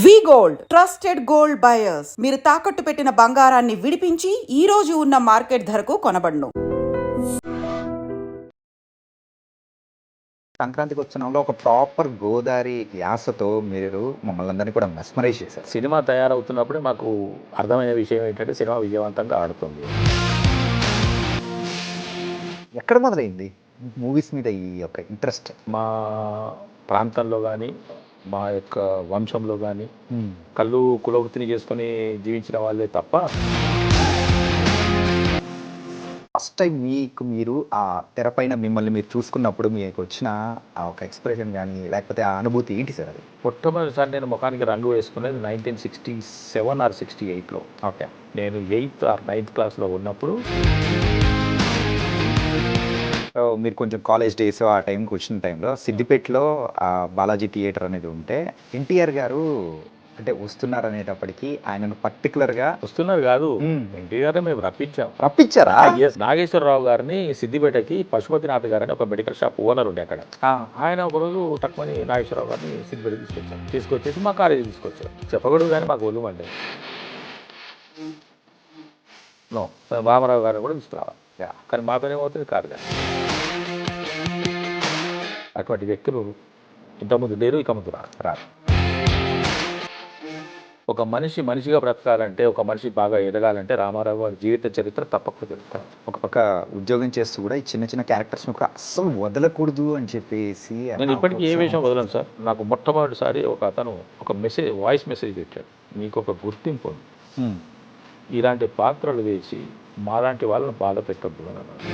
వి gold trusted gold buyers. మీరు తాకట్టు పెట్టిన బంగారాన్ని విడిపించి ఈ రోజు ఉన్న మార్కెట్ ధరకు కొనబడును. సంక్రాంతికి ఉత్సవంలో ఒక ప్రాపర్ గోదావరి యాసతో మీరు మమ్మల్ని అందరినీ కూడా మెస్మరైజ్ చేశారు. సినిమా తయారవుతున్నప్పుడే మాకు అర్థమైన విషయం ఏంటంటే సినిమా విజయవంతంగా ఆడుతుంది. ఎక్కడ మొదలైంది మూవీస్ మీద ఈ యొక్క ఇంట్రెస్ట్? మా ప్రాంతంలో కానీ మా యొక్క వంశంలో కానీ కళ్ళు కులవృత్తిని చేసుకొని జీవించిన వాళ్ళే తప్ప ఫస్ట్ టైం మీరు ఆ తెరపైన మిమ్మల్ని మీరు చూసుకున్నప్పుడు మీకు వచ్చిన ఆ ఒక ఎక్స్ప్రెషన్ కానీ లేకపోతే ఆ అనుభూతి ఏంటి సార్ అది? మొట్టమొదటిసారి నేను ముఖానికి రంగు వేసుకునేది 1967 ఆర్ 68లో. ఓకే, నేను 8th ఆర్ 9th క్లాస్లో ఉన్నప్పుడు. మీరు కొంచెం కాలేజ్ డేస్ ఆ టైంకి వచ్చిన టైంలో సిద్దిపేటలో బాలాజీ థియేటర్ అనేది ఉంటే ఎన్టీఆర్ గారు అంటే వస్తున్నారు అనేటప్పటికీ ఆయనను పర్టికులర్గా వస్తున్నారు కాదు, ఎన్టీఆర్ మేము రప్పించారా? నాగేశ్వరరావు గారిని సిద్దిపేటకి పశుపతినాథ్ గారని ఒక మెడికల్ షాప్ ఓనర్ ఉండే అక్కడ. ఆయన ఒకరోజు తక్కువని నాగేశ్వరరావు గారిని సిద్దిపేటకి తీసుకొచ్చేసి మా కాలేజీ తీసుకొచ్చారు. చెప్పకూడదు కానీ మాకు ఒళ్ళు మండే. రామారావు గారిని కూడా తీసుకురావాలి, కానీ మాతోనే పోతుంది కాదు. కానీ అటువంటి వ్యక్తులు ఇంతకుముందు లేరు, ఇక ముందు రారు. ఒక మనిషి మనిషిగా బ్రతకాలంటే, ఒక మనిషి బాగా ఎదగాలంటే రామారావు గారి జీవిత చరిత్ర తప్పకుండా తెలుస్తాను. ఒక పక్క ఉద్యోగం చేస్తూ కూడా ఈ చిన్న చిన్న క్యారెక్టర్స్ని కూడా అస్సలు వదలకూడదు అని చెప్పేసి నేను ఇప్పటికీ ఏ విషయం వదలను సార్. నాకు మొట్టమొదటిసారి ఒక అతను ఒక మెసేజ్, వాయిస్ మెసేజ్ పెట్టాడు, మీకు ఒక గుర్తింపు ఉంది, ఇలాంటి పాత్రలు వేసి మాలాంటి వాళ్ళని బాధ పెట్టద్దు అని అన్నాడు.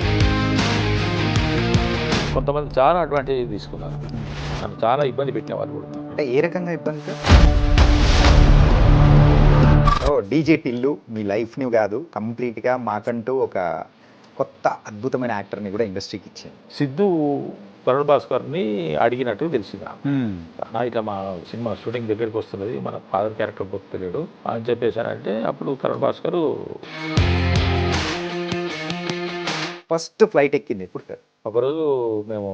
కొంతమంది చాలా అడ్వాంటేజ్ తీసుకున్నారు, నన్ను చాలా ఇబ్బంది పెట్టిన వాళ్ళు కూడా. అంటే ఏ రకంగా ఇబ్బంది? డీజే టిల్లు మీ లైఫ్ని కాదు, కంప్లీట్గా మాకంటూ ఒక కొత్త అద్భుతమైన యాక్టర్ని కూడా ఇండస్ట్రీకి ఇచ్చారు. సిద్ధు కరుణ్ భాస్కర్ని అడిగినట్టు తెలిసింది. ఇట్లా మా సినిమా షూటింగ్ దగ్గరికి వస్తున్నది, మన ఫాదర్ క్యారెక్టర్ గుర్తులేడు అని చెప్పేశానంటే అప్పుడు కరుణ్ భాస్కర్ ఫస్ట్ ఫ్లైట్ ఎక్కింది ఎప్పుడు సార్? ఒకరోజు మేము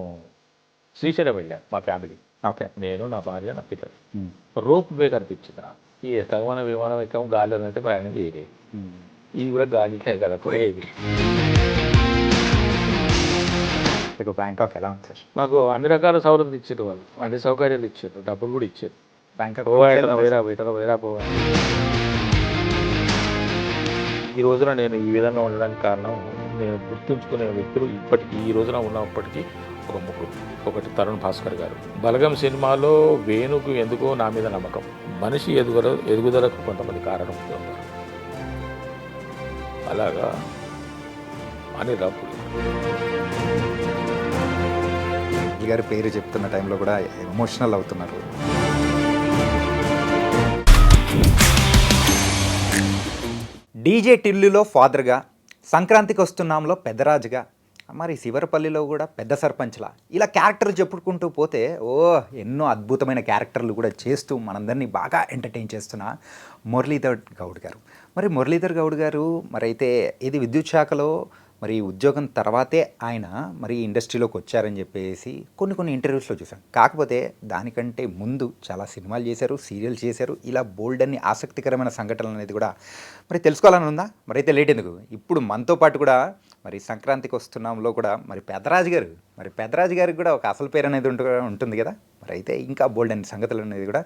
శ్రీశైలం వెళ్ళాం మా ఫ్యామిలీ. ఓకే, నేను, నా భార్య, నా పిల్లలు. రోప్ వే కనిపించింది. ఈ తగమన విమానం ఎక్కం గాలి అంటే ప్రయాణం చేయలేదు. ఇది కూడా గాలికే కదా పోయేది. బ్యాంకాక్ ఎలా ఉంది సార్? మాకు అన్ని రకాల సౌలభ్యం ఇచ్చారు, వాళ్ళు అన్ని సౌకర్యాలు ఇచ్చారు, డబ్బులు కూడా ఇచ్చారు. బ్యాంకాక్ వేరా పోవాలి. ఈ రోజున నేను ఈ విధంగా ఉండడానికి కారణం, నేను గుర్తుంచుకునే వ్యక్తులు ఇప్పటికీ ఈ రోజున ఉన్నప్పటికీ ఒక ముగ్గురు. ఒకటి తరుణ్ భాస్కర్ గారు. బలగం సినిమాలో వేణుకు ఎందుకో నా మీద నమ్మకం. మనిషి ఎదుగుదలకు కొంతమంది కారణం ఉన్నారు. అలాగా అనిల్ రావుపూడి గారి పేరు చెప్తున్న టైంలో కూడా ఎమోషనల్ అవుతున్నారు. డీజే టిల్లులో ఫాదర్గా, సంక్రాంతికి వస్తున్నాంలో పెద్దరాజుగా, మరి శివరపల్లిలో కూడా పెద్ద సర్పంచ్లా, ఇలా క్యారెక్టర్లు చెప్పుకుంటూ పోతే ఎన్నో అద్భుతమైన క్యారెక్టర్లు కూడా చేస్తూ మనందరినీ బాగా ఎంటర్టైన్ చేస్తున్న మురళీధర్ గౌడ్ గారు. మరి మురళీధర్ గౌడ్ గారు మరి అయితే ఇది విద్యుత్ శాఖలో మరి ఉద్యోగం తర్వాతే ఆయన మరి ఇండస్ట్రీలోకి వచ్చారని చెప్పేసి కొన్ని ఇంటర్వ్యూస్లో చూసాం. కాకపోతే దానికంటే ముందు చాలా సినిమాలు చేశారు, సీరియల్ చేశారు. ఇలా బోల్డ్ అన్ని ఆసక్తికరమైన సంఘటనలు అనేది కూడా మరి తెలుసుకోవాలని ఉందా? మరి అయితే లేట్ ఎందుకు, ఇప్పుడు మనతో పాటు కూడా మరి సంక్రాంతికి వస్తున్నాంలో కూడా మరి పెద్దరాజు గారికి కూడా ఒక అసలు పేరు అనేది ఉంటుంది కదా. మరి అయితే ఇంకా బోల్డ్ అన్ని సంగతులు అనేది కూడా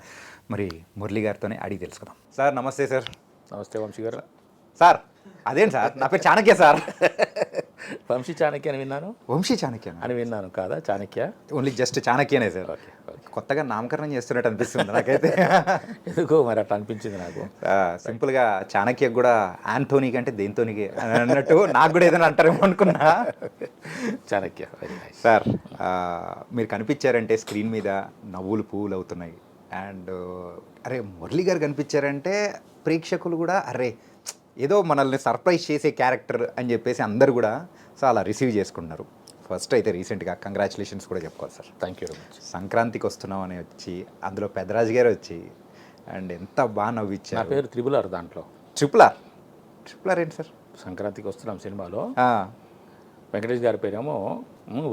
మరి మురళి గారితోనే అడిగి తెలుసుకుందాం. సార్ నమస్తే. సార్ నమస్తే వంశీ గారు. సార్ అదేంటి సార్, నా పేరు చాణక్య సార్. వంశీ చాణక్య అని విన్నాను. వంశీ చాణక్య అని విన్నాను, కాదా చాణక్య? ఓన్లీ జస్ట్ చాణక్యనే సార్. ఓకే, కొత్తగా నామకరణం చేస్తున్నట్టు అనిపిస్తుంది నాకైతే. ఎందుకో మరి అట్లా అనిపించింది నాకు. సింపుల్గా చాణక్య కూడా ఆంటోనీ కంటే దేంతోనికి అన్నట్టు నాకు కూడా ఏదైనా అంటారేమో అనుకున్నా. చాణక్య. సార్ మీరు కనిపించారంటే స్క్రీన్ మీద నవ్వులు పువ్వులు అవుతున్నాయి. అండ్ అరే మురళి గారు కనిపించారంటే ప్రేక్షకులు కూడా అరే ఏదో మనల్ని సర్ప్రైజ్ చేసే క్యారెక్టర్ అని చెప్పేసి అందరు కూడా చాలా రిసీవ్ చేసుకుంటున్నారు. ఫస్ట్ అయితే రీసెంట్గా కంగ్రాచులేషన్స్ కూడా చెప్పుకోవాలి sir. Thank you very much. సంక్రాంతికి వస్తున్నాం అని వచ్చి అందులో పెద్దరాజు గారు వచ్చి అండ్ ఎంత బాగా నవ్విచ్చారు. నా పేరు త్రిబుల్ ఆర్. దాంట్లో ట్రిపుల్ ఆర్ ఏంటి సార్? సంక్రాంతికి వస్తున్నాం సినిమాలో వెంకటేష్ గారి పేరేమో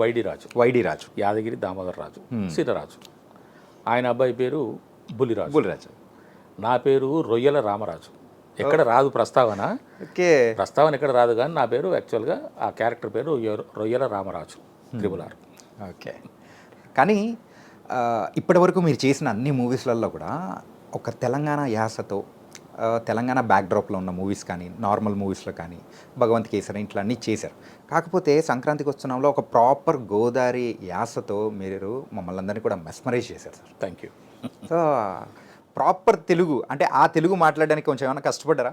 వైడి రాజు, యాదగిరి దామోదర్ రాజు, సీతరాజు. ఆయన అబ్బాయి పేరు బుల్లిరాజు. నా పేరు రొయ్యల రామరాజు. ఎక్కడ రాదు ప్రస్తావన, ఓకే. ప్రస్తావన ఎక్కడ రాదు, కానీ నా పేరు యాక్చువల్గా ఆ క్యారెక్టర్ పేరు రొయ్యల రామరాజు త్రిబుల్ ఓకే. కానీ ఇప్పటివరకు మీరు చేసిన అన్ని మూవీస్లలో కూడా ఒక తెలంగాణ యాసతో తెలంగాణ బ్యాక్డ్రాప్లో ఉన్న మూవీస్ కానీ, నార్మల్ మూవీస్లో కానీ, భగవంత్ కేసరి ఇట్లా అన్నీ చేశారు. కాకపోతే సంక్రాంతికి వస్తున్నాంలో ఒక ప్రాపర్ గోదావరి యాసతో మీరు మమ్మల్ని అందరినీ కూడా మెస్మరైజ్ చేశారు sir. Thank you. So proper Telugu అంటే ఆ తెలుగు మాట్లాడడానికి కొంచెం ఏమైనా కష్టపడ్డారా?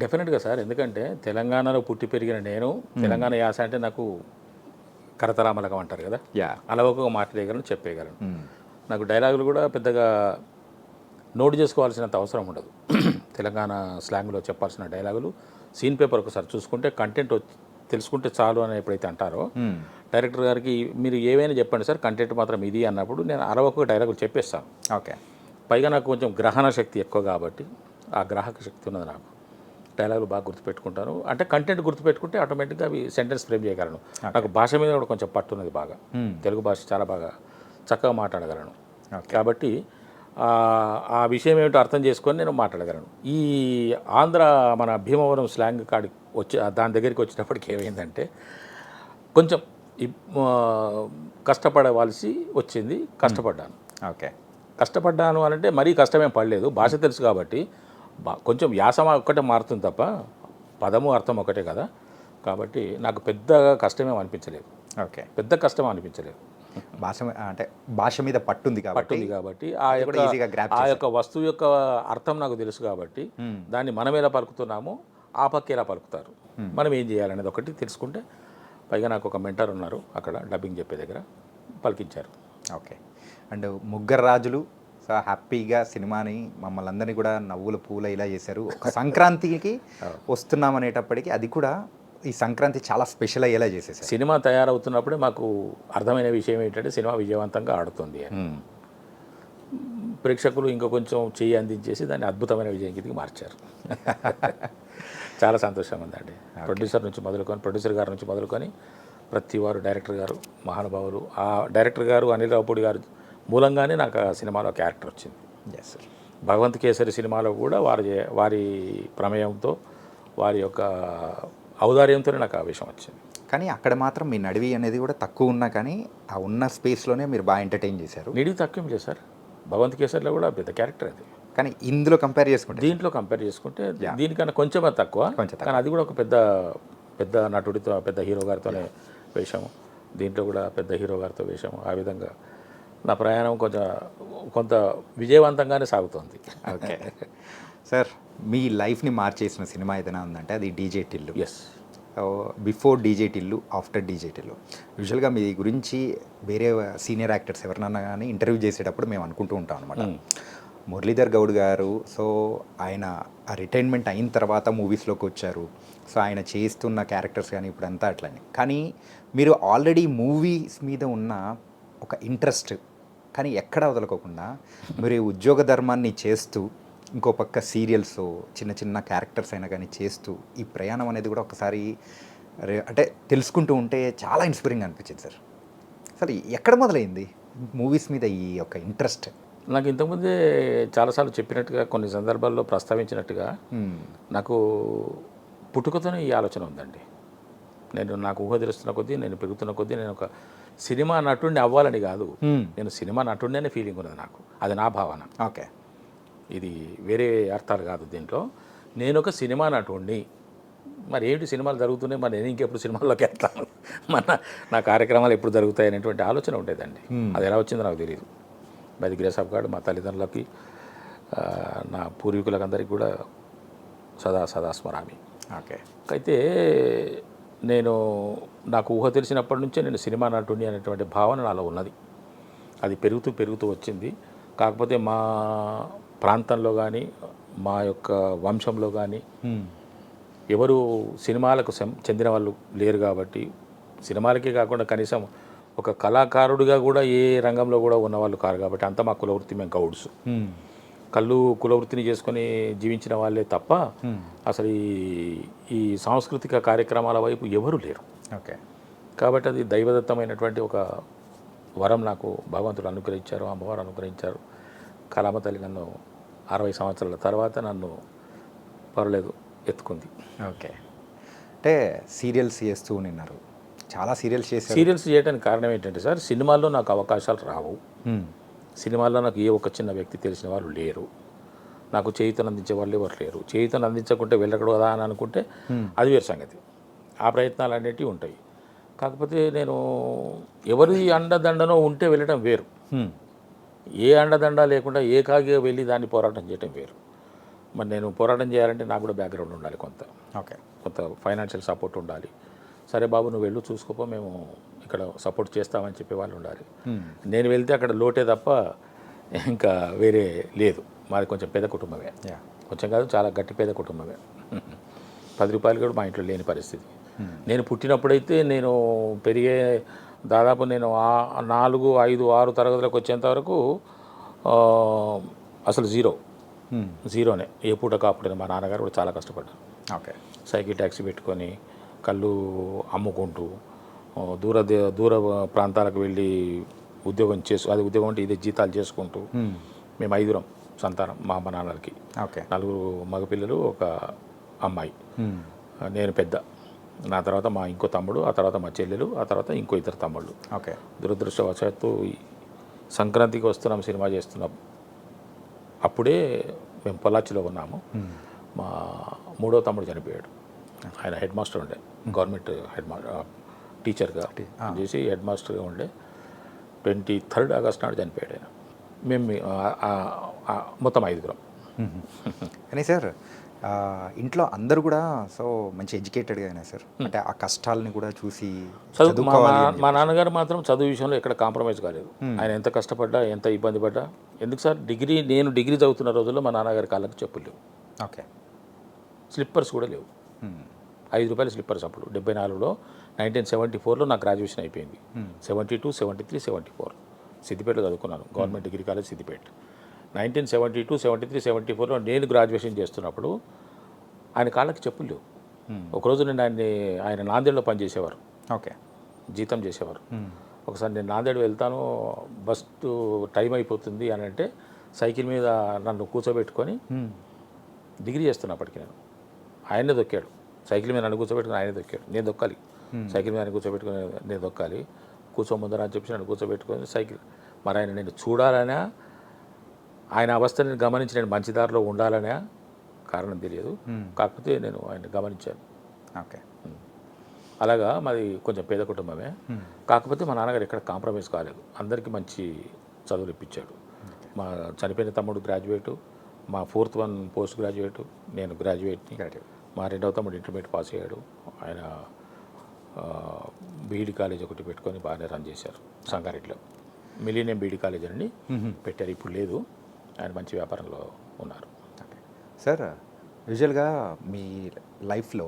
డెఫినెట్గా సార్, ఎందుకంటే తెలంగాణలో పుట్టి పెరిగిన నేను తెలంగాణ యాస అంటే నాకు కరతరామలకం అంటారు కదా, అలవకగా మాట్లాడగలను, చెప్పేయగలను. నాకు డైలాగులు కూడా పెద్దగా నోట్ చేసుకోవాల్సినంత అవసరం ఉండదు. తెలంగాణ స్లాంగ్లో చెప్పాల్సిన డైలాగులు సీన్ పేపర్ ఒకసారి చూసుకుంటే కంటెంట్ తెలుసుకుంటే చాలు అని ఎప్పుడైతే అంటారో డైరెక్టర్ గారికి, మీరు ఏవైనా చెప్పండి సార్, కంటెంట్ మాత్రం ఇది అన్నప్పుడు నేను అరవకు డైలాగులు చెప్పేస్తాను. ఓకే. పైగా నాకు కొంచెం గ్రహణ శక్తి ఎక్కువ కాబట్టి ఆ గ్రాహక శక్తి ఉన్నది నాకు. డైలాగులు బాగా గుర్తుపెట్టుకుంటాను. అంటే కంటెంట్ గుర్తుపెట్టుకుంటే ఆటోమేటిక్గా అవి సెంటెన్స్ ఫ్రేమ్ చేయగలను. నాకు భాష మీద కూడా కొంచెం పట్టున్నది బాగా. తెలుగు భాష చాలా బాగా చక్కగా మాట్లాడగలను. కాబట్టి ఆ విషయం ఏమిటో అర్థం చేసుకొని నేను మాట్లాడగలను. ఈ ఆంధ్ర మన భీమవరం స్లాంగ్ కాడికి వచ్చి దాని దగ్గరికి వచ్చినప్పటికి ఏమైందంటే కొంచెం కష్టపడవలసి వచ్చింది. కష్టపడ్డాను. ఓకే. కష్టపడ్డాను అని అంటే మరీ కష్టమేం పడలేదు. భాష తెలుసు కాబట్టి కొంచెం యాస ఒక్కటే మారుతుంది తప్ప పదము అర్థం ఒకటే కదా. కాబట్టి నాకు పెద్దగా కష్టమేం అనిపించలేదు. ఓకే. పెద్ద కష్టం అనిపించలేదు. భాష మీద పట్టుంది కాబట్టి ఆ యొక్క వస్తువు యొక్క అర్థం నాకు తెలుసు కాబట్టి దాన్ని మనం ఎలా పలుకుతున్నామో ఆ పక్క ఎలా పలుకుతారు, మనం ఏం చేయాలనేది ఒకటి తెలుసుకుంటే, పైగా నాకు ఒక మెంటర్ ఉన్నారు అక్కడ డబ్బింగ్ చెప్పే దగ్గర, పలికించారు. ఓకే. అండ్ ముగ్గురు రాజులు సో హ్యాపీగా సినిమాని మమ్మల్ని అందరినీ కూడా నవ్వుల పూల ఇలా చేశారు. ఒక సంక్రాంతికి వస్తున్నాం అనేటప్పటికీ అది కూడా ఈ సంక్రాంతి చాలా స్పెషల్ అయ్యేలా చేసేసారు. సినిమా తయారవుతున్నప్పుడే మాకు అర్థమైన విషయం ఏంటంటే సినిమా విజయవంతంగా ఆడుతుంది అని. ప్రేక్షకులు ఇంకా కొంచెం చెయ్యి అందించేసి దాన్ని అద్భుతమైన విజయం కిందకి మార్చారు. చాలా సంతోషంగా ఉందండి. ప్రొడ్యూసర్ గారి నుంచి మొదలుకొని ప్రతి వారు, డైరెక్టర్ గారు మహానుభావులు, ఆ డైరెక్టర్ గారు అనిల్ రావుపూడి గారు మూలంగానే నాకు ఆ సినిమాలో క్యారెక్టర్ వచ్చింది. ఎస్. భగవంత్ కేసరి సినిమాలో కూడా వారి ప్రమేయంతో, వారి యొక్క ఔదార్యంతోనే నాకు ఆ విషయం వచ్చింది. కానీ అక్కడ మాత్రం మీ నడివి అనేది కూడా తక్కువ ఉన్నా కానీ ఆ ఉన్న స్పేస్లోనే మీరు బాగా ఎంటర్టైన్ చేశారు. నిడివి తక్కువ చేశారు. భగవంత్ కేసరిలో కూడా పెద్ద క్యారెక్టర్ అది. కానీ ఇందులో దీంట్లో కంపేర్ చేసుకుంటే దీనికన్నా కొంచెం తక్కువ. కానీ అది కూడా ఒక పెద్ద నటుడితో, పెద్ద హీరో గారితోనే వేషము. దీంట్లో కూడా పెద్ద హీరో గారితో వేషము. ఆ విధంగా నా ప్రయాణం కొంత విజయవంతంగానే సాగుతుంది. ఓకే సార్, మీ లైఫ్ని మార్చేసిన సినిమా ఏదైనా ఉందంటే అది DJ Tillu. Yes. Before DJ Tillu, after DJ Tillu. యూజువల్గా మీ గురించి వేరే సీనియర్ యాక్టర్స్ ఎవరినన్నా కానీ ఇంటర్వ్యూ చేసేటప్పుడు మేము అనుకుంటూ ఉంటాం అనమాట. మురళీధర్ గౌడ్ గారు, సో ఆయన రిటైర్మెంట్ అయిన తర్వాత మూవీస్లోకి వచ్చారు. సో ఆయన చేస్తున్న క్యారెక్టర్స్ కానీ ఇప్పుడంతా అట్లనే. కానీ మీరు ఆల్రెడీ మూవీస్ మీద ఉన్న ఒక ఇంట్రెస్ట్ కానీ ఎక్కడా వదలకోకుండా మీరు ఉద్యోగ ధర్మాన్ని చేస్తూ, ఇంకో పక్క సీరియల్స్ చిన్న చిన్న క్యారెక్టర్స్ అయినా కానీ చేస్తూ ఈ ప్రయాణం అనేది కూడా ఒకసారి అంటే తెలుసుకుంటూ ఉంటే చాలా ఇన్స్పైరింగ్ అనిపించింది సార్. అసలు ఎక్కడ మొదలైంది మూవీస్ మీద ఈ యొక్క ఇంట్రెస్ట్? నాకు ఇంతకుముందే చాలాసార్లు చెప్పినట్టుగా, కొన్ని సందర్భాల్లో ప్రస్తావించినట్టుగా, నాకు పుట్టుకతోనే ఈ ఆలోచన ఉందండి. నాకు ఊహ తెలుస్తున్న కొద్దీ, నేను పెరుగుతున్న కొద్దీ నేను ఒక సినిమా నటుడిని అవ్వాలని కాదు, నేను సినిమా నటుడిని అనే ఫీలింగ్ ఉన్నది నాకు. అది నా భావన. ఓకే. ఇది వేరే అర్థాలు కాదు దీంట్లో. నేను ఒక సినిమా నటుడిని, మరి ఏంటి సినిమాలు జరుగుతున్నాయి, మరి నేను ఇంకెప్పుడు సినిమాల్లోకి వెళ్తాను, నా కార్యక్రమాలు ఎప్పుడు జరుగుతాయి అనేటువంటి ఆలోచన ఉండేదండి. అది ఎలా వచ్చిందో నాకు తెలియదు. By the grace of God మా తల్లిదండ్రులకి, నా పూర్వీకులకు అందరికీ కూడా సదా స్మరామి. ఓకే. అయితే నాకు ఊహ తెలిసినప్పటి నుంచే నేను సినిమా నటుడిని అనేటువంటి భావన నాలో ఉన్నది. అది పెరుగుతూ వచ్చింది. కాకపోతే మా ప్రాంతంలో కానీ, మా యొక్క వంశంలో కానీ ఎవరు సినిమాలకు చెందిన వాళ్ళు లేరు కాబట్టి, సినిమాలకే కాకుండా కనీసం ఒక కళాకారుడిగా కూడా ఏ రంగంలో కూడా ఉన్నవాళ్ళు కారు కాబట్టి, అంతా మా కులవృత్తి, మేము గౌడ్స్, కులవృత్తిని చేసుకొని జీవించిన వాళ్ళే తప్ప అసలు ఈ సాంస్కృతిక కార్యక్రమాల వైపు ఎవరు లేరు. ఓకే. కాబట్టి అది దైవదత్తమైనటువంటి ఒక వరం నాకు భగవంతుడు అనుగ్రహించారు, అమ్మవారు అనుగ్రహించారు, కళామ తల్లి నన్ను 60 సంవత్సరాల తర్వాత నన్ను పర్లేదు ఎత్తుకుంది. ఓకే. అంటే సీరియల్స్ చేస్తూ ఉన్నారు, చాలా సీరియల్స్ చేశారు. సీరియల్స్ చేయడానికి కారణం ఏంటంటే సార్, సినిమాల్లో నాకు అవకాశాలు రావు. సినిమాల్లో నాకు ఏ ఒక్క చిన్న వ్యక్తి తెలిసిన వాళ్ళు లేరు. నాకు చేయుతను అందించే వాళ్ళు ఎవరు లేరు. చేయుతను అందించకుంటే వెళ్ళకూడదు కదా అని అనుకుంటే అది వేరు సంగతి. ఆ ప్రయత్నాలు అనేటివి ఉంటాయి. కాకపోతే నేను ఎవరి అండదండనో ఉంటే వెళ్ళటం వేరు. ఏ అండదండ లేకుండా ఏకాగిగా వెళ్ళి దాన్ని పోరాటం చేయటం వేరు. మరి నేను పోరాటం చేయాలంటే నాకు కూడా బ్యాక్గ్రౌండ్ ఉండాలి, కొంత ఫైనాన్షియల్ సపోర్ట్ ఉండాలి. సరే బాబు నువ్వు వెళ్ళు చూసుకోపో, మేము ఇక్కడ సపోర్ట్ చేస్తామని చెప్పే వాళ్ళు ఉండాలి. నేను వెళ్తే అక్కడ లోటే తప్ప ఇంకా వేరే లేదు. మాది కొంచెం పేద కుటుంబమే, కొంచెం కాదు చాలా గట్టి పేద కుటుంబమే. 10 రూపాయలు కూడా మా ఇంట్లో లేని పరిస్థితి. నేను పుట్టినప్పుడైతే నేను పెరిగే దాదాపు నేను 4, 5, 6 తరగతులకు వచ్చేంత వరకు అసలు జీరోనే. ఏ పూట కాపుడైనా మా నాన్నగారు కూడా చాలా కష్టపడ్డారు. ఓకే. సైకిల్ ట్యాక్సీ పెట్టుకొని కళ్ళు అమ్ముకుంటూ దూర ప్రాంతాలకు వెళ్ళి ఉద్యోగం అది ఉద్యోగం అంటే ఇదే జీతాలు చేసుకుంటూ మేము 5 సంతానం మా అమ్మ నాన్నలకి. ఓకే. 4 మగపిల్లలు, ఒక అమ్మాయి. నేను పెద్ద. నా తర్వాత మా ఇంకో తమ్ముడు, ఆ తర్వాత మా చెల్లెలు, ఆ తర్వాత ఇంకో 2 తమ్ముళ్ళు. ఓకే. దురదృష్టవశాత్తు సంక్రాంతికి వస్తున్నాం, సినిమా చేస్తున్నాం. అప్పుడే మేము పొల్లాచిలో ఉన్నాము. మా 3వ తమ్ముడు చనిపోయాడు. ఆయన హెడ్ మాస్టర్ ఉండే, గవర్నమెంట్ టీచర్గా చేసి హెడ్ మాస్టర్గా ఉండే. 23 ఆగస్టు నాడు చనిపోయాడు ఆయన. మేము మొత్తం 5. కానీ సార్ ఇంట్లో అందరూ కూడా సో మంచి ఎడ్యుకేటెడ్గా అయినా సార్, అంటే ఆ కష్టాలని కూడా చూసి మా నాన్నగారు మాత్రం చదువు విషయంలో ఎక్కడ కాంప్రమైజ్ కాలేదు. ఆయన ఎంత కష్టపడ్డా, ఎంత ఇబ్బంది పడ్డా. ఎందుకు సార్, నేను డిగ్రీ చదువుతున్న రోజుల్లో మా నాన్నగారి కాళ్ళకి చెప్పులు లేవు. ఓకే. స్లిప్పర్స్ కూడా లేవు. 5 రూపాయల స్లిప్పర్స్ అప్పుడు 74లో. 1974లో నా గ్రాడ్యుయేషన్ అయిపోయింది. 72, 73, 74 సిద్దిపేటలో చదువుకున్నాను, గవర్నమెంట్ డిగ్రీ కాలేజ్ సిద్దిపేట. 1972, 73, 74లో నేను గ్రాడ్యుయేషన్ చేస్తున్నప్పుడు ఆయన కాళ్ళకి చెప్పులు లేవు. ఒకరోజు నేను ఆయన నాందేడ్లో పనిచేసేవారు. ఓకే. జీతం చేసేవారు. ఒకసారి నేను నాందేడ్ వెళ్తాను, బస్ టైం అయిపోతుంది అని అంటే సైకిల్ మీద నన్ను కూర్చోబెట్టుకొని, డిగ్రీ చేస్తున్నప్పటికీ నేను ఆయనే దొక్కాడు. సైకిల్ మీద నన్ను కూర్చోబెట్టుకుని ఆయనే దొక్కాడు. నేను దొక్కాలి, సైకిల్ మీద కూర్చోబెట్టుకుని నేను దొక్కాలి. కూర్చోముందర అని చెప్పి నన్ను కూర్చోబెట్టుకొని సైకిల్. మరి ఆయన నేను చూడాలనే, ఆయన అవస్థని గమనించి నేను మంచి దారిలో ఉండాలనే కారణం తెలియదు. కాకపోతే నేను ఆయన గమనించాను. ఓకే. అలాగా మాది కొంచెం పేద కుటుంబమే. కాకపోతే మా నాన్నగారు ఎక్కడ కాంప్రమైజ్ కాలేదు. అందరికీ మంచి చదువులు ఇప్పించాడు. మా చనిపోయిన తమ్ముడు గ్రాడ్యుయేటు, మా 4th వన్ పోస్ట్ గ్రాడ్యుయేటు, నేను గ్రాడ్యుయేట్ని. మా 2వ తమ్ముడు ఇంటర్మీడియట్ పాస్ అయ్యాడు. ఆయన బీఈడి కాలేజ్ ఒకటి పెట్టుకొని బాగానే రన్ చేశారు సంగారెడ్డిలో. మిలీనియం బీఈడి కాలేజ్ అని పెట్టారు, ఇప్పుడు లేదు. ఆయన మంచి వ్యాపారంలో ఉన్నారు. సార్ యూజువల్గా మీ లైఫ్లో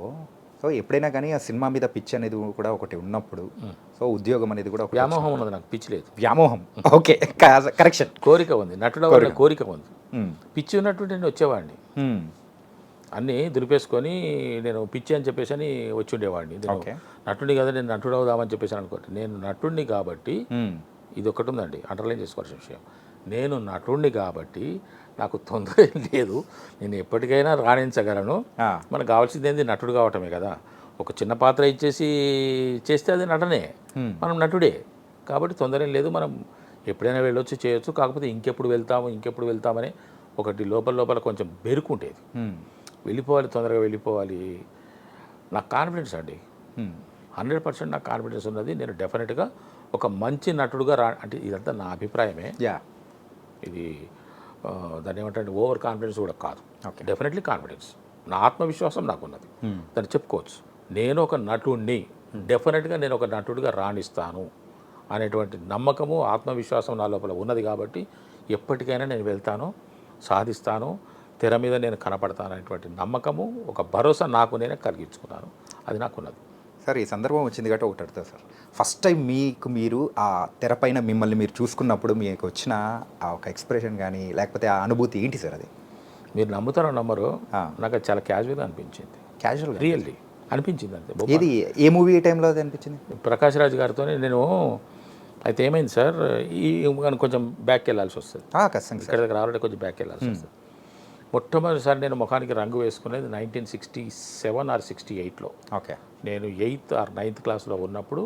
సో ఎప్పుడైనా కానీ ఆ సినిమా మీద పిచ్ అనేది కూడా ఒకటి ఉన్నప్పుడు, సో ఉద్యోగం అనేది కూడా ఒక వ్యామోహం ఉన్నది. నాకు పిచ్చి లేదు, వ్యామోహం. Okay, correction. కోరిక ఉంది, నటుడు కోరిక ఉంది. పిచ్చి ఉన్నట్టు నేను వచ్చేవాడిని, అన్నీ దులిపేసుకొని నేను పిచ్చి అని చెప్పేసి అని వచ్చి ఉండేవాడిని. నటుడిని కదా, నేను నటుడు అవుదామని చెప్పేసి అనుకోండి. నేను నటుడిని కాబట్టి, ఇది ఒకటి ఉందండి అండర్లైన్ చేసుకోవాల్సిన విషయం. నేను నటుడిని కాబట్టి నాకు తొందర లేదు, నేను ఎప్పటికైనా రాణించగలను. మనకు కావాల్సింది ఏంది, నటుడు కావటమే కదా. ఒక చిన్న పాత్ర ఇచ్చేసి చేస్తే అది నటనే, మనం నటుడే కాబట్టి తొందర లేదు. మనం ఎప్పుడైనా వెళ్ళొచ్చు, చేయొచ్చు. కాకపోతే ఇంకెప్పుడు వెళ్తామని ఒకటి లోపల కొంచెం బెరుకుంటేది. వెళ్ళిపోవాలి, తొందరగా వెళ్ళిపోవాలి. నాకు కాన్ఫిడెన్స్ అండి, 100% నాకు కాన్ఫిడెన్స్ ఉన్నది. నేను డెఫినెట్గా ఒక మంచి నటుడుగా అంటే ఇదంతా నా అభిప్రాయమే. ఇది దాన్ని ఏమంటే ఓవర్ కాన్ఫిడెన్స్ కూడా కాదు, డెఫినెట్లీ కాన్ఫిడెన్స్. నా ఆత్మవిశ్వాసం నాకున్నది, దాన్ని చెప్పుకోవచ్చు. నేను ఒక నటుడిని, డెఫినెట్గా నేను ఒక నటుడిగా రాణిస్తాను అనేటువంటి నమ్మకము, ఆత్మవిశ్వాసం నా లోపల ఉన్నది. కాబట్టి ఎప్పటికైనా నేను వెళ్తాను, సాధిస్తాను, తెర మీద నేను కనపడతాను అనేటువంటి నమ్మకము, ఒక భరోసా నాకు నేనే కలిగించుకున్నాను. అది నాకున్నది. సార్ ఈ సందర్భం వచ్చింది కాబట్టి ఒకటి అడుగుతా సార్, ఫస్ట్ టైం మీరు ఆ తెరపైన మిమ్మల్ని మీరు చూసుకున్నప్పుడు మీకు వచ్చిన ఆ ఒక ఎక్స్ప్రెషన్ కానీ లేకపోతే ఆ అనుభూతి ఏంటి సార్? అది మీరు నమ్ముతారో నమ్మరు, నాకు అది చాలా క్యాజువల్గా అనిపించింది. క్యాజువల్ రియల్లీ అనిపించింది అంతే. ఇది ఏ మూవీ టైంలో అది అనిపించింది? ప్రకాష్ రాజ్ గారితో నేను. అయితే ఏమైంది సార్, ఈ కొంచెం బ్యాక్ వెళ్ళాల్సి వస్తుంది, ఖచ్చితంగా ఇక్కడ దగ్గర రావాలంటే కొంచెం బ్యాక్ వెళ్ళాల్సి వస్తుంది. మొట్టమొదటిసారి నేను ముఖానికి రంగు వేసుకునేది 1967 ఆర్ 68లో. ఓకే. నేను 8th ఆర్ 9th క్లాస్లో ఉన్నప్పుడు,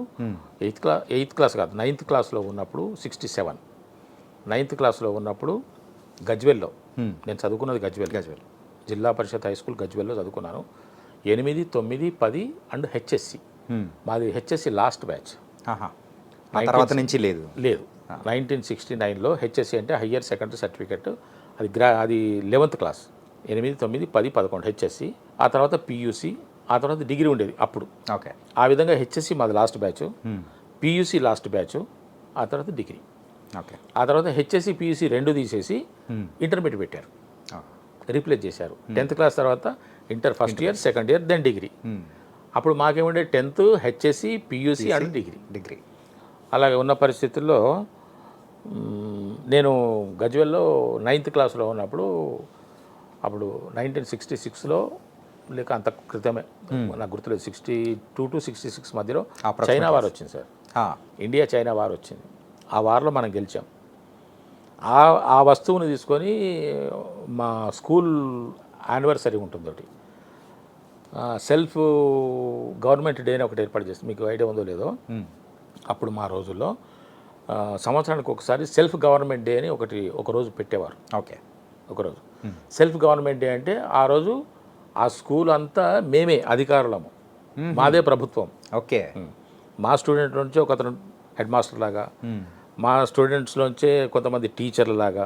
ఎయిత్ క్లాస్ కాదు 9th క్లాస్లో ఉన్నప్పుడు 67, 9th క్లాస్లో ఉన్నప్పుడు గజ్వెల్లో, నేను చదువుకున్నది గజ్వెల్ జిల్లా పరిషత్ హై స్కూల్ గజ్వెల్లో చదువుకున్నాను. 8, 9, 10 అండ్ హెచ్ఎస్సి. మాది హెచ్ఎస్సి లాస్ట్ బ్యాచ్. ఆ తర్వాత నుంచి లేదు. 1969లో హెచ్ఎస్సి అంటే హయ్యర్ సెకండరీ సర్టిఫికెట్. అది 11th క్లాస్, 8, 9, 10, 11 హెచ్ఎస్సి. ఆ తర్వాత పియూసి, ఆ తర్వాత డిగ్రీ ఉండేది అప్పుడు. ఓకే. ఆ విధంగా హెచ్ఎస్సి మాది last batch, PUC last batch, ఆ తర్వాత డిగ్రీ. ఓకే. ఆ తర్వాత హెచ్ఎస్సి పియూసి రెండు తీసేసి ఇంటర్మీడియట్ పెట్టారు, రీప్లేస్ చేశారు. 10th క్లాస్ తర్వాత inter first year, second year, then degree. అప్పుడు మాకేముండే 10th HSC PUC and degree. అలాగే ఉన్న పరిస్థితుల్లో నేను గజ్వెల్లో 9th క్లాస్లో ఉన్నప్పుడు, అప్పుడు 1966లో లేక అంత క్రితమే, నాకు గుర్తులేదు, 62 to 66 మధ్యలో చైనా వార్ వచ్చింది సార్. ఇండియా చైనా వార్ వచ్చింది. ఆ వార్లో మనం గెలిచాం. ఆ వస్తువుని తీసుకొని మా స్కూల్ యానివర్సరీ ఉంటుంది ఒకటి, సెల్ఫ్ గవర్నమెంట్ డే అని ఒకటి ఏర్పాటు చేస్తుంది. మీకు ఐడియా ఉందో లేదో. అప్పుడు మా రోజుల్లో సంవత్సరానికి ఒకసారి సెల్ఫ్ గవర్నమెంట్ డే అని ఒక రోజు పెట్టేవారు. ఓకే. ఒకరోజు సెల్ఫ్ గవర్నమెంట్ డే అంటే ఆ రోజు ఆ స్కూల్ అంతా మేమే అధికారులము, మాదే ప్రభుత్వం. ఓకే. మా స్టూడెంట్ నుంచి ఒకతను హెడ్ మాస్టర్ లాగా, మా స్టూడెంట్స్లోంచే కొంతమంది టీచర్ల లాగా,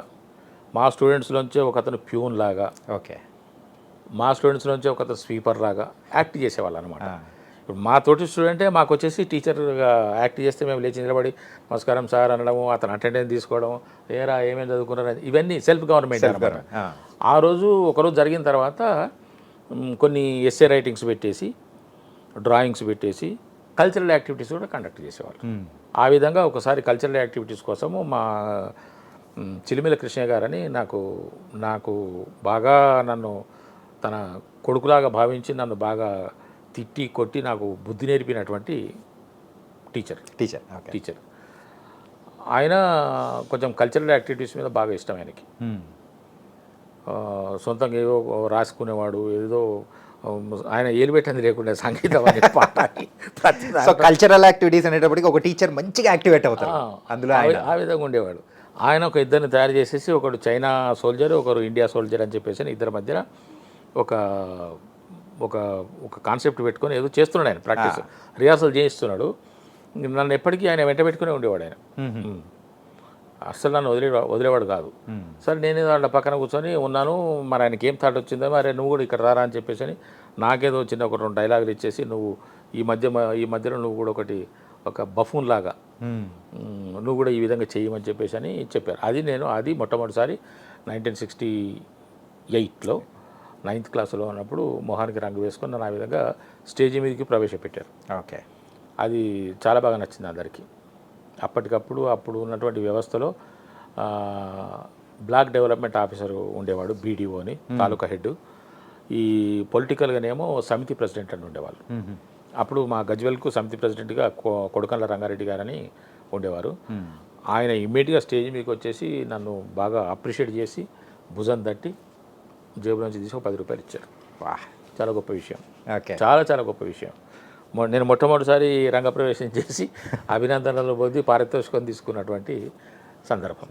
మా స్టూడెంట్స్లోంచే ఒకతను ప్యూన్ లాగా, ఓకే, మా స్టూడెంట్స్లోంచే ఒకతను స్వీపర్ లాగా యాక్ట్ చేసేవాళ్ళు అనమాట. ఇప్పుడు మా తోటి స్టూడెంటే మాకు వచ్చేసి టీచర్గా యాక్ట్ చేస్తే మేము లేచి నిలబడి నమస్కారం సార్ అనడము, అతను అటెండెన్స్ తీసుకోవడం, ఏరా ఏమేమి చదువుకున్నారు, ఇవన్నీ సెల్ఫ్ గవర్నమెంట్ అనమాట. ఆ రోజు ఒకరోజు జరిగిన తర్వాత కొన్ని ఎస్ఏ రైటింగ్స్ పెట్టేసి, డ్రాయింగ్స్ పెట్టేసి, కల్చరల్ యాక్టివిటీస్ కూడా కండక్ట్ చేసేవాళ్ళు. ఆ విధంగా ఒకసారి కల్చరల్ యాక్టివిటీస్ కోసము మా చిలిమిల కృష్ణ గారని నాకు బాగా నన్ను తన కొడుకులాగా భావించి నన్ను బాగా తిట్టి కొట్టి నాకు బుద్ధి నేర్పినటువంటి టీచర్ ఆయన కొంచెం కల్చరల్ యాక్టివిటీస్ మీద బాగా ఇష్టం ఆయనకి. సొంతంగా ఏదో రాసుకునేవాడు, ఏదో ఆయన ఏలు పెట్టింది లేకుండా సంగీతం అని పాట. కల్చరల్ యాక్టివిటీస్ అనేటప్పటికి ఒక టీచర్ మంచిగా యాక్టివేట్ అవుతారు అందులో. ఆ విధంగా ఉండేవాడు. ఆయన ఒక ఇద్దరిని తయారు చేసేసి, ఒకడు చైనా సోల్జర్, ఒకరు ఇండియా సోల్జర్ అని చెప్పేసి ఇద్దరి మధ్యన ఒక ఒక ఒక కాన్సెప్ట్ పెట్టుకొని ఏదో చేస్తున్నాడు ఆయన, ప్రాక్టీస్ రిహార్సల్ చేయిస్తున్నాడు. నన్ను ఎప్పటికీ ఆయన వెంట పెట్టుకునే ఉండేవాడు ఆయన. అస్సలు నన్ను వదిలేవాడు కాదు. సరే నేను వాళ్ళ పక్కన కూర్చొని ఉన్నాను. మరి ఆయనకి ఏం థాట్ వచ్చిందో, మరి నువ్వు కూడా ఇక్కడ రారా అని చెప్పేసి అని నాకేదో చిన్న ఒక 2 డైలాగులు ఇచ్చేసి, నువ్వు ఈ మధ్యలో నువ్వు కూడా ఒక బఫూన్ లాగా నువ్వు కూడా ఈ విధంగా చేయమని చెప్పేసి అని చెప్పారు. అది మొట్టమొదటిసారి 1968లో 9th క్లాస్లో ఉన్నప్పుడు మొహానికి రంగు వేసుకొని నన్ను ఆ విధంగా స్టేజ్ మీదకి ప్రవేశపెట్టారు. ఓకే. అది చాలా బాగా నచ్చింది అందరికీ. అప్పుడు ఉన్నటువంటి వ్యవస్థలో బ్లాక్ డెవలప్మెంట్ ఆఫీసర్ ఉండేవాడు, బీడీఓ అని, తాలూకా హెడ్. ఈ పొలిటికల్గానేమో సమితి ప్రెసిడెంట్ అని ఉండేవాళ్ళు. అప్పుడు మా గజ్వెల్కు సమితి ప్రెసిడెంట్గా కొడకండ్ల రంగారెడ్డి గారని ఉండేవారు. ఆయన ఇమ్మీడియట్గా స్టేజ్ మీదకి వచ్చేసి నన్ను బాగా అప్రిషియేట్ చేసి భుజం తట్టి జేబులో నుంచి తీసి 10 రూపాయలు ఇచ్చారు. చాలా గొప్ప విషయం, చాలా గొప్ప విషయం. నేను మొట్టమొదటిసారి రంగప్రవేశం చేసి అభినందనలు పొంది పారితోషికం తీసుకున్నటువంటి సందర్భం.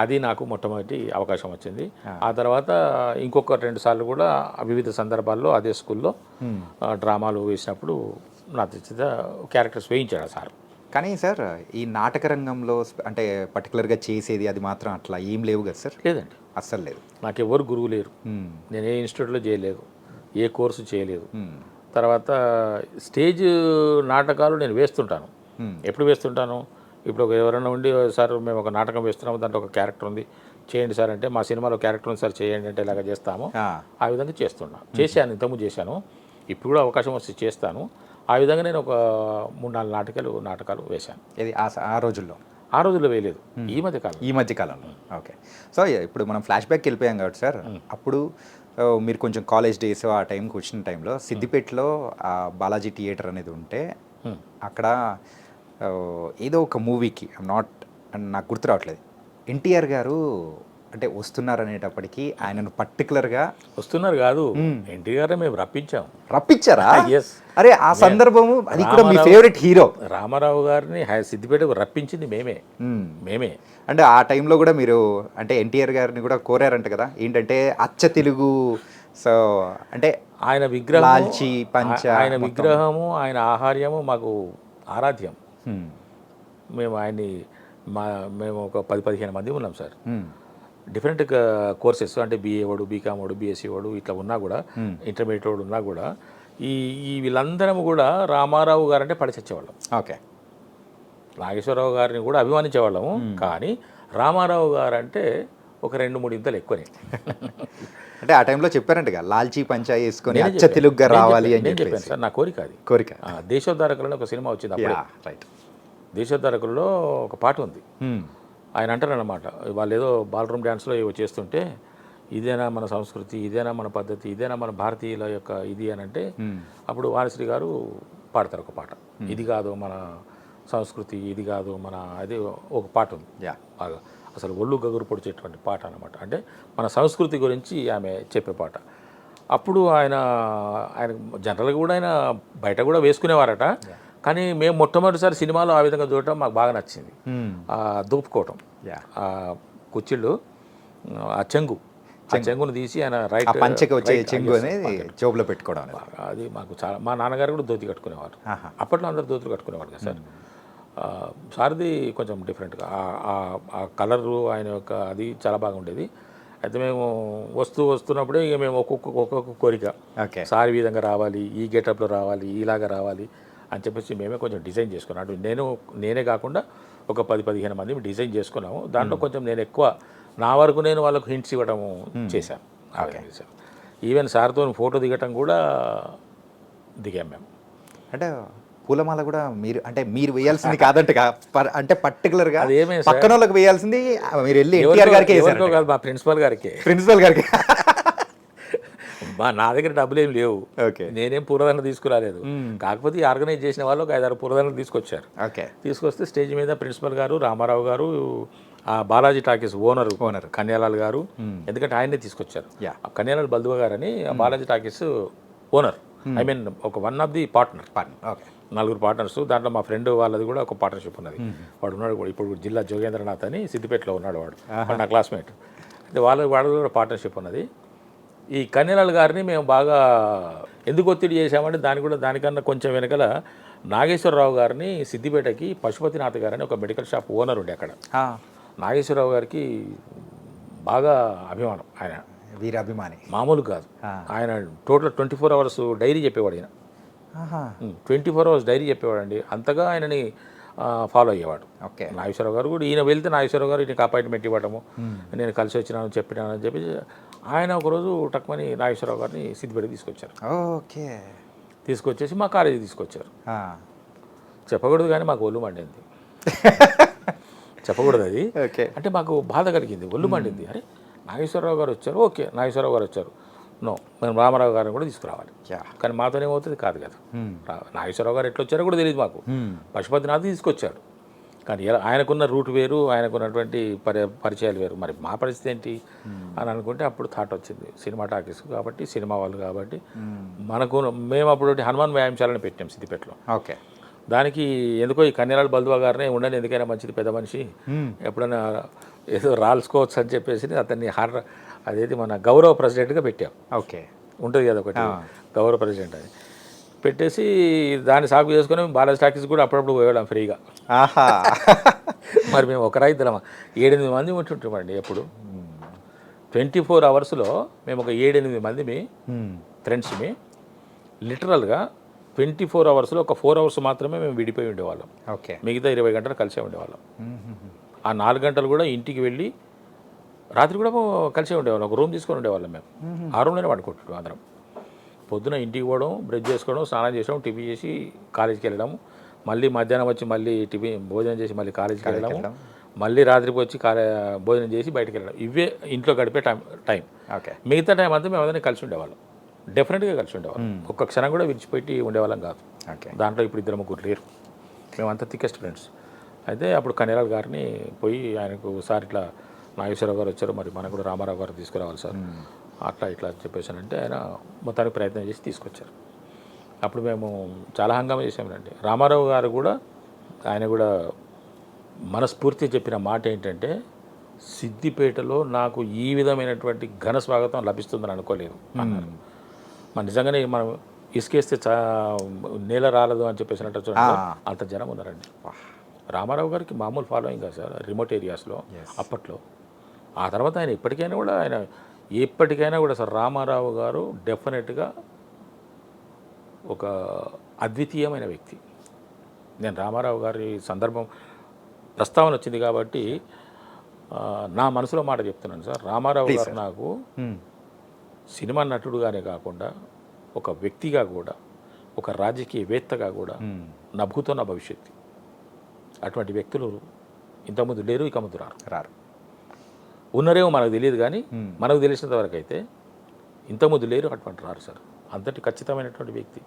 అది నాకు మొట్టమొదటి అవకాశం వచ్చింది. ఆ తర్వాత ఇంకొక 2 సార్లు కూడా వివిధ సందర్భాల్లో అదే స్కూల్లో డ్రామాలు వేసినప్పుడు నా చేత క్యారెక్టర్స్ వేయించాడు సార్. కానీ సార్, ఈ నాటక రంగంలో అంటే పర్టికులర్గా చేసేది అది మాత్రం అట్లా ఏం లేవు కదా సార్? లేదండి, అస్సలు లేదు. నాకు ఎవరు గురువు లేరు. నేను ఏ ఇన్స్టిట్యూట్లో చేయలేదు, ఏ కోర్సు చేయలేదు. తర్వాత స్టేజ్ నాటకాలు నేను వేస్తుంటాను. ఎప్పుడు వేస్తుంటాను, ఇప్పుడు ఎవరైనా ఉండి, సార్ మేము ఒక నాటకం వేస్తున్నాము, దాంట్లో ఒక క్యారెక్టర్ ఉంది, చేయండి సార్ అంటే, మా సినిమాలో క్యారెక్టర్ ఉంది సార్ చేయండి అంటే ఇలాగ చేస్తాము. ఆ విధంగా చేశాను, ఇంతకుముందు చేశాను, ఇప్పుడు కూడా అవకాశం వస్తే చేస్తాను. ఆ విధంగా నేను ఒక 3-4 నాటకాలు వేశాను. ఇది ఆ రోజుల్లో వేయలేదు, ఈ మధ్య కాలంలో. ఓకే. సో ఇప్పుడు మనం ఫ్లాష్ బ్యాక్కి వెళ్ళిపోయాం కాబట్టి సార్, అప్పుడు మీరు కొంచెం కాలేజ్ డేస్ ఆ టైంకి వచ్చిన టైంలో సిద్దిపేటలో బాలాజీ థియేటర్ అనేది ఉంటే, అక్కడ ఏదో ఒక మూవీకి నాకు గుర్తు రావట్లేదు, ఎన్టీఆర్ గారు అంటే వస్తున్నారు అనేటప్పటికీ ఆయనను పర్టికులర్గా వస్తున్నారు కాదు, ఎన్టీఆర్ మేము రప్పించాం. రప్పించారా? ఎస్. అరే ఆ సందర్భము అది కూడా మీ ఫేవరెట్ హీరో రామారావు గారిని సిద్దిపేటకు రప్పించింది మేమే. అంటే ఆ టైంలో కూడా మీరు అంటే ఎన్టీఆర్ గారిని కూడా కోరారంట కదా, ఏంటంటే అచ్చ తెలుగు. సో అంటే ఆయన విగ్రహం, లాల్చి పంచ, ఆయన విగ్రహము, ఆయన ఆహార్యము మాకు ఆరాధ్యం. మేము ఆయన్ని మేము ఒక 10-15 మంది ఉన్నాం సార్. డిఫరెంట్ కోర్సెస్ అంటే బీఏ వాడు, బీకామ్ వాడు, బీఎస్సీ వాడు ఇట్లా ఉన్నా కూడా, ఇంటర్మీడియట్ వాడు ఉన్నా కూడా ఈ వీళ్ళందరం కూడా రామారావు గారంటే పడి చచ్చేవాళ్ళం. ఓకే. నాగేశ్వరరావు గారిని కూడా అభిమానించేవాళ్ళము, కానీ రామారావు గారు అంటే ఒక 2-3 ఇంతలు ఎక్కువనే. అంటే ఆ టైంలో చెప్పారంటగా లాల్చీ పంచా వేసుకొని అచ్చ తెలుగుగా రావాలి అని చెప్పాను సార్. నా కోరిక అది. కోరిక. దేశోద్ధారకులలో ఒక సినిమా వచ్చింది అప్పుడే. రైట్. దేశోద్ధారకులలో ఒక పాట ఉంది. ఆయన అంటారన్నమాట, వాళ్ళు ఏదో బాల్రూమ్ డ్యాన్స్లో ఏవో చేస్తుంటే, ఇదేనా మన సంస్కృతి, ఇదేనా మన పద్ధతి, ఇదేనా మన భారతీయుల యొక్క ఇది అని అంటే, అప్పుడు వాణిశ్రీ గారు పాడతారు ఒక పాట. ఇది కాదు మన సంస్కృతి, ఇది కాదు మన అది, ఒక పాట ఉంది బాగా అసలు ఒళ్ళు గగురు పొడిచేటువంటి పాట అనమాట. అంటే మన సంస్కృతి గురించి ఆమె చెప్పే పాట. అప్పుడు ఆయన జనరల్గా కూడా ఆయన బయట కూడా వేసుకునేవారట, కానీ మేము మొట్టమొదటిసారి సినిమాలో ఆ విధంగా చూడటం మాకు బాగా నచ్చింది. దూపుకోవటం, ఆ కుచ్చిళ్ళు, ఆ చెంగును తీసి ఆయన రైట్ పంచకి వచ్చే చెంగు అనేది జోబులో పెట్టుకోవడం, అది మాకు చాలా. మా నాన్నగారు కూడా ధోతి కట్టుకునేవారు. అప్పట్లో అందరు ధోతులు కట్టుకునేవారు కదా సార్. సార్ది కొంచెం డిఫరెంట్గా ఆ కలరు ఆయన యొక్క అది చాలా బాగా ఉండేది. అయితే మేము వస్తున్నప్పుడే ఇక మేము ఒక్కొక్క కోరిక, సార్ ఈ విధంగా రావాలి, ఈ గెటప్లో రావాలి, ఇలాగా రావాలి అని చెప్పేసి మేమే కొంచెం డిజైన్ చేసుకున్నాం. అటు నేనే కాకుండా ఒక 10-15 మంది డిజైన్ చేసుకున్నాము. దాంట్లో కొంచెం నేను ఎక్కువ నా వరకు నేను వాళ్ళకు హింట్స్ ఇవ్వడం చేశాను. ఈవెన్ సార్తో ఫోటో దిగటం కూడా దిగాం మేము. అంటే పూలమాల కూడా మీరు వేయాల్సింది కాదంట, అంటే పర్టికులర్గా పక్కన వాళ్ళకి వేయాల్సింది మీరు వెళ్ళి ఎన్టీఆర్ గారికి కాదు, మా ప్రిన్సిపల్ గారికి. నా దగ్గర డబ్బులు ఏం లేవు, నేనేం పూలదండ తీసుకురాలేదు. కాకపోతే ఈ ఆర్గనైజ్ చేసిన వాళ్ళు ఒక 5-6 పూలదండలు తీసుకొచ్చారు. తీసుకొస్తే స్టేజ్ మీద ప్రిన్సిపల్ గారు, రామారావు గారు, ఆ బాలాజీ టాకీస్ ఓనర్ కన్యాలాల్ గారు, ఎందుకంటే ఆయనే తీసుకొచ్చారు. కన్యాలాల్ బల్దువా గారు అని Balaji talkies owner, I mean ఒక one of the partner. 4 partners. దాంట్లో మా ఫ్రెండ్ వాళ్ళది కూడా ఒక పార్ట్నర్షిప్ ఉన్నది. వాడు ఉన్నాడు కూడా ఇప్పుడు జిల్లా జోగేంద్రనాథ్ అని సిద్దిపేటలో ఉన్నాడు. వాడు నా క్లాస్మేట్. అయితే వాళ్ళది కూడా పార్ట్నర్షిప్ ఉన్నది. ఈ కన్యలాల్ గారిని మేము బాగా ఎందుకు ఒత్తిడి చేశామంటే దానికన్నా కొంచెం వెనకాల నాగేశ్వరరావు గారిని సిద్దిపేటకి పశుపతినాథ్ గారని ఒక మెడికల్ షాప్ ఓనర్ ఉండే అక్కడ. నాగేశ్వరరావు గారికి బాగా అభిమానం. ఆయన వీరాభిమాని మామూలు కాదు. ఆయన టోటల్ 24 అవర్స్ డైరీ చెప్పేవాడు. ఆయన 24 అవర్స్ డైరీ చెప్పేవాడండి. అంతగా ఆయనని ఫాలో అయ్యేవాడు. నాగేశ్వరరావు గారు కూడా, ఈయన వెళ్తే నాగేశ్వరరావు గారు ఈయనకి అపాయింట్మెంట్ ఇవ్వడము, నేను కలిసి వచ్చినాను చెప్పినానని చెప్పి ఆయన ఒకరోజు టక్మని నాగేశ్వరరావు గారిని సిద్దిపేటకి తీసుకొచ్చారు. తీసుకొచ్చేసి మా కాలేజీకి తీసుకొచ్చారు. చెప్పకూడదు కానీ మాకు ఒళ్ళు మండింది. చెప్పకూడదు అది. అంటే మాకు బాధ కలిగింది, ఒళ్ళు మండింది. అరే నాగేశ్వరరావు గారు వచ్చారు, ఓకే నాగేశ్వరరావు గారు వచ్చారు, నో మేము రామారావు గారిని కూడా తీసుకురావాలి. కానీ మాతోనే ఏమవుతుంది కాదు కదా. నాగేశ్వరరావు గారు ఎట్లా వచ్చారో కూడా తెలియదు మాకు. పశుపతినాథ్ తీసుకొచ్చాడు, కానీ ఆయనకున్న రూట్ వేరు, ఆయనకున్నటువంటి పరిచయాలు వేరు. మరి మా పరిస్థితి ఏంటి అని అనుకుంటే అప్పుడు థాట్ వచ్చింది, సినిమా టాకీస్ కాబట్టి, సినిమా వాళ్ళు కాబట్టి మేము అప్పుడు హనుమాన్ వ్యాయామశాలను పెట్టాం సిద్దిపేటలో. దానికి ఎందుకో ఈ కన్యలాల్ బల్దువా గారినే ఉండండి, ఎందుకైనా మంచిది, పెద్ద మనిషి, ఎప్పుడైనా ఏదో రాల్సుకోవచ్చు అని చెప్పేసి అతన్ని అదేది మన గౌరవ ప్రెసిడెంట్గా పెట్టాం. ఉంటుంది కదా ఒకటి గౌరవ ప్రెసిడెంట్ అని పెట్టేసి దాన్ని సాగు చేసుకుని బాలాజీ టాకీస్ కూడా అప్పుడప్పుడు పోయేవాళ్ళం ఫ్రీగా. మరి మేము ఒకరా ఇద్దరమా 7-8 మంది ఉంటుంటామండి. ఎప్పుడు 24 అవర్స్లో మేము ఒక 7-8 మందిమి ఫ్రెండ్స్మి. లిటరల్గా 24 అవర్స్లో ఒక 4 అవర్స్ మాత్రమే మేము విడిపోయి ఉండేవాళ్ళం. మిగతా 20 గంటలు కలిసే ఉండేవాళ్ళం. ఆ 4 గంటలు కూడా ఇంటికి వెళ్ళి రాత్రి కూడా కలిసే ఉండేవాళ్ళం. ఒక రూమ్ తీసుకొని ఉండేవాళ్ళం మేము. ఆ రూమ్లోనే పడుకుంటున్నాం అందరం. పొద్దున ఇంటికి పోవడం, బ్రష్ చేసుకోవడం, స్నానం చేయడం, టిఫిన్ చేసి కాలేజీకి వెళ్ళడం, మళ్ళీ మధ్యాహ్నం వచ్చి మళ్ళీ భోజనం చేసి మళ్ళీ కాలేజీకి వెళ్ళడం, మళ్ళీ రాత్రికి వచ్చి భోజనం చేసి బయటకు వెళ్ళడం. ఇవే ఇంట్లో గడిపే టైం. మిగతా టైం అంతా మేము అందరినీ కలిసి ఉండేవాళ్ళం. డెఫినెట్గా కలిసి ఉండేవాళ్ళం. ఒక్క క్షణం కూడా విడిచిపెట్టి ఉండేవాళ్ళం కాదు. దాంట్లో ఇప్పుడు 2-3 లేరు. మేమంతా థికెస్ట్ ఫ్రెండ్స్. అయితే అప్పుడు కన్యలాల్ గారిని పోయి ఆయనకు సార్ ఇట్లా నాగేశ్వరరావు గారు వచ్చారు, మరి మనకు కూడా రామారావు గారు తీసుకురావాలి సార్, అట్లా ఇట్లా చెప్పేసానంటే ఆయన మొత్తానికి ప్రయత్నం చేసి తీసుకొచ్చారు. అప్పుడు మేము చాలా హంగామా చేసామండి. రామారావు గారు కూడా ఆయన కూడా మనస్ఫూర్తిగా చెప్పిన మాట ఏంటంటే, సిద్దిపేటలో నాకు ఈ విధమైనటువంటి ఘన స్వాగతం లభిస్తుందని అనుకోలేదు అన్నారు. మరి నిజంగానే మనం ఇసుకేస్తే నేల రాలదు అని చెప్పేసినట్టు చూడండి, అంత జనం ఉన్నారండి. రామారావు గారికి మామూలు ఫాలోయింగ్ కాదు సార్ రిమోట్ ఏరియాస్లో అప్పట్లో. ఆ తర్వాత ఆయన ఎప్పటికైనా కూడా సార్ రామారావు గారు డెఫినెట్గా ఒక అద్వితీయమైన వ్యక్తి. నేను రామారావు గారి సందర్భం ప్రస్తావన వచ్చింది కాబట్టి నా మనసులో మాట చెప్తున్నాను సార్. రామారావు గారు నాకు సినిమా నటుడుగానే కాకుండా ఒక వ్యక్తిగా కూడా, ఒక రాజకీయవేత్తగా కూడా నభూతున్న భవిష్యత్తు. అటువంటి వ్యక్తులు ఇంతకుముందు లేరు, ఇక ముందు రారు. ఉన్నారేమో మనకు తెలియదు, కానీ మనకు తెలిసినంత వరకు అయితే ఇంతకుముందు లేరు, అటువంటి రారు సార్. అంతటి ఖచ్చితమైనటువంటి వ్యక్తి.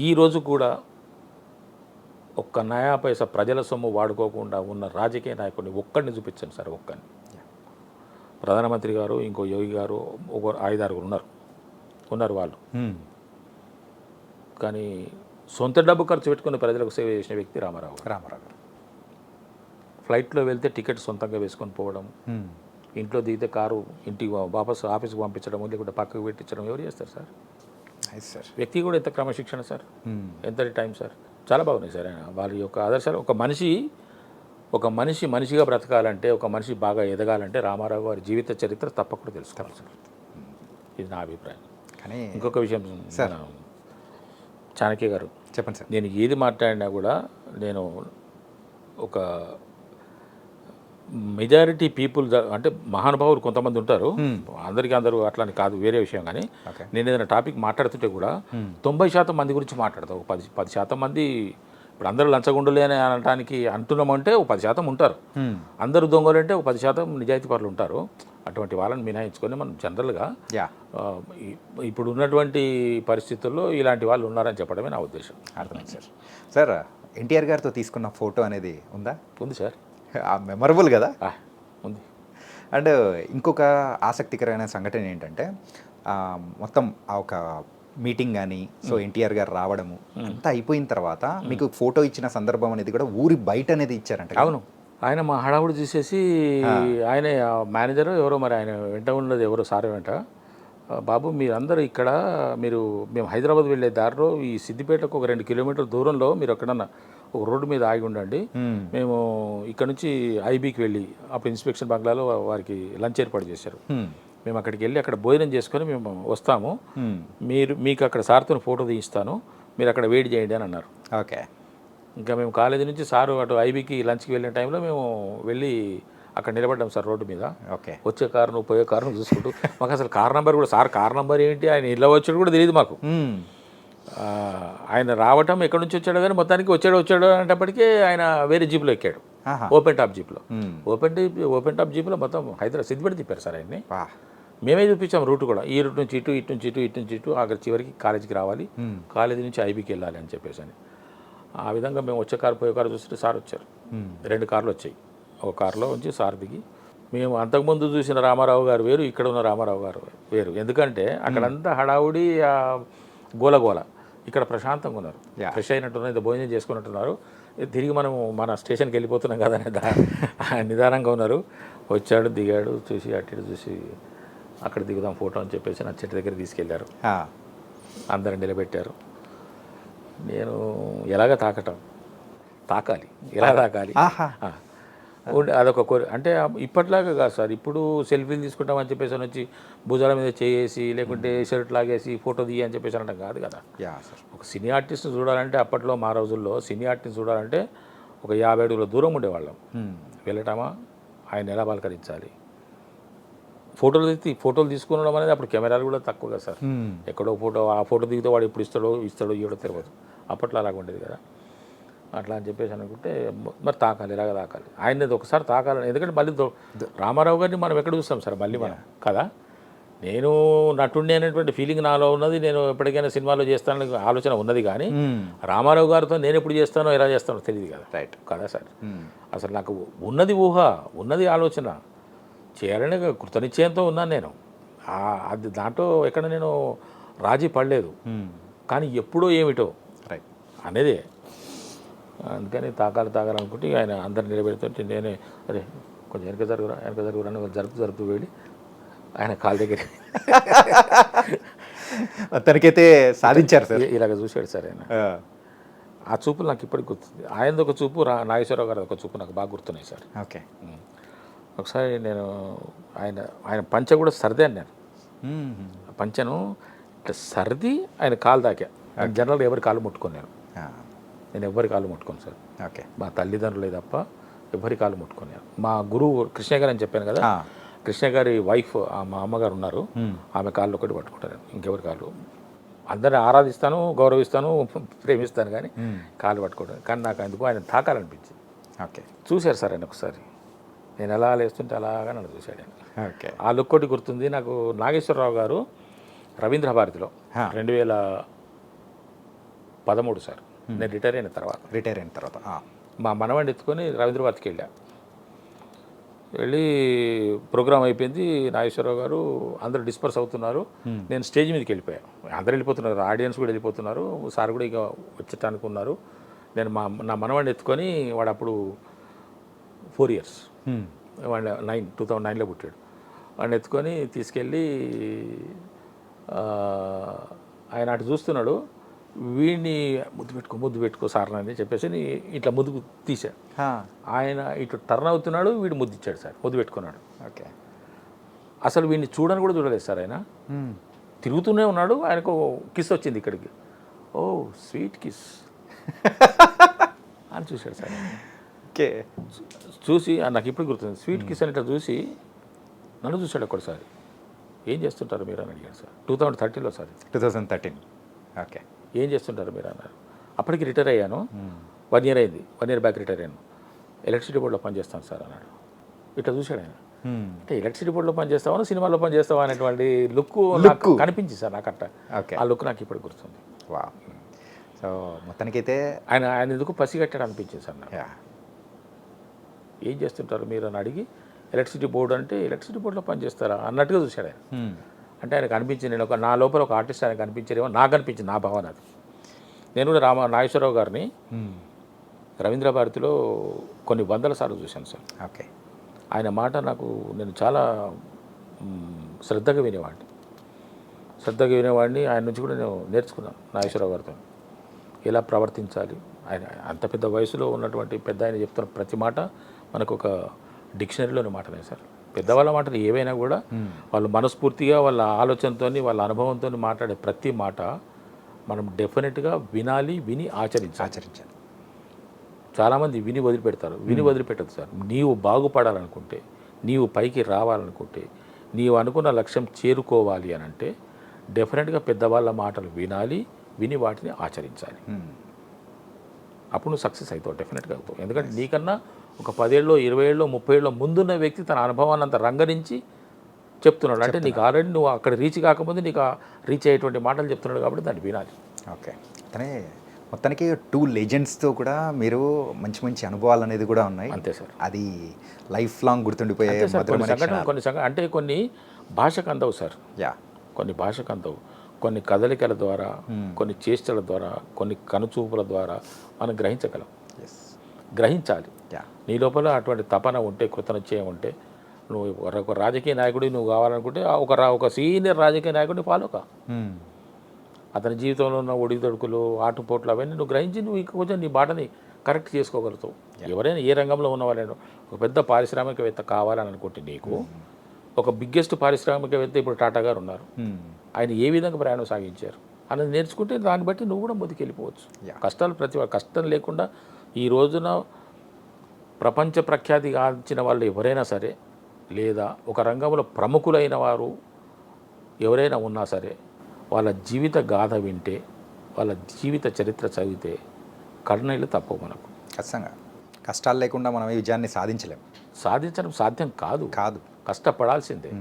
ఈరోజు కూడా ఒక్క నయా పైసా ప్రజల సొమ్ము వాడుకోకుండా ఉన్న రాజకీయ నాయకుడిని ఒక్కడిని చూపించండి సార్, ఒక్కడిని. ప్రధానమంత్రి గారు, ఇంకో యోగి గారు, ఒక 5-6 ఉన్నారు వాళ్ళు. కానీ సొంత డబ్బు ఖర్చు పెట్టుకుని ప్రజలకు సేవ చేసిన వ్యక్తి రామారావు గారు. ఫ్లైట్లో వెళ్తే టికెట్ సొంతంగా వేసుకొని పోవడం, ఇంట్లో దిగితే కారు ఇంటికి వాపసు ఆఫీస్కి పంపించడం, లేకుంటే పక్కకు పెట్టించడం ఎవరు చేస్తారు సార్? వ్యక్తి కూడా ఎంత క్రమశిక్షణ సార్, ఎంత టైం సార్, చాలా బాగున్నాయి సార్. ఆయన వాళ్ళ యొక్క ఆదర్శాలు. ఒక మనిషి మనిషిగా బ్రతకాలంటే, ఒక మనిషి బాగా ఎదగాలంటే రామారావు గారి జీవిత చరిత్ర తప్పకుండా తెలుసుకోవాలి సార్. ఇది నా అభిప్రాయం. కానీ ఇంకొక విషయం సార్, చాణక్య గారు చెప్పండి సార్. నేను ఏది మాట్లాడినా కూడా నేను ఒక మెజారిటీ పీపుల్ అంటే మహానుభావులు కొంతమంది ఉంటారు, అందరూ అట్లాని కాదు, వేరే విషయం. కానీ నేను ఏదైనా టాపిక్ మాట్లాడుతుంటే కూడా 90% మంది గురించి మాట్లాడతాను. 10% మంది, ఇప్పుడు అందరూ లంచగొండలే అని అనడానికి అంటున్నామంటే 10% ఉంటారు. అందరూ దొంగలంటే 10% నిజాయితీ పరులు ఉంటారు. అటువంటి వాళ్ళని మినహాయించుకొని మనం జనరల్గా ఇప్పుడు ఉన్నటువంటి పరిస్థితుల్లో ఇలాంటి వాళ్ళు ఉన్నారని చెప్పడమే నా ఉద్దేశం. అర్థమైంది సార్. సార్, ఎన్టీఆర్ గారితో తీసుకున్న ఫోటో అనేది ఉందా? ఉంది సార్. మెమరబుల్ కదా? ఉంది. అండ్ ఇంకొక ఆసక్తికరమైన సంఘటన ఏంటంటే, మొత్తం ఒక మీటింగ్ కానీ, సో ఎన్టీఆర్ గారు రావడము అంతా అయిపోయిన తర్వాత మీకు ఫోటో ఇచ్చిన సందర్భం అనేది కూడా ఊరి బయట అనేది ఇచ్చారంట. అవును. ఆయన మా హడావుడు చూసేసి ఆయన మేనేజర్ ఎవరో, మరి ఆయన వెంట ఉన్నది ఎవరో సార్ వెంట, బాబు మీరందరూ ఇక్కడ, మేము హైదరాబాద్ వెళ్ళే దారిలో ఈ సిద్దిపేటకు ఒక 2 కిలోమీటర్ల దూరంలో మీరు ఎక్కడన్నా ఒక రోడ్డు మీద ఆగి ఉండండి, మేము ఇక్కడ నుంచి ఐబీకి వెళ్ళి, అప్పుడు ఇన్స్పెక్షన్ బంగ్లాలో వారికి లంచ్ ఏర్పాటు చేశారు, మేము అక్కడికి వెళ్ళి అక్కడ భోజనం చేసుకొని మేము వస్తాము, మీకు అక్కడ సార్తో ఫోటో తీయిస్తాను, మీరు అక్కడ వెయిట్ చేయండి అని అన్నారు. ఓకే. ఇంకా మేము కాలేజీ నుంచి సారు అటు ఐబీకి లంచ్కి వెళ్ళిన టైంలో మేము వెళ్ళి అక్కడ నిలబడ్డాం సార్ రోడ్డు మీద. ఓకే. వచ్చే కారును పోయే కారును చూసుకుంటూ, మాకు అసలు కార్ నెంబర్ కూడా, సార్ కార్ నెంబర్ ఏంటి, ఆయన ఇలా వచ్చాడు కూడా తెలియదు మాకు. ఆయన రావటం ఎక్కడి నుంచి వచ్చాడో కానీ మొత్తానికి వచ్చాడు అనేటప్పటికీ ఆయన వేరే జీప్లో ఎక్కాడు, ఓపెన్ టాప్ జీప్లో. ఓపెన్ టాప్ జీప్లో మొత్తం హైదరాబాద్ సిద్దిపేట తిప్పారు సార్ ఆయన్ని. మేమే చూపించాం రూట్ కూడా, ఈ రూట్ నుంచి ఇటు, ఇటు నుంచి ఇటు, ఇటు నుంచి ఇటు, అక్కడ చివరికి కాలేజీకి రావాలి, కాలేజీ నుంచి ఐబీకి వెళ్ళాలి అని చెప్పేసి అని. ఆ విధంగా మేము వచ్చే కారు పోయే కారు చూస్తే సార్ వచ్చారు. 2 కార్లు వచ్చాయి. ఒక కారులో ఉంచి సార్ దిగి, మేము అంతకుముందు చూసిన రామారావు గారు వేరు, ఇక్కడ ఉన్న రామారావు గారు వేరు. ఎందుకంటే అక్కడంతా హడావుడి, గోలగోల. ఇక్కడ ప్రశాంతంగా ఉన్నారు, ఫ్రెష్ అయినట్టున్నారు, ఇంత భోజనం చేసుకున్నట్టున్నారు, తిరిగి మనం మన స్టేషన్కి వెళ్ళిపోతున్నాం కదా అని నిదానంగా ఉన్నారు. వచ్చాడు, దిగాడు, చూసి అటు ఇటు చూసి అక్కడ దిగుదాం ఫోటో అని చెప్పేసి నా చెట్టు దగ్గర తీసుకెళ్లారు. అందరం నిలబెట్టారు. నేను ఎలాగ తాకాలి, ఎలా తాకాలి, అదొక అంటే ఇప్పట్లాగా కాదు సార్. ఇప్పుడు సెల్ఫీలు తీసుకుంటామని చెప్పేసి వచ్చి భుజాల మీద చేసి, లేకుంటే షర్ట్ లాగేసి ఫోటో తీయ అని చెప్పేసి అనడం కాదు కదా. ఒక సినీ ఆర్టిస్ట్ని చూడాలంటే, అప్పట్లో మా రోజుల్లో సినీ ఆర్టిస్ట్ని చూడాలంటే ఒక 50 అడుగుల దూరం ఉండేవాళ్ళం. వెళ్ళటమా, ఆయన ఎలా పలకరించాలి, ఫోటోలు తీసుకునడం అనేది అప్పుడు కెమెరాలు కూడా తక్కువ కదా సార్. ఎక్కడో ఆ ఫోటో దిగితే వాడు ఎప్పుడు ఇస్తాడో ఇవ్వడో తెలియదు. అప్పట్లో అలాగ ఉండేది కదా. అట్లా అని చెప్పేసి అనుకుంటే, మరి తాకాలి, ఇలాగ తాకాలి, ఆయనది ఒకసారి తాకాలని. ఎందుకంటే మళ్ళీ రామారావు గారిని మనం ఎక్కడ చూస్తాం సార్ మళ్ళీ మనం కదా. నేను నటుండి అనేటువంటి ఫీలింగ్ నాలో ఉన్నది, నేను ఎప్పటికైనా సినిమాలో చేస్తానని ఆలోచన ఉన్నది, కానీ రామారావు గారితో నేను ఎప్పుడు చేస్తానో ఎలా చేస్తానో తెలియదు కదా. రైట్ కదా సార్. అసలు నాకు ఉన్నది ఊహ, ఉన్నది ఆలోచన, చేయాలని కృతనిశ్చయంతో ఉన్నాను నేను. అది దాంట్లో ఎక్కడ నేను రాజీ పడలేదు. కానీ ఎప్పుడో ఏమిటో రైట్ అనేదే. అందుకని తాగాలనుకుంటే ఆయన అందరు నిలబెడుతుంటే నేనే అరే కొంచెం వెనక జరుగురా అని జరుపుతూ వెళ్ళి ఆయన కాళ్ళ దగ్గర తనకైతే సాధించారు సార్. ఇలాగ చూశాడు సార్ ఆయన. ఆ చూపులు నాకు ఇప్పటికి గుర్తుంది. ఆయనది ఒక చూపు, నాగేశ్వరరావు గారి ఒక చూపు నాకు బాగా గుర్తున్నాయి సార్. ఓకే. ఒకసారి నేను ఆయన పంచ కూడా సర్దే అన్నాను. పంచను ఇట్లా సర్ది ఆయన కాలు దాకా. జనరల్గా ఎవరి కాలు ముట్టుకున్నాను నేను, ఎవరి కాలు ముట్టుకోను సార్. ఓకే. మా తల్లిదండ్రులే తప్ప ఎవరి కాలు ముట్టుకున్నాను. మా గురువు కృష్ణ గారు అని చెప్పాను కదా, కృష్ణ గారి వైఫ్ మా అమ్మగారు ఉన్నారు, ఆమె కాళ్ళు ఒకటి పట్టుకుంటాను. ఇంకెవరి కాళ్ళు అందరిని ఆరాధిస్తాను, గౌరవిస్తాను, ప్రేమిస్తాను, కానీ కాళ్ళు పట్టుకోవడం కానీ నాకు అందుకు ఆయన తాకాలనిపించింది. ఓకే. చూశారు సార్ ఆయన ఒకసారి, నేను ఎలా లేస్తుంటే అలాగా నన్ను చూశాడు ఆయన. ఓకే. ఆ లుక్ ఒకటి గుర్తుంది నాకు. నాగేశ్వరరావు గారు రవీంద్ర భారతిలో 2013 సార్, నేను రిటైర్ అయిన తర్వాత మా మనవాడిని ఎత్తుకొని రవీంద్ర భారతికి వెళ్ళి ప్రోగ్రామ్ అయిపోయింది. నాగేశ్వరరావు గారు అందరూ డిస్పర్స్ అవుతున్నారు, నేను స్టేజ్ మీదకి వెళ్ళిపోయాను. అందరూ వెళ్ళిపోతున్నారు, ఆడియన్స్ కూడా వెళ్ళిపోతున్నారు, సార్ కూడా ఇక వచ్చేటానికి ఉన్నారు. నేను నా మనవాడిని ఎత్తుకొని, వాడు అప్పుడు 4 years, వాడు 2009లో పుట్టాడు. వాడిని ఎత్తుకొని తీసుకెళ్ళి ఆయన అటు చూస్తున్నాడు, వీడిని ముద్దు పెట్టుకో సార్ అని చెప్పేసి ఇట్లా ముద్దు తీశాడు. ఆయన ఇటు టర్న్ అవుతున్నాడు, వీడు ముద్దు ఇచ్చాడు సార్, ముద్దు పెట్టుకున్నాడు. ఓకే. అసలు వీడిని చూడని కూడా చూడలేదు సార్. ఆయన తిరుగుతూనే ఉన్నాడు, ఆయనకు కిస్ వచ్చింది ఇక్కడికి. ఓ స్వీట్ కిస్ అని చూశాడు సార్. ఓకే. చూసి నాకు ఇప్పుడు గుర్తుంది, స్వీట్ కిస్ అని ఇట్లా చూసి నన్ను చూశాడు ఒక్కసారి. ఏం చేస్తుంటారు మీరు అని అడిగాడు సార్. 2013లో సార్. 2013. ఓకే. ఏం చేస్తుంటారు మీరు అన్నారు. అప్పటికి రిటైర్ అయ్యాను, 1 year అయింది, 1 year బ్యాక్ రిటైర్ అయ్యాను. ఎలక్ట్రిసిటీ బోర్డులో పనిచేస్తాను సార్ అన్నాడు. ఇట్లా చూశాడు ఆయన. అంటే ఎలక్ట్రిసిటీ బోర్డులో పనిచేస్తావా, సినిమాలో పనిచేస్తావా అనేటువంటి లుక్ కనిపించింది సార్ నాకు అట్ట. ఆ లుక్ నాకు ఇప్పుడు గుర్తుంది. వా. సో మొత్తానికైతే ఆయన ఎందుకు పసిగట్టాడు అనిపించింది సార్ నాకు. ఏం చేస్తుంటారు మీరు అని అడిగి, ఎలక్ట్రిసిటీ బోర్డు అంటే ఎలక్ట్రిసిటీ బోర్డులో పనిచేస్తారా అన్నట్టుగా చూశాడు ఆయన. అంటే ఆయనకు అనిపించింది, నేను నా లోపల ఒక ఆర్టిస్ట్ ఆయనకు అనిపించేదేమో నాకు అనిపించింది, నా భావన అది. నేను కూడా నాగేశ్వరరావు గారిని రవీంద్ర భారతిలో కొన్ని 100 సార్లు చూశాను సార్. ఓకే. ఆయన మాట నేను చాలా శ్రద్ధగా వినేవాడిని. ఆయన నుంచి కూడా నేను నేర్చుకున్నాను నాగేశ్వరరావు గారితో ఎలా ప్రవర్తించాలి. ఆయన అంత పెద్ద వయసులో ఉన్నటువంటి పెద్ద ఆయన చెప్తున్న ప్రతి మాట మనకు ఒక డిక్షనరీలోని మాటనే సార్. పెద్దవాళ్ళ మాటలు ఏవైనా కూడా వాళ్ళు మనస్ఫూర్తిగా వాళ్ళ ఆలోచనతో, వాళ్ళ అనుభవంతో మాట్లాడే ప్రతి మాట మనం డెఫినెట్గా విని ఆచరించాలి. చాలామంది విని వదిలిపెట్టదు సాని సార్. నీవు బాగుపడాలనుకుంటే, నీవు పైకి రావాలనుకుంటే, నీవు అనుకున్న లక్ష్యం చేరుకోవాలి అని అంటే డెఫినెట్గా పెద్దవాళ్ళ మాటలు విని వాటిని ఆచరించాలి. అప్పుడు నువ్వు సక్సెస్ అవుతావు, డెఫినెట్గా అవుతావు. ఎందుకంటే నీకన్నా ఒక 10 ఏళ్ళలో 20 ఏళ్ళలో 30 ఏళ్ళలో ముందున్న వ్యక్తి తన అనుభవాన్ని అంత రంగరించి చెప్తున్నాడు. అంటే నీకు ఆల్రెడీ నువ్వు అక్కడ రీచ్ కాకముందు నీకు రీచ్ అయ్యేటువంటి మాటలు చెప్తున్నాడు, కాబట్టి దాన్ని వినాలి. ఓకే. అతనే మొత్తానికి 2 లెజెండ్స్తో కూడా మీరు మంచి అనుభవాలు అనేది కూడా ఉన్నాయి. అంతే సార్. అది లైఫ్ లాంగ్ గుర్తుండిపోయే అంటే కొన్ని భాషకు అందవు సార్. కొన్ని భాషకు అందవు. కొన్ని కదలికల ద్వారా, కొన్ని చేష్టల ద్వారా, కొన్ని కనుచూపుల ద్వారా మనం గ్రహించాలి. నీ లోపల అటువంటి తపన ఉంటే, కృతనిశ్చయం ఉంటే, నువ్వు ఒక రాజకీయ నాయకుడి నువ్వు కావాలనుకుంటే ఒక సీనియర్ రాజకీయ నాయకుడిని ఫాలో కా. అతని జీవితంలో ఉన్న ఒడిదొడుకులు, ఆటుపోట్లు అవన్నీ నువ్వు గ్రహించి నువ్వు ఇంకా కొంచెం నీ బాటని కరెక్ట్ చేసుకోగలుగుతావు. ఎవరైనా ఏ రంగంలో ఉన్న వాళ్ళైనా ఒక పెద్ద పారిశ్రామికవేత్త కావాలని అనుకుంటే నీకు ఒక బిగ్గెస్ట్ పారిశ్రామికవేత్త ఇప్పుడు టాటా గారు ఉన్నారు. ఆయన ఏ విధంగా ప్రయాణం సాగించారు అన్నది నేర్చుకుంటే దాన్ని బట్టి నువ్వు కూడా ముందుకెళ్ళిపోవచ్చు. కష్టాలు కష్టం లేకుండా ఈ రోజున ప్రపంచ ప్రఖ్యాతి గాంచిన వాళ్ళు ఎవరైనా సరే, లేదా ఒక రంగంలో ప్రముఖులైన వారు ఎవరైనా ఉన్నా సరే, వాళ్ళ జీవిత గాథ వింటే, వాళ్ళ జీవిత చరిత్ర చదివితే కన్నీళ్ళు తప్పవు మనకు. ఖచ్చితంగా కష్టాలు లేకుండా మనం ఈ విజయాన్ని సాధించలేము. సాధించడం సాధ్యం కాదు. కష్టపడాల్సిందే.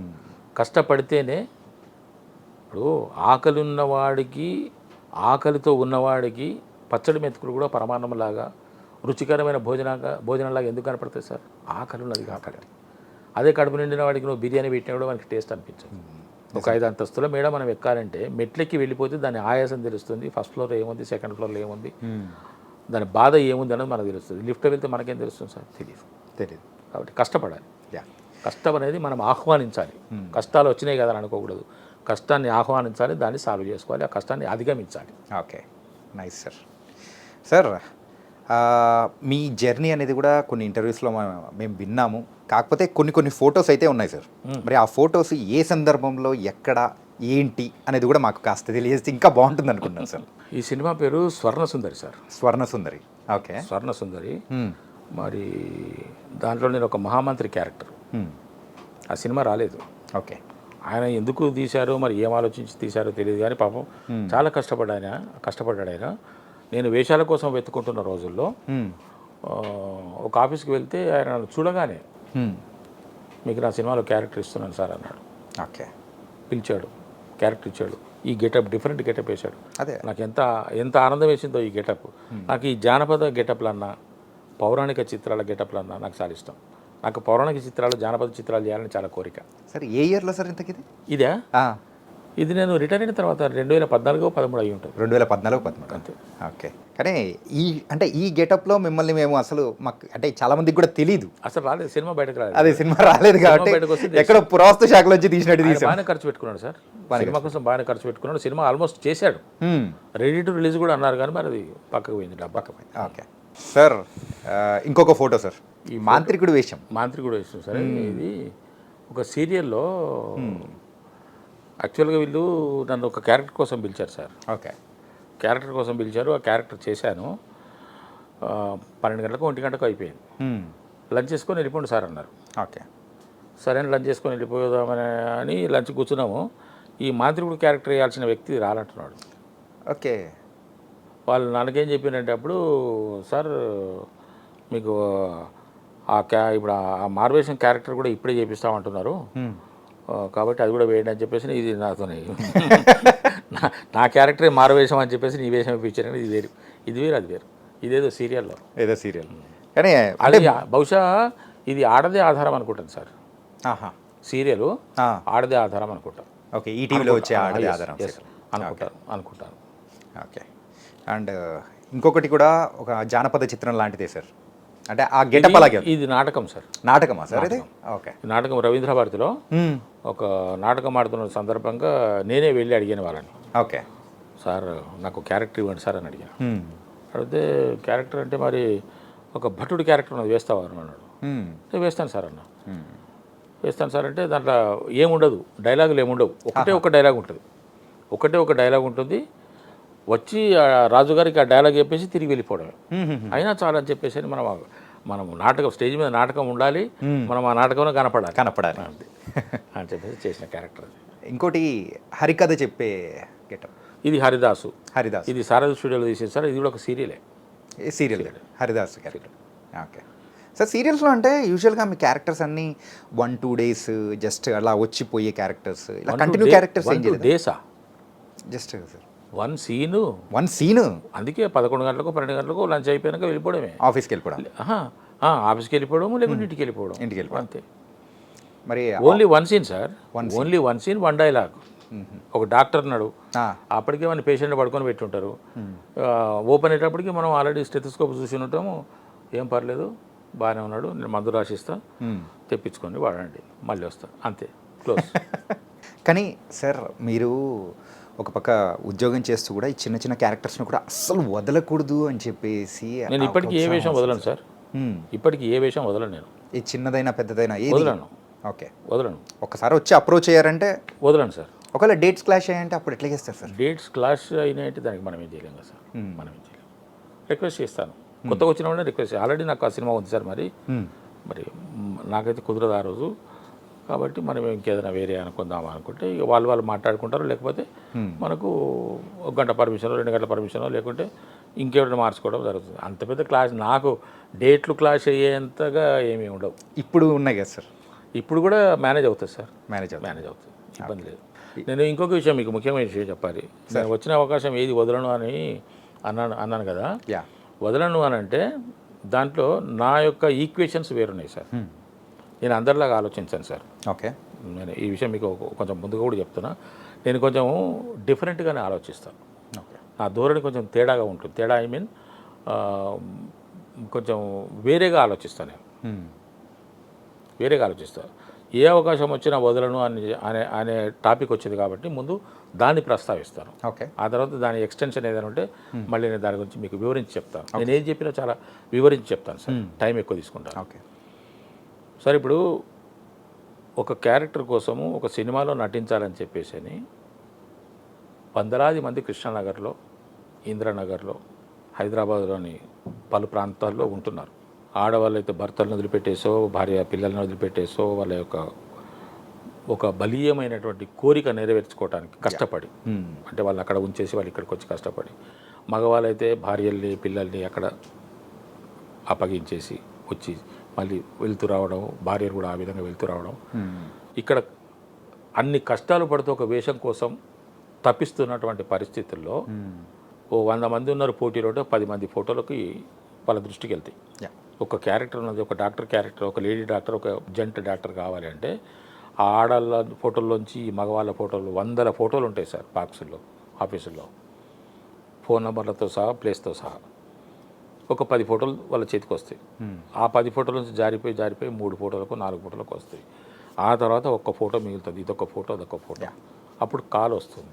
కష్టపడితేనే. ఇప్పుడు ఆకలి ఉన్నవాడికి, ఆకలితో ఉన్నవాడికి పచ్చడి మెతుకులు కూడా పరమాన్నంలాగా రుచికరమైన భోజనంలాగా ఎందుకు కనపడతాయి సార్? ఆకలి ఉన్నది కాబట్టి. అదే కడుపు నిండిన వాడికి నువ్వు బిర్యానీ పెట్టినా కూడా మనకి టేస్ట్ అనిపించదు. ఒక 5 అంతస్తుల మేడ మనం ఎక్కాలంటే మెట్లెక్కి వెళ్ళిపోతే దాని ఆయాసం తెలుస్తుంది. ఫస్ట్ ఫ్లోర్ ఏముంది, సెకండ్ ఫ్లోర్లో ఏముంది, దాని బాధ ఏముంది అన్నది మనకు తెలుస్తుంది. లిఫ్ట్లో వెళ్తే మనకేం తెలుస్తుంది సార్? తెలియదు. కాబట్టి కష్టపడాలి. కష్టం అనేది మనం ఆహ్వానించాలి. కష్టాలు వచ్చినాయి కదా అని అనుకోకూడదు. కష్టాన్ని ఆహ్వానించాలి, దాన్ని సాల్వ్ చేసుకోవాలి, ఆ కష్టాన్ని అధిగమించాలి. Okay, nice sir. సార్, మీ జర్నీ అనేది కూడా కొన్ని ఇంటర్వ్యూస్లో మేము విన్నాము. కాకపోతే కొన్ని ఫొటోస్ అయితే ఉన్నాయి సార్. మరి ఆ ఫొటోస్ ఏ సందర్భంలో, ఎక్కడ, ఏంటి అనేది కూడా మాకు కాస్త తెలియజేస్తే ఇంకా బాగుంటుంది అనుకుంటున్నాను సార్. ఈ సినిమా పేరు స్వర్ణ సుందరి సార్. స్వర్ణ సుందరి. ఓకే, స్వర్ణ సుందరి. మరి దాంట్లో నేను ఒక మహామంత్రి క్యారెక్టర్. ఆ సినిమా రాలేదు. ఓకే, ఆయన ఎందుకు తీశారో మరి ఏం ఆలోచించి తీశారో తెలియదు కానీ పాపం చాలా కష్టపడ్డాడు ఆయన. నేను వేషాల కోసం వెతుకుంటున్న రోజుల్లో ఒక ఆఫీస్కి వెళ్తే ఆయన నన్ను చూడగానే మీకు నా సినిమాలో క్యారెక్టర్ ఇస్తున్నాను సార్ అన్నాడు. ఓకే, పిలిచాడు, క్యారెక్టర్ ఇచ్చాడు. ఈ గెటప్ డిఫరెంట్ గెటప్ వేశాడు. అదే నాకు ఎంత ఆనందం వేసిందో ఈ గెటప్. నాకు ఈ జానపద గెటప్లన్నా, పౌరాణిక చిత్రాల గెటప్లన్నా నాకు చాలా ఇష్టం. నాకు పౌరాణిక చిత్రాలు, జానపద చిత్రాలు చేయాలని చాలా కోరిక. సార్, ఏ ఇయర్లో సార్ ఇంతకి ఇదే? ఇది నేను రిటైర్ అయిన తర్వాత 2014-13 అయ్యి ఉంటుంది. 2014-13 అంతే. ఓకే. కానీ ఈ గెటప్లో మిమ్మల్ని మేము అసలు మాకు అంటే చాలా మందికి కూడా తెలియదు. అసలు రాలేదు, సినిమా బయటకు రాలేదు. అదే సినిమా రాలేదు కాబట్టి ఎక్కడో పురావస్తు శాఖలో వచ్చి తీసినట్టు తీసాం. బాగానే ఖర్చు పెట్టుకున్నాడు సార్, సినిమా కోసం బాగానే ఖర్చు పెట్టుకున్నాడు. సినిమా ఆల్మోస్ట్ చేశాడు, రెడీ టు రిలీజ్ కూడా అన్నారు కానీ మరి అది పక్కకు పోయింది, డబ్బా. ఓకే సార్, ఇంకొక ఫోటో సార్, ఈ మాంత్రికుడు వేషం సార్. ఇది ఒక సీరియల్లో యాక్చువల్గా వీళ్ళు నన్ను ఒక క్యారెక్టర్ కోసం పిలిచారు సార్. ఓకే, క్యారెక్టర్ కోసం పిలిచారు. ఆ క్యారెక్టర్ చేశాను. 12 గంటలకు 1 గంటకు అయిపోయింది. లంచ్ చేసుకొని వెళ్ళిపోండి సార్ అన్నారు. ఓకే, సరే అని లంచ్ చేసుకొని వెళ్ళిపోదామని లంచ్ కూర్చున్నాము. ఈ మాంత్రికుడు క్యారెక్టర్ వేయాల్సిన వ్యక్తి రాలంటున్నాడు. ఓకే, వాళ్ళు నాకేం చెప్పినంటే అప్పుడు, సార్ మీకు ఇప్పుడు ఆ మార్వేషన్ క్యారెక్టర్ కూడా ఇప్పుడే చేపిస్తామంటున్నారు, కాబట్టి అది కూడా వేయండి అని చెప్పేసి ఇది నాతోనే నా క్యారెక్టరే మారవేషం అని చెప్పేసి నీ వేషం ఇప్పించారని ఇది వేరు అది వేరు. ఇదేదో సీరియల్ కానీ అది బహుశా ఇది ఆడదే ఆధారం అనుకుంటాను సార్. సీరియల్ ఆడదే ఆధారం అనుకుంటాను. ఓకే, ఈటీవీలో వచ్చే ఆడదే ఆధారం అనుకుంటాను. ఓకే, అండ్ ఇంకొకటి కూడా ఒక జానపద చిత్రం లాంటిదే సార్. అంటే ఆ గెటప్ అలాగే. ఇది నాటకం సార్. నాటకమా సార్ ఇది? ఓకే, నాటకం రవీంద్ర భారతిలో ఒక నాటకం ఆడుతున్న సందర్భంగా నేనే వెళ్ళి అడిగాను వాళ్ళని. ఓకే సార్, నాకు క్యారెక్టర్ ఇవ్వండి సార్ అని అడిగాను. అడిగితే క్యారెక్టర్ అంటే మరి ఒక భటుడు క్యారెక్టర్ ఉన్నది వేస్తావా అని అన్నాడు. వేస్తాను సార్ అన్న. వేస్తాను సార్ అంటే దాంట్లో ఏముండదు, డైలాగులు ఏముండవు, ఒక డైలాగ్ ఉంటుంది. వచ్చి రాజుగారికి ఆ డైలాగ్ చెప్పేసి తిరిగి వెళ్ళిపోవడమే. అయినా చాలా అని చెప్పేసి మనం నాటకం, స్టేజ్ మీద నాటకం ఉండాలి, మనం ఆ నాటకంలో కనపడాలి అని చెప్పేసి చేసిన క్యారెక్టర్. ఇంకోటి హరికథ చెప్పే గెటప్. ఇది హరిదాస్. ఇది సారథి స్టూడియోలో తీసేది సార్. ఇది కూడా ఒక serial Haridas character. Okay sir, సీరియల్స్లో అంటే యూజువల్గా మీ క్యారెక్టర్స్ అన్నీ 1-2 days జస్ట్ అలా వచ్చిపోయే క్యారెక్టర్స్, ఇలా కంటిన్యూ క్యారెక్టర్స్ ఏం చేయలేదు? డేసా జస్ట్ సార్ వన్ సీను. అందుకే 11 గంటలకు 12 గంటలకు లంచ్ అయిపోయాక వెళ్ళిపోవడమే. ఆఫీస్కి వెళ్ళిపోవడం, ఆఫీస్కి వెళ్ళిపోవడము, లేకుంటే ఇంటికి వెళ్ళిపోవడం అంతే. మరి only 1 scene sir, only 1 scene 1 dialogue. ఒక డాక్టర్ ఉన్నాడు, అప్పటికే మన పేషెంట్ పడుకొని పెట్టి ఉంటారు. ఓపెన్ అయ్యేటప్పటికి మనం ఆల్రెడీ స్టెథోస్కోప్ చూసి ఉంటాము. ఏం పర్లేదు, బాగానే ఉన్నాడు, నేను మందు రాసిస్తా, తెప్పించుకోండి వాడండి, మళ్ళీ వస్తా, అంతే, క్లోజ్. కానీ సార్, మీరు ఒక పక్క ఉద్యోగం చేస్తూ కూడా ఈ చిన్న క్యారెక్టర్స్ని కూడా అస్సలు వదలకూడదు అని చెప్పేసి నేను ఇప్పటికీ ఏ వేషం వదలను సార్. నేను ఈ చిన్నదైనా పెద్దదైనా వదలను. ఓకే, వదలను. ఒకసారి వచ్చి అప్రోచ్ అయ్యారంటే వదలను సార్. ఒకవేళ డేట్స్ క్లాష్ అయ్యాయంటే అప్పుడు ఎట్లా చేస్తారు సార్? డేట్స్ క్లాష్ అయినాయంటే దానికి మనం ఏం చేయలేం కదా సార్. మనం ఏం చేయలేం. రిక్వెస్ట్ చేస్తాను, కొత్తగా వచ్చిన వాళ్ళని రిక్వెస్ట్. ఆల్రెడీ నాకు ఆ సినిమా ఉంది సార్. మరి నాకైతే కుదరదు ఆ రోజు. కాబట్టి మనం ఇంకేదైనా వేరే అనుకుందాం అనుకుంటే ఇక వాళ్ళు మాట్లాడుకుంటారు. లేకపోతే మనకు 1 గంట పర్మిషనో 2 గంటల పర్మిషనో లేకుంటే ఇంకెవరైనా మార్చుకోవడం జరుగుతుంది. అంత పెద్ద క్లాష్, నాకు డేట్లు క్లాష్ అయ్యేంతగా ఏమీ ఉండవు. ఇప్పుడు ఉన్నాయి కదా సార్? ఇప్పుడు కూడా మేనేజ్ అవుతుంది సార్. మేనేజ్ అవుతుంది, ఇబ్బంది లేదు. నేను ఇంకొక విషయం, మీకు ముఖ్యమైన విషయం చెప్పాలి. నేను వచ్చిన అవకాశం ఏది వదలను అని అన్నాను కదా. వదలను అని అంటే దాంట్లో నా యొక్క ఈక్వేషన్స్ వేరున్నాయి సార్. నేను అందరిలాగా ఆలోచించాను సార్. ఓకే. నేను ఈ విషయం మీకు కొంచెం ముందుగా కూడా చెప్తున్నా. నేను కొంచెం డిఫరెంట్గానే ఆలోచిస్తాను. ఓకే. నా ధోరణి కొంచెం తేడాగా ఉంటుంది. తేడా ఐ మీన్ కొంచెం వేరేగా ఆలోచిస్తాను నేను. వేరేగా ఆలోచిస్తాను. ఏ అవకాశం వచ్చినా వదలను అనే టాపిక్ వచ్చింది కాబట్టి ముందు దాన్ని ప్రస్తావిస్తాను. ఓకే. ఆ తర్వాత దాని ఎక్స్టెన్షన్ ఏదైనా ఉంటే మళ్ళీ నేను దాని గురించి మీకు వివరించి చెప్తాను. నేను ఏం చెప్పినా చాలా వివరించి చెప్తాను సార్. టైం ఎక్కువ తీసుకుంటాను. ఓకే. సార్ ఇప్పుడు ఒక క్యారెక్టర్ కోసము ఒక సినిమాలో నటించాలని చెప్పేసి అని వందలాది మంది కృష్ణానగర్లో, ఇంద్రనగర్లో, హైదరాబాద్లోని పలు ప్రాంతాల్లో ఉంటున్నారు. ఆడవాళ్ళు అయితే భర్తలను వదిలిపెట్టేసో, భార్య పిల్లలను వదిలిపెట్టేసో వాళ్ళ యొక్క ఒక బలీయమైనటువంటి కోరిక నెరవేర్చుకోవడానికి కష్టపడి, అంటే వాళ్ళని అక్కడ ఉంచేసి వాళ్ళు ఇక్కడికి వచ్చి కష్టపడి, మగవాళ్ళైతే భార్యల్ని పిల్లల్ని అక్కడ అప్పగించేసి వచ్చి మళ్ళీ వెళ్తూ రావడం, భార్యలు కూడా ఆ విధంగా వెళ్తూ రావడం, ఇక్కడ అన్ని కష్టాలు పడుతూ ఒక వేషం కోసం తప్పిస్తున్నటువంటి పరిస్థితుల్లో ఓ 100 మంది ఉన్నారు పోటీలో, 10 మంది ఫోటోలకి వాళ్ళ దృష్టికి వెళ్తాయి. ఒక క్యారెక్టర్ ఉన్నది, ఒక డాక్టర్ క్యారెక్టర్, ఒక లేడీ డాక్టర్, ఒక జెంట్ డాక్టర్ కావాలి అంటే ఆ ఆడళ్ళ ఫోటోల్లోంచి మగవాళ్ళ ఫోటోలు 100 ఫోటోలు ఉంటాయి సార్ బాక్సుల్లో, ఆఫీసుల్లో, ఫోన్ నెంబర్లతో సహా, ప్లేస్తో సహా. ఒక 10 ఫోటోలు వాళ్ళ చేతికి వస్తాయి. ఆ 10 ఫోటోల నుంచి జారిపోయి 3 ఫోటోలకు 4 ఫోటోలకు వస్తాయి. ఆ తర్వాత ఒక్క ఫోటో మిగులుతుంది, ఇదొక ఫోటో అదొక ఫోటో. అప్పుడు కాల్ వస్తుంది.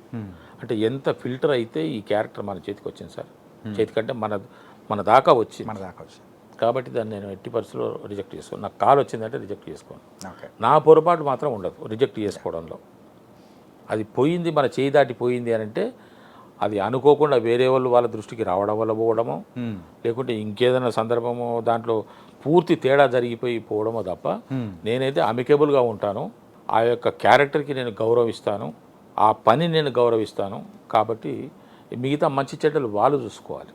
అంటే ఎంత ఫిల్టర్ అయితే ఈ క్యారెక్టర్ మన చేతికి వచ్చింది సార్. చేతికంటే మన దాకా వచ్చింది. కాబట్టి దాన్ని నేను ఎట్టి పరిస్థితుల్లో రిజెక్ట్ చేసుకోను. నాకు కాల్ వచ్చిందంటే రిజెక్ట్ చేసుకోను. నా పొరపాటు మాత్రం ఉండదు రిజెక్ట్ చేసుకోవడంలో. అది పోయింది, మన చేయి దాటిపోయింది అని అంటే అది అనుకోకుండా వేరే వాళ్ళు వాళ్ళ దృష్టికి రావడం వల్ల పోవడమో, లేకుంటే ఇంకేదైనా సందర్భమో దాంట్లో పూర్తి తేడా జరిగిపోయి పోవడమో తప్ప నేనైతే అమికేబుల్గా ఉంటాను. ఆ యొక్క క్యారెక్టర్కి నేను గౌరవిస్తాను, ఆ పని నేను గౌరవిస్తాను. కాబట్టి మిగతా మంచి చెడ్డలు వాళ్ళు చూసుకోవాలి.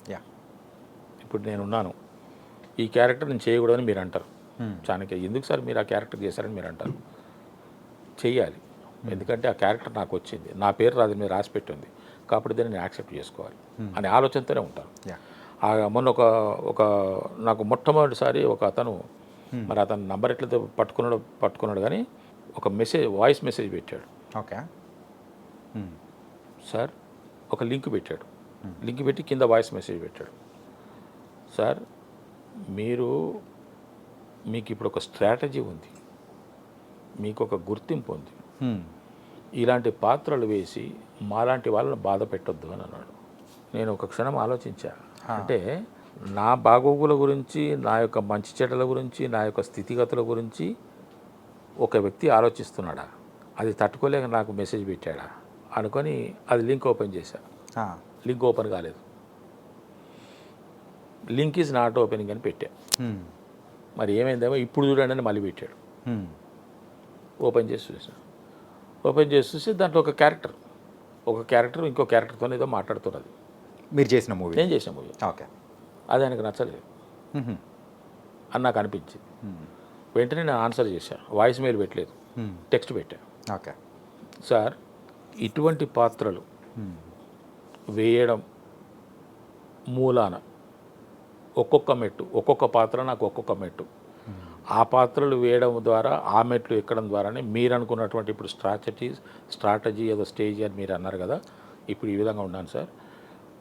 ఇప్పుడు నేనున్నాను, ఈ క్యారెక్టర్ నేను చేయకూడదని మీరు అంటారు. చాణక్య ఎందుకు సార్ మీరు ఆ క్యారెక్టర్ చేశారని మీరు అంటారు. చెయ్యాలి, ఎందుకంటే ఆ క్యారెక్టర్ నాకు వచ్చింది, నా పేరు రాదు మీరు రాసి పెట్టింది, కాబట్టి దాన్ని నేను యాక్సెప్ట్ చేసుకోవాలి అనే ఆలోచనతోనే ఉంటాను. మొన్న ఒక నాకు మొట్టమొదటిసారి ఒక అతను, మరి అతను నంబర్ ఎట్లయితే పట్టుకున్నాడు కానీ ఒక మెసేజ్, వాయిస్ మెసేజ్ పెట్టాడు. ఓకే సార్ ఒక లింక్ పెట్టాడు. లింక్ పెట్టి కింద వాయిస్ మెసేజ్ పెట్టాడు. సార్ మీకు ఇప్పుడు ఒక స్ట్రాటజీ ఉంది, మీకు ఒక గుర్తింపు ఉంది, ఇలాంటి పాత్రలు వేసి మాలాంటి వాళ్ళని బాధ పెట్టొద్దు అని అన్నాడు. నేను ఒక క్షణం ఆలోచించా. అంటే నా బాగోగుల గురించి, నా యొక్క మంచి చెడ్డల గురించి, నా యొక్క స్థితిగతుల గురించి ఒక వ్యక్తి ఆలోచిస్తున్నాడా, అది తట్టుకోలేక నాకు మెసేజ్ పెట్టాడా అనుకొని అది లింక్ ఓపెన్ చేశా. లింక్ ఓపెన్ కాలేదు. లింక్ ఈజ్ నాట్ ఓపెనింగ్ అని పెట్టా. మరి ఏమైందేమో ఇప్పుడు చూడండి అని మళ్ళీ పెట్టాడు. ఓపెన్ చేసి చూసి దాంట్లో ఒక క్యారెక్టర్ ఇంకో క్యారెక్టర్తో ఏదో మాట్లాడుతున్నది. మీరు చేసిన మూవీ? నేను చేసిన మూవీ. ఓకే. అది ఆయనకు నచ్చలేదు అని నాకు అనిపించింది. వెంటనే నేను ఆన్సర్ చేశాను. వాయిస్ మెయిల్ పెట్టలేదు, టెక్స్ట్ పెట్టా. ఓకే సార్, ఇటువంటి పాత్రలు వేయడం మూలాన ఒక్కొక్క పాత్ర నాకు ఒక్కొక్క మెట్టు. ఆ పాత్రలు వేయడం ద్వారా, ఆ మెట్లు ఎక్కడం ద్వారానే మీరు అనుకున్నటువంటి ఇప్పుడు స్ట్రాటజీ ఏదో స్టేజ్ అని మీరు అన్నారు కదా, ఇప్పుడు ఈ విధంగా ఉన్నాను సార్.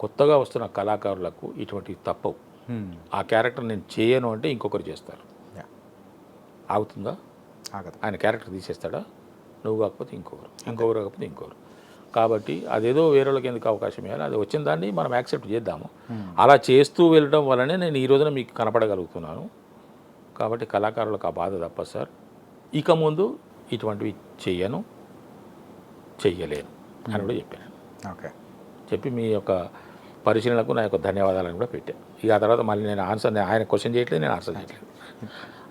కొత్తగా వస్తున్న కళాకారులకు ఇటువంటివి తప్పవు. ఆ క్యారెక్టర్ నేను చేయను అంటే ఇంకొకరు చేస్తారు. ఆగుతుందా? ఆయన క్యారెక్టర్ తీసేస్తాడా? నువ్వు కాకపోతే ఇంకొకరు కాకపోతే ఇంకొకరు. కాబట్టి అదేదో వేరే వాళ్ళకి ఎందుకు అవకాశం ఇవ్వాలి, అది వచ్చిన దాన్ని మనం యాక్సెప్ట్ చేద్దాము. అలా చేస్తూ వెళ్ళడం వల్లనే నేను ఈ రోజున మీకు కనపడగలుగుతున్నాను. కాబట్టి కళాకారులకు ఆ బాధ తప్ప సార్. ఇక ముందు ఇటువంటివి చెయ్యలేను అని కూడా చెప్పాను. ఓకే. చెప్పి మీ యొక్క పరిశీలనకు నా యొక్క ధన్యవాదాలను కూడా పెట్టాను. ఇక ఆ తర్వాత మళ్ళీ నేను ఆయన క్వశ్చన్ చేయట్లేదు, నేను ఆన్సర్ చేయట్లేదు.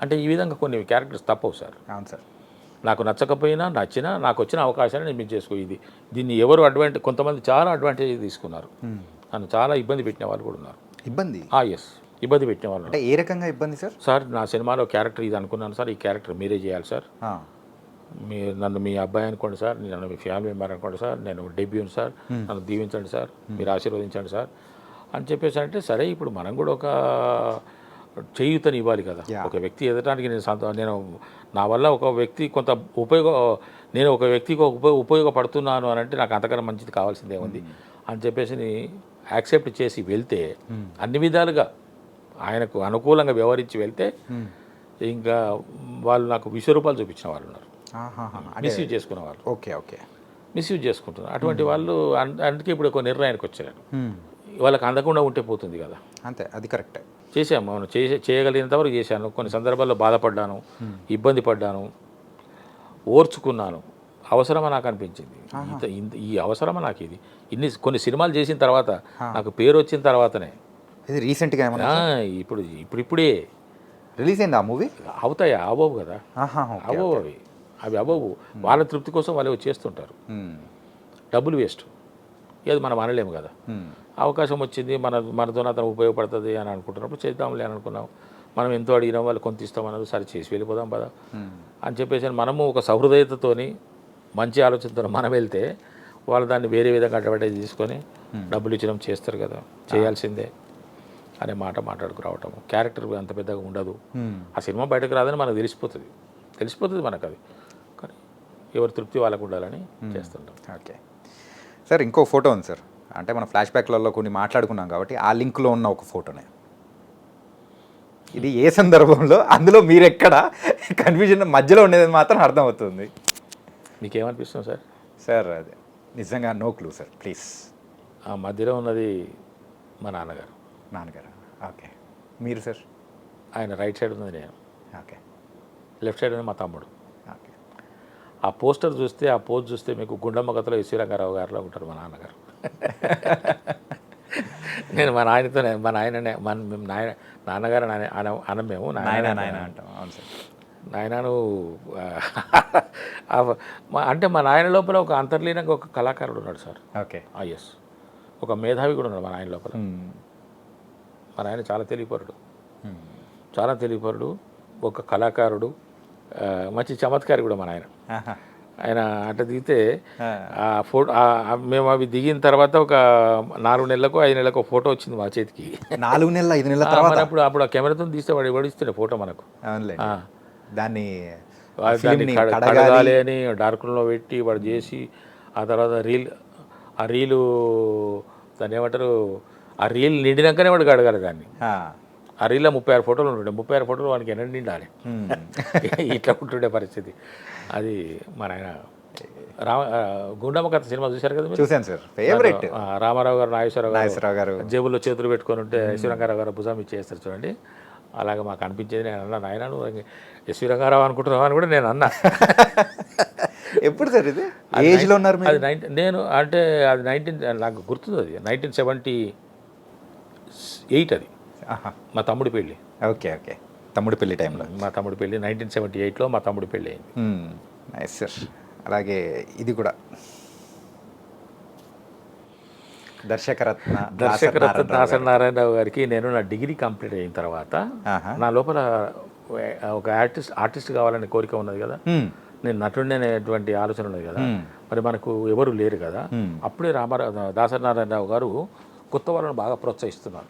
అంటే ఈ విధంగా కొన్ని క్యారెక్టర్స్ తప్పవు సార్. అవును సార్. నాకు నచ్చకపోయినా నచ్చినా నాకు వచ్చిన అవకాశాన్ని నేను మీకు చేసుకో. దీన్ని ఎవరు కొంతమంది చాలా అడ్వాంటేజ్ తీసుకున్నారు. నన్ను చాలా ఇబ్బంది పెట్టిన వాళ్ళు కూడా ఉన్నారు. ఇబ్బంది? ఎస్, ఇబ్బంది పెట్టిన వాళ్ళు. అంటే ఏ రకంగా ఇబ్బంది సార్? సార్, నా సినిమాలో క్యారెక్టర్ ఇది అనుకున్నాను సార్, ఈ క్యారెక్టర్ మీరే చేయాలి సార్, నన్ను మీ అబ్బాయి అనుకోండి సార్, నన్ను మీ ఫ్యామిలీ మెంబర్ అనుకోండి సార్, నేను డెబ్యూని సార్, నన్ను దీవించండి సార్, మీరు ఆశీర్వదించండి సార్ అని చెప్పేసి అంటే, సరే ఇప్పుడు మనం కూడా ఒక చేయూతని ఇవ్వాలి కదా. ఒక వ్యక్తి ఎదగడానికి నేను నా వల్ల ఒక వ్యక్తి కొంత నేను ఒక వ్యక్తికి ఉపయోగపడుతున్నాను అని అంటే నాకు అంతకన్నా మంచిది కావాల్సిందే ఉంది అని చెప్పేసి యాక్సెప్ట్ చేసి వెళ్తే అన్ని విధాలుగా ఆయనకు అనుకూలంగా వ్యవహరించి వెళ్తే ఇంకా వాళ్ళు నాకు విశ్వరూపాలు చూపించిన వాళ్ళు ఉన్నారు, మిస్యూజ్ చేసుకున్న వాళ్ళు. ఓకే ఓకే, మిస్యూజ్ చేసుకుంటున్నారు. అటువంటి వాళ్ళు అందుకే ఇప్పుడు ఒక నిర్ణయానికి వచ్చారు. వాళ్ళకి అందకుండా ఉంటే పోతుంది కదా. అంతే, అది కరెక్టే. చేశాము, మనం చేయగలిగినంత వరకు చేశాను. కొన్ని సందర్భాల్లో బాధపడ్డాను, ఇబ్బంది పడ్డాను, ఓర్చుకున్నాను. అవసరమా నాకు అనిపించింది, ఈ అవసరమా నాకు ఇది. కొన్ని సినిమాలు చేసిన తర్వాత నాకు పేరు వచ్చిన తర్వాతనే. ఇది రీసెంట్గా ఇప్పుడే రిలీజ్ అయింది ఆ మూవీ. అవుతాయా? అవ్వవు కదా, అవ్వవు అవి అవ్వవు. వాళ్ళ తృప్తి కోసం వాళ్ళు చేస్తుంటారు, డబ్బులు వేస్ట్. అది మనం అనలేము కదా. అవకాశం వచ్చింది, మనతో అతను ఉపయోగపడుతుంది అని అనుకుంటున్నప్పుడు చేద్దాంలే అని అనుకున్నాం. మనం ఎంతో అడిగినాం, వాళ్ళు కొంత ఇస్తామన్నారు, సరే చేసి వెళ్ళిపోదాం పదా అని చెప్పేసి మనము ఒక సహృదయతతోని మంచి ఆలోచనతో మనం వెళ్తే వాళ్ళు దాన్ని వేరే విధంగా అడ్వర్టైజ్ తీసుకొని డబ్బులు ఇచ్చడం చేస్తారు కదా, చేయాల్సిందే అనే మాట మాట్లాడుకురావటము. క్యారెక్టర్ అంత పెద్దగా ఉండదు, ఆ సినిమా బయటకు రాదని మనకు తెలిసిపోతుంది మనకు. అది కానీ ఎవరి తృప్తి వాళ్ళకు ఉండాలని చేస్తుంటాం. ఓకే సార్, ఇంకో ఫోటో ఉంది సార్. అంటే మన ఫ్లాష్ బ్యాక్లలో కొన్ని మాట్లాడుకున్నాం కాబట్టి ఆ లింక్లో ఉన్న ఒక ఫోటోనే. ఇది ఏ సందర్భంలో, అందులో మీరు ఎక్కడ కన్ఫ్యూజన్ మధ్యలో ఉండేది మాత్రం అర్థమవుతుంది. మీకేమనిపిస్తుంది సార్? సార్ అదే నిజంగా నో క్లూ సార్, ప్లీజ్. ఆ మధ్యలో ఉన్నది మా నాన్నగారు. ఓకే, మీరు సార్? ఆయన రైట్ సైడ్ ఉన్నది నేను, ఓకే. లెఫ్ట్ సైడ్ ఉన్నది మా తమ్ముడు. ఓకే. ఆ పోస్టర్ చూస్తే, ఆ పోజ్ చూస్తే మీకు గుండమ్మ కథలో ఎస్వి రంగారావు గారిలో ఉంటారు మా నాన్నగారు. నేను మా నాయననే మేము నాన్నగారు అనం మేము నాయన అంటాం. అవును సార్. నాయనను అంటే మా నాయన లోపల ఒక అంతర్లీనంగా ఒక కళాకారుడు ఉన్నాడు సార్. ఓకే. ఎస్, ఒక మేధావి కూడా ఉన్నాడు మా నాయన లోపల. మా నాయన చాలా తెలివిపరుడు, ఒక కళాకారుడు, మంచి చమత్కారి కూడా మా నాయన. ఆయన అట్లా దిగితే ఆ ఫోటో మేము అవి దిగిన తర్వాత ఒక 4 నెలలకు 5 నెలలకు ఫోటో వచ్చింది మా చేతికి. 4 నెలల 5 నెలల తర్వాత అప్పుడు ఆ కెమెరాతో తీస్తే వాడు ఇస్తుండే ఫోటో మనకు. దాన్ని కడగాలి అని డార్క్ రూమ్లో పెట్టి వాడు చేసి, ఆ తర్వాత రీలు దాన్ని ఏమంటారు, ఆ రీల్ నిండినాకనే వాడు కడగాలి దాన్ని. ఆ రీల్లో 36 ఫోటోలు ఉంటుండే. 36 ఫోటోలు వానికి ఎన్నో నిండాలి. ఇట్లా ఉంటుండే పరిస్థితి. అది మన ఆయన గుండమ్మ కథ సినిమా చూశారు కదా? చూశాను సార్, ఫేవరెట్. రామారావు గారు, నాగేశ్వరరావు గారు జేబుల్లో చేతులు పెట్టుకొని ఉంటే ఎస్వి రంగారావు గారు భుజం ఇచ్చేస్తారు చూడండి. అలాగే మాకు అనిపించేది. నేను అన్నా, నాయన నువ్వు ఎస్వి రంగారావు అనుకుంటున్నావు అని కూడా నేను అన్నా. ఎప్పుడు సార్ ఇది? ఏజ్లో ఉన్నారు అది నేను అంటే అది నాకు గుర్తుంది, అది 1978. అది మా తమ్ముడి పెళ్ళి. ఓకే ఓకే, తమ్ముడి పెళ్లి టైంలో. మా తమ్ముడి పెళ్ళి 1978లో మా తమ్ముడి పెళ్ళి అయింది. Nice sir. అలాగే ఇది కూడా దర్శకరత్న దాసరి నారాయణరావు గారికి నేను నా డిగ్రీ కంప్లీట్ అయిన తర్వాత నా లోపల ఒక ఆర్టిస్ట్ కావాలనే కోరిక ఉన్నది కదా, నేను నటుడిని అనేటువంటి ఆలోచన ఉన్నది కదా. మరి మనకు ఎవరు లేరు కదా. అప్పుడే దాసరి నారాయణరావు గారు కొత్త వాళ్ళని బాగా ప్రోత్సహిస్తున్నారు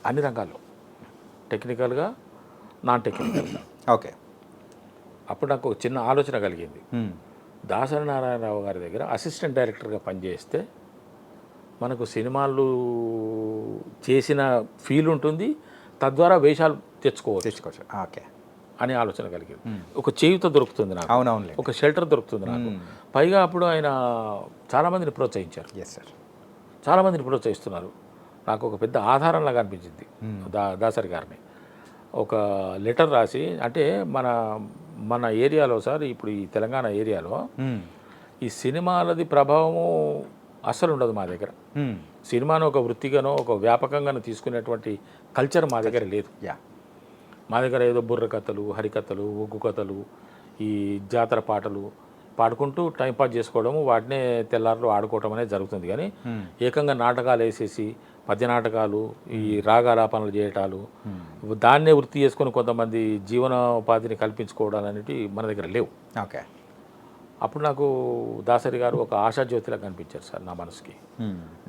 అన్ని రంగాల్లో, టెక్నికల్గా, నాన్ టెక్నికల్గా. ఓకే. అప్పుడు నాకు ఒక చిన్న ఆలోచన కలిగింది. దాసరి నారాయణరావు గారి దగ్గర అసిస్టెంట్ డైరెక్టర్గా పనిచేస్తే మనకు సినిమాలు చేసిన ఫీల్ ఉంటుంది, తద్వారా వేషాలు తెచ్చుకోవచ్చు ఓకే అని ఆలోచన కలిగింది. ఒక చేయుత దొరుకుతుంది నాకు, అవునవును, ఒక షెల్టర్ దొరుకుతుంది నాకు. పైగా అప్పుడు ఆయన చాలామందిని ప్రోత్సహించారు. చాలామందిని ప్రోత్సహిస్తున్నారు. నాకు ఒక పెద్ద ఆధారంలాగా అనిపించింది దాసరి గారిని. ఒక లెటర్ రాసి, అంటే మన ఏరియాలో సార్, ఇప్పుడు ఈ తెలంగాణ ఏరియాలో ఈ సినిమాలది ప్రభావము అస్సలు ఉండదు మా దగ్గర. సినిమాను ఒక వృత్తిగానో ఒక వ్యాపకంగానో తీసుకునేటువంటి కల్చర్ మా దగ్గర లేదు. మా దగ్గర ఏదో బుర్ర కథలు, హరికథలు, ఒగ్గు కథలు, ఈ జాతర పాటలు పాడుకుంటూ టైంపాస్ చేసుకోవడము, వాటినే తెల్లారులు ఆడుకోవటం అనేది జరుగుతుంది. కానీ ఏకంగా నాటకాలు వేసేసి పద్య నాటకాలు, ఈ రాగాలాపనలు చేయటాలు, దాన్నే వృత్తి చేసుకొని కొంతమంది జీవనోపాధిని కల్పించుకోవడాలు అనేవి మన దగ్గర లేవు. ఓకే. అప్పుడు నాకు దాసరి గారు ఒక ఆశాజ్యోతిలా కనిపించారు సార్ నా మనసుకి.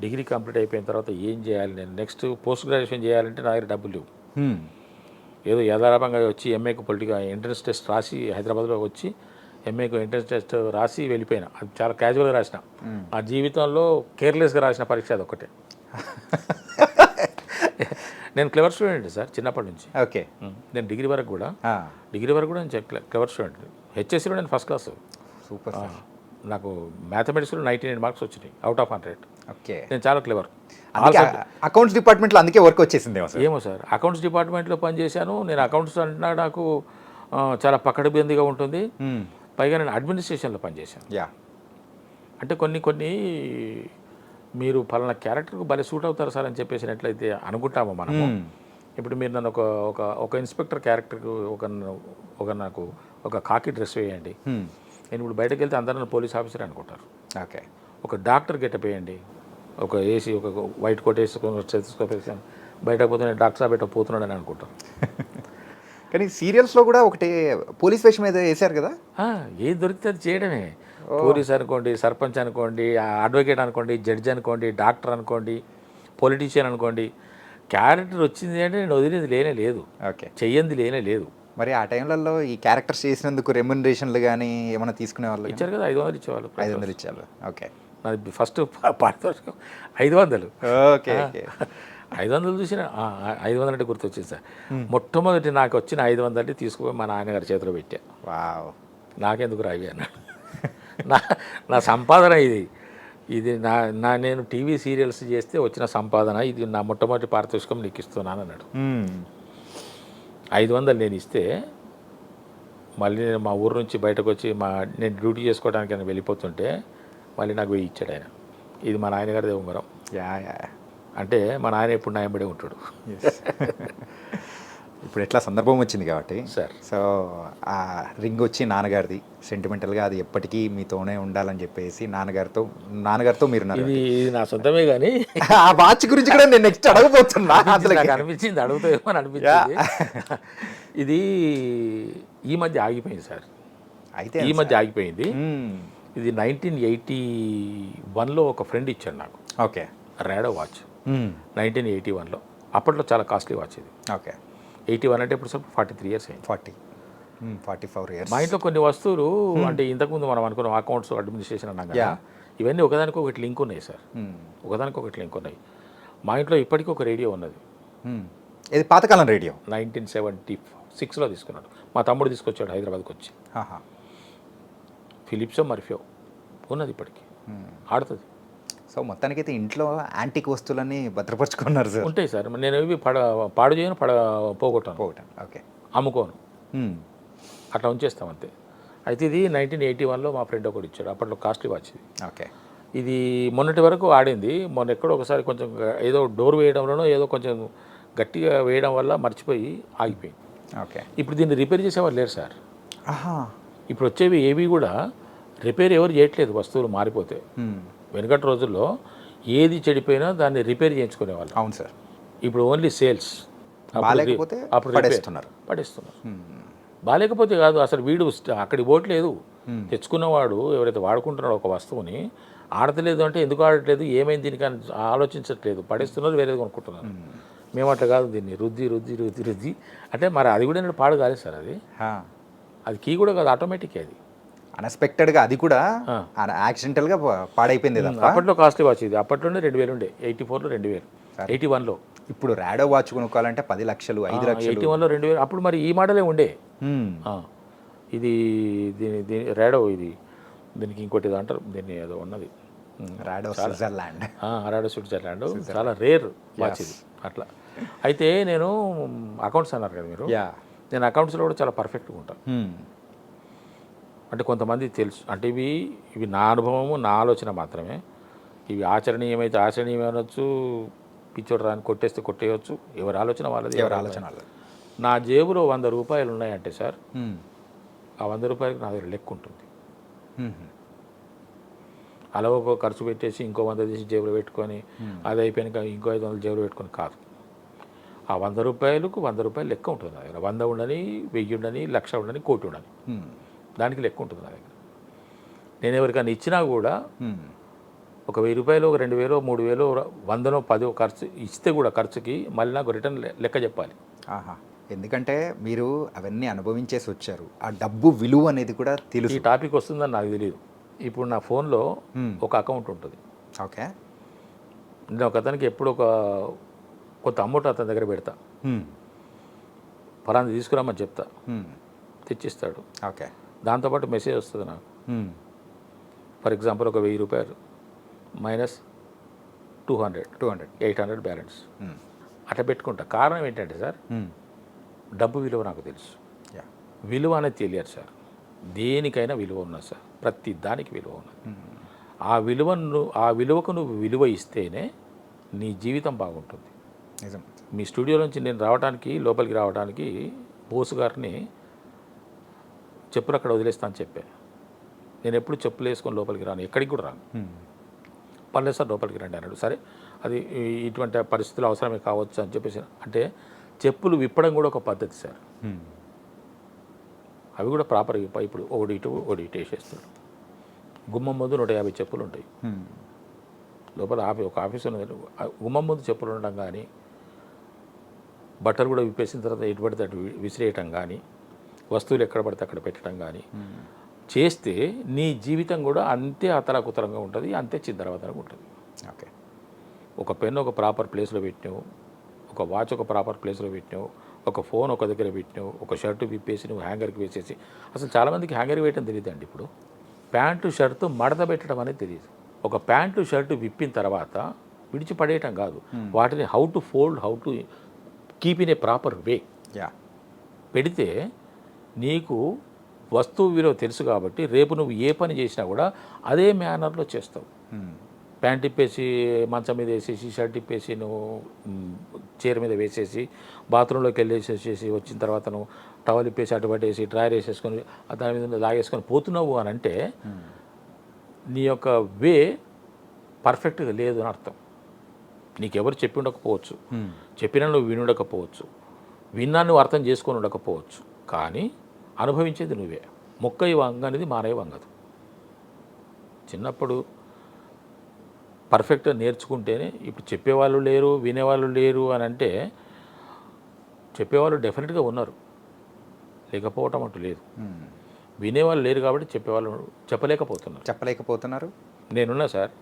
డిగ్రీ కంప్లీట్ అయిపోయిన తర్వాత ఏం చేయాలి, నేను నెక్స్ట్ పోస్ట్ గ్రాడ్యుయేషన్ చేయాలంటే నా దగ్గర డబ్బులు లేవు. ఏదో యథాలాపంగా వచ్చి ఎంఏకు పొలిటికల్ ఎంట్రన్స్ టెస్ట్ రాసి హైదరాబాద్లో వచ్చి ఎంఏకు ఎంట్రన్స్ టెస్ట్ రాసి వెళ్ళిపోయినా. అది చాలా క్యాజువల్గా రాసిన. ఆ జీవితంలో కేర్లెస్గా రాసిన పరీక్ష అది ఒకటే. నేను క్లెవర్ స్టూడెంట్ సార్ చిన్నప్పటి నుంచి. ఓకే. నేను డిగ్రీ వరకు కూడా నేను క్లెవర్ స్టూడెంట్. హెచ్ఎస్సీలో నేను ఫస్ట్ క్లాస్. సూపర్. నాకు మ్యాథమెటిక్స్లో 99 మార్క్స్ వచ్చినాయి అవుట్ ఆఫ్ 100. ఓకే. నేను చాలా క్లెవర్. అకౌంట్స్ డిపార్ట్మెంట్లో అందుకే వర్క్ వచ్చేసింది ఏమో సార్, అకౌంట్స్ డిపార్ట్మెంట్లో పనిచేశాను నేను. అకౌంట్స్ అంటే నాకు చాలా పకడ్బందీగా ఉంటుంది. పైగా నేను అడ్మినిస్ట్రేషన్లో పనిచేశాను. అంటే కొన్ని మీరు పలానా క్యారెక్టర్కు భలే సూట్ అవుతారు సార్ అని చెప్పేసినట్లయితే అనుకుంటాము మనము. ఇప్పుడు మీరు నన్ను ఒక ఇన్స్పెక్టర్ క్యారెక్టర్కు నాకు ఒక కాకి డ్రెస్ వేయండి, నేను ఇప్పుడు బయటకు వెళ్తే అందరూ నన్ను పోలీస్ ఆఫీసర్ అనుకుంటారు. ఓకే. ఒక డాక్టర్ గెటప్ వేయండి, ఒక ఏసీ ఒక వైట్ కోట్ వేసుకొని స్టెథోస్కోప్ వేసాను, బయటకు పోతే నేను డాక్టర్ సాబ్ పోతున్నాడు అని అనుకుంటారు. కానీ సీరియల్స్లో కూడా ఒకటి పోలీస్ వేషం ఏదో వేశారు కదా. ఏది దొరికితే అది చేయడమే. పోలీస్ అనుకోండి, సర్పంచ్ అనుకోండి, అడ్వకేట్ అనుకోండి, జడ్జి అనుకోండి, డాక్టర్ అనుకోండి, పొలిటీషియన్ అనుకోండి, క్యారెక్టర్ వచ్చింది అంటే నేను వదిలేది లేనే లేదు. ఓకే. చెయ్యంది లేనే లేదు. మరి ఆ టైంలలో ఈ క్యారెక్టర్స్ చేసినందుకు రెమ్యునరేషన్లు కానీ ఏమైనా తీసుకునే వాళ్ళు? ఇచ్చారు కదా, 500 ఇచ్చేవాళ్ళు. 500 ఇచ్చారు. ఓకే. నాది ఫస్ట్ పారితోషికం 500. ఓకే. ఓకే. 500 చూసిన 500 అంటే గుర్తొచ్చింది సార్. మొట్టమొదటి నాకు వచ్చిన 500 అంటే తీసుకుపోయి మా నాన్నగారి చేతిలో పెట్టా. వావ్. నాకెందుకు రావి అన్నాడు. నా సంపాదన ఇది నేను టీవీ సీరియల్స్ చేస్తే వచ్చిన సంపాదన ఇది, నా మొట్టమొదటి పారితోషికం నీకు ఇస్తున్నాను అన్నాడు. 500 నేను ఇస్తే మళ్ళీ నేను మా ఊరు నుంచి బయటకు వచ్చి నేను డ్యూటీ చేసుకోవడానికి ఆయన వెళ్ళిపోతుంటే మళ్ళీ నాకు 1000 ఇచ్చాడు ఆయన. ఇది మా నాయనగారిదే ఉంగరం. అంటే మా నాయన ఎప్పుడు నాయంబడే ఉంటాడు. ఇప్పుడు ఎట్లా సందర్భం వచ్చింది కాబట్టి సార్, సో ఆ రింగ్ వచ్చి నాన్నగారిది సెంటిమెంటల్గా అది ఎప్పటికీ మీతోనే ఉండాలని చెప్పేసి నాన్నగారితో మీరు ఇది నా సొంతమే. కానీ ఆ వాచ్ గురించి కూడా నేను నెక్స్ట్ అడగబోతున్నా. అనిపించింది అడుగుతామో అని అనిపించింది. ఇది ఈ మధ్య ఆగిపోయింది సార్. అయితే ఈ మధ్య ఆగిపోయింది. ఇది 1981లో ఒక ఫ్రెండ్ ఇచ్చాడు నాకు. ఓకే. ర్యాడో వాచ్ 1981లో. అప్పట్లో చాలా కాస్ట్లీ వాచ్ ఇది. ఓకే. 81 అంటే ఇప్పుడు సార్ 43 ఇయర్స్ అయింది. 44 ఇయర్స్. మా ఇంట్లో కొన్ని వస్తువులు అంటే ఇంతకుముందు మనం అనుకున్నాం అకౌంట్స్ అడ్మినిస్ట్రేషన్ అన్నాం కదా, ఇవన్నీ ఒకదానికి ఒకటి లింక్ ఉన్నాయి సార్. ఒకదానికి ఒకటి లింక్ ఉన్నాయి. మా ఇంట్లో ఇప్పటికీ ఒక రేడియో ఉన్నది. ఇది పాతకాలం రేడియో. 1976లో తీసుకున్నాడు. మా తమ్ముడు తీసుకొచ్చాడు హైదరాబాద్కి వచ్చి. ఫిలిప్సో మర్ఫియో ఉన్నది ఇప్పటికీ, ఆడుతుంది. సో మొత్తానికైతే ఇంట్లో యాంటిక్ వస్తువులన్నీ భద్రపరుచుకున్నారు సార్. ఉంటాయి సార్. నేను ఇవి పాడు చేయను, పోగొట్టాను. ఓకే. అమ్ముకోను, అట్లా ఉంచేస్తాం అంతే. అయితే ఇది 1981లో మా ఫ్రెండ్ ఒకటి ఇచ్చాడు. అప్పట్లో కాస్ట్లీ వాచ్ ఇది. ఓకే. ఇది మొన్నటి వరకు ఆడింది. మొన్న ఎక్కడో ఒకసారి కొంచెం ఏదో డోర్ వేయడంలోనో ఏదో కొంచెం గట్టిగా వేయడం వల్ల మర్చిపోయి ఆగిపోయింది. ఓకే. ఇప్పుడు దీన్ని రిపేర్ చేసేవాళ్ళు లేరు సార్. ఇప్పుడు వచ్చేవి ఏవి కూడా రిపేర్ ఎవరు చేయట్లేదు. వస్తువులు మారిపోతే వెనుకటి రోజుల్లో ఏది చెడిపోయినా దాన్ని రిపేర్ చేయించుకునేవాళ్ళు. అవును సార్. ఇప్పుడు ఓన్లీ సేల్స్. అప్పుడు పడేస్తున్నారు. బాగాలేకపోతే కాదు, అసలు వీడు అక్కడికి పోవట్లేదు. తెచ్చుకున్నవాడు ఎవరైతే వాడుకుంటున్నాడో ఒక వస్తువుని ఆడతలేదు అంటే ఎందుకు ఆడట్లేదు, ఏమైంది దీనికి అని ఆలోచించట్లేదు, పడేస్తున్నారు, వేరేది కొనుక్కుంటున్నారు. మేము అట్లా కాదు, దీన్ని రుద్ది అంటే మరి అది కూడా నేను పాడు కాలేదు సార్. అది కీ కూడా కాదు, ఆటోమేటిక్. అది అన్ఎక్స్పెక్టెడ్గా అది కూడా యాక్సిడెంటల్గా పాడైపోయింది. అప్పట్లో కాస్ట్లీ వాచ్ ఇది. అప్పట్లోనే 2000 ఉండే. 84లో 2000, 81లో. ఇప్పుడు ర్యాడో వాచ్ కొనుక్కోవాలంటే 10 లక్షలు, 5 లక్షలు. 81లో 2000. అప్పుడు మరి ఈ మోడలే ఉండే. ఇది దీని ర్యాడో, ఇది దీనికి ఇంకోటి ఏదో అంటారు, దీన్ని ఏదో ఉన్నది, ర్యాడో స్విట్జర్లాండ్. ర్యాడో స్విట్జర్లాండ్ చాలా రేర్ వాచ్ ఇది. అట్లా అయితే నేను అకౌంట్స్ అన్నారు కదా మీరు. నేను అకౌంట్స్లో కూడా చాలా పర్ఫెక్ట్గా ఉంటాను. అంటే కొంతమంది తెలుసు, అంటే ఇవి నా అనుభవము, నా ఆలోచన మాత్రమే. ఇవి ఆచరణీయమైతే ఆచరణీయమనొచ్చు, పిచ్చోడు రాని కొట్టేస్తే కొట్టేయచ్చు. ఎవరి ఆలోచన వాళ్ళది. నా జేబులో 100 రూపాయలు ఉన్నాయంటే సార్, ఆ 100 రూపాయలకి నా దగ్గర లెక్క ఉంటుంది. అలా ఒక ఖర్చు పెట్టేసి ఇంకో 100 తీసి జేబులో పెట్టుకొని అది అయిపోయాక ఇంకో 500 జేబులో పెట్టుకొని కాదు. ఆ 100 రూపాయలకు 100 రూపాయలు లెక్క ఉంటుంది నా దగ్గర. 100 ఉండని, 1000 ఉండని, 1,00,000 ఉండని, 1,00,00,000 ఉండని, దానికి లెక్క ఉంటుంది నా దగ్గర. నేను ఎవరికైనా ఇచ్చినా కూడా ఒక 1000 రూపాయలు, ఒక 2000, 3000, 100, 10 ఖర్చు ఇస్తే కూడా ఖర్చుకి మళ్ళీ నాకు రిటర్న్ లెక్క చెప్పాలి. ఎందుకంటే మీరు అవన్నీ అనుభవించేసి వచ్చారు. ఆ డబ్బు విలువ అనేది కూడా ఈ తెలుసు. టాపిక్ వస్తుందని నాకు తెలియదు. ఇప్పుడు నా ఫోన్లో ఒక అకౌంట్ ఉంటుంది. ఓకే. నేను ఒక అతనికి ఎప్పుడు కొంత అమౌంట్ అతని దగ్గర పెడతా, ఫలానా తీసుకురామని చెప్తా, తెచ్చిస్తాడు. ఓకే. దాంతోపాటు మెసేజ్ వస్తుంది నాకు. ఫర్ ఎగ్జాంపుల్ ఒక 1000 రూపాయలు మైనస్ 200 800 బ్యాలెన్స్ అట్లా పెట్టుకుంటా. కారణం ఏంటంటే సార్, డబ్బు విలువ నాకు తెలుసు. విలువ అనేది తెలియదు సార్. దేనికైనా విలువ ఉన్నది సార్, ప్రతి దానికి విలువ ఉన్నది. ఆ విలువకు నువ్వు విలువ ఇస్తేనే నీ జీవితం బాగుంటుంది. నిజం. మీ స్టూడియో నుంచి నేను లోపలికి రావడానికి బోసు గారిని చెప్పులు అక్కడ వదిలేస్తాను చెప్పా. నేను ఎప్పుడు చెప్పులు వేసుకొని లోపలికి రాను, ఎక్కడికి కూడా రాను. పర్లేదు సార్ లోపలికి రండి అన్నాడు. సరే, అది ఇటువంటి పరిస్థితులు అవసరమే కావచ్చు అని చెప్పేసి, అంటే చెప్పులు విప్పడం కూడా ఒక పద్ధతి సార్. అవి కూడా ప్రాపర్ ఇప్పుడు ఒకటి ఇటు వేసేస్తాడు. గుమ్మం ముందు 150 చెప్పులు ఉంటాయి. లోపల ఒక ఆఫీస్ ఉన్నది. గుమ్మం ముందు చెప్పులు ఉండడం కానీ, బట్టలు కూడా విప్పేసిన తర్వాత ఎటు పడితే అటు విసిరేయటం కానీ, వస్తువులు ఎక్కడ పడితే అక్కడ పెట్టడం కానీ చేస్తే నీ జీవితం కూడా అంతే అతలాకుతలంగా ఉంటుంది, అంతే చిందరవతలంగా ఉంటుంది. ఓకే. ఒక పెన్ ఒక ప్రాపర్ ప్లేస్లో పెట్టినావు, ఒక వాచ్ ఒక ప్రాపర్ ప్లేస్లో పెట్టినావు, ఒక ఫోన్ ఒక దగ్గర పెట్టినావు, ఒక షర్టు విప్పేసి నువ్వు హ్యాంగర్కి వేసేసి, అసలు చాలామందికి హ్యాంగర్కి వేయటం తెలియదండి. ఇప్పుడు ప్యాంటు షర్టు మడత పెట్టడం అనేది తెలియదు. ఒక ప్యాంటు షర్టు విప్పిన తర్వాత విడిచిపడేయటం కాదు, వాటిని how to fold, how to keep in a proper way పెడితే నీకు వస్తువు విలువ తెలుసు. కాబట్టి రేపు నువ్వు ఏ పని చేసినా కూడా అదే మేనర్లో చేస్తావు. ప్యాంట్ ఇప్పేసి మంచం మీద వేసేసి, షర్ట్ ఇప్పేసి నువ్వు చైర్ మీద వేసేసి, బాత్రూంలోకి వెళ్ళేసేసి వచ్చిన తర్వాత నువ్వు టవల్ ఇప్పేసి అటు పట్టేసి డ్రైర్ వేసేసుకొని దాని మీద లాగేసుకొని పోతున్నావు అని అంటే నీ యొక్క వే పర్ఫెక్ట్గా లేదు అని అర్థం. నీకెవరు చెప్పి ఉండకపోవచ్చు, చెప్పినా నువ్వు వినుండకపోవచ్చు, విన్నా నువ్వు అర్థం చేసుకొని ఉండకపోవచ్చు, కానీ అనుభవించేది నువ్వే. మొక్కయి వంగ అనేది మానవి వంగదు. చిన్నప్పుడు పర్ఫెక్ట్గా నేర్చుకుంటేనే, ఇప్పుడు చెప్పేవాళ్ళు లేరు, వినేవాళ్ళు లేరు అని అంటే చెప్పేవాళ్ళు డెఫినెట్గా ఉన్నారు, లేకపోవటం అంటూ లేదు. వినేవాళ్ళు లేరు కాబట్టి చెప్పేవాళ్ళు చెప్పలేకపోతున్నారు. నేనున్నా సార్.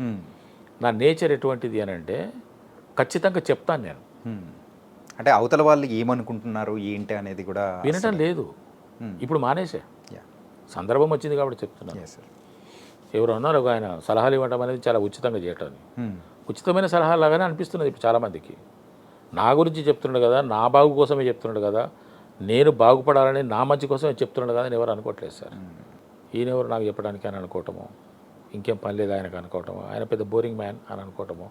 నా నేచర్ ఎటువంటిది అని అంటే ఖచ్చితంగా చెప్తాను నేను. అంటే అవతల వాళ్ళు ఏమనుకుంటున్నారు ఏంటి అనేది కూడా వినటం లేదు. ఇప్పుడు మానేసే సందర్భం వచ్చింది కాబట్టి చెప్తున్నాను. ఎవరు అన్నారు ఒక ఆయన సలహాలు ఇవ్వడం అనేది చాలా ఉచితంగా చేయటం, ఉచితమైన సలహా లాగానే అనిపిస్తున్నది ఇప్పుడు చాలామందికి. నా గురించి చెప్తున్నాడు కదా, నా బాగు కోసమే చెప్తున్నాడు కదా, నేను బాగుపడాలని నా మంచి కోసమే చెప్తున్నాడు కదా అని ఎవరు అనుకోవట్లేదు సార్. ఈయనెవరు నాకు చెప్పడానికి అని అనుకోవటము, ఇంకేం పని లేదు ఆయనకు అనుకోవటము, ఆయన పెద్ద బోరింగ్ మ్యాన్ అని అనుకోవటము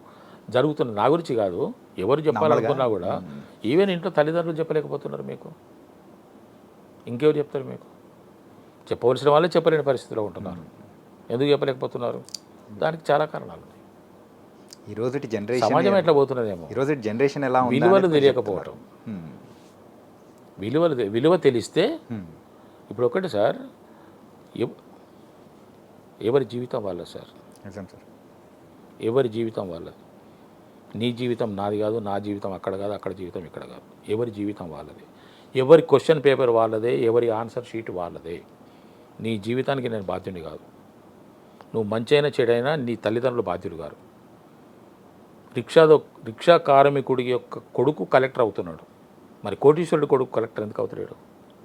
జరుగుతుంది. నా గురించి కాదు, ఎవరు చెప్పాలనుకున్నా కూడా ఈవెన్ ఇంట్లో తల్లిదండ్రులు చెప్పలేకపోతున్నారు మీకు, ఇంకెవరు చెప్తారు మీకు? చెప్పవలసిన వాళ్ళే చెప్పలేని పరిస్థితిలో ఉంటున్నారు. ఎందుకు చెప్పలేకపోతున్నారు? దానికి చాలా కారణాలు ఉన్నాయి. ఈరోజు జనరేషన్ సమాజం ఎట్లా పోతున్నదేమో, ఈరోజు జనరేషన్ ఎలా ఉంది, విలువలు తెలియకపోవటం. విలువ తెలిస్తే ఇప్పుడు ఒకటి సార్, ఎవరి జీవితం వాళ్ళది సార్, ఎవరి జీవితం వాళ్ళది. నీ జీవితం నాది కాదు, నా జీవితం అక్కడ కాదు, అక్కడ జీవితం ఇక్కడ కాదు. ఎవరి జీవితం వాళ్ళది, ఎవరి క్వశ్చన్ పేపర్ వాళ్ళదే, ఎవరి ఆన్సర్ షీట్ వాళ్ళదే. నీ జీవితానికి నేను బాధ్యుని కాదు. నువ్వు మంచి అయినా చెడైనా నీ తల్లిదండ్రులు బాధ్యులు గారు. రిక్షా కార్మికుడి యొక్క కొడుకు కలెక్టర్ అవుతున్నాడు, మరి కోటీశ్వరుడు కొడుకు కలెక్టర్ ఎందుకు అవుతున్నాడు?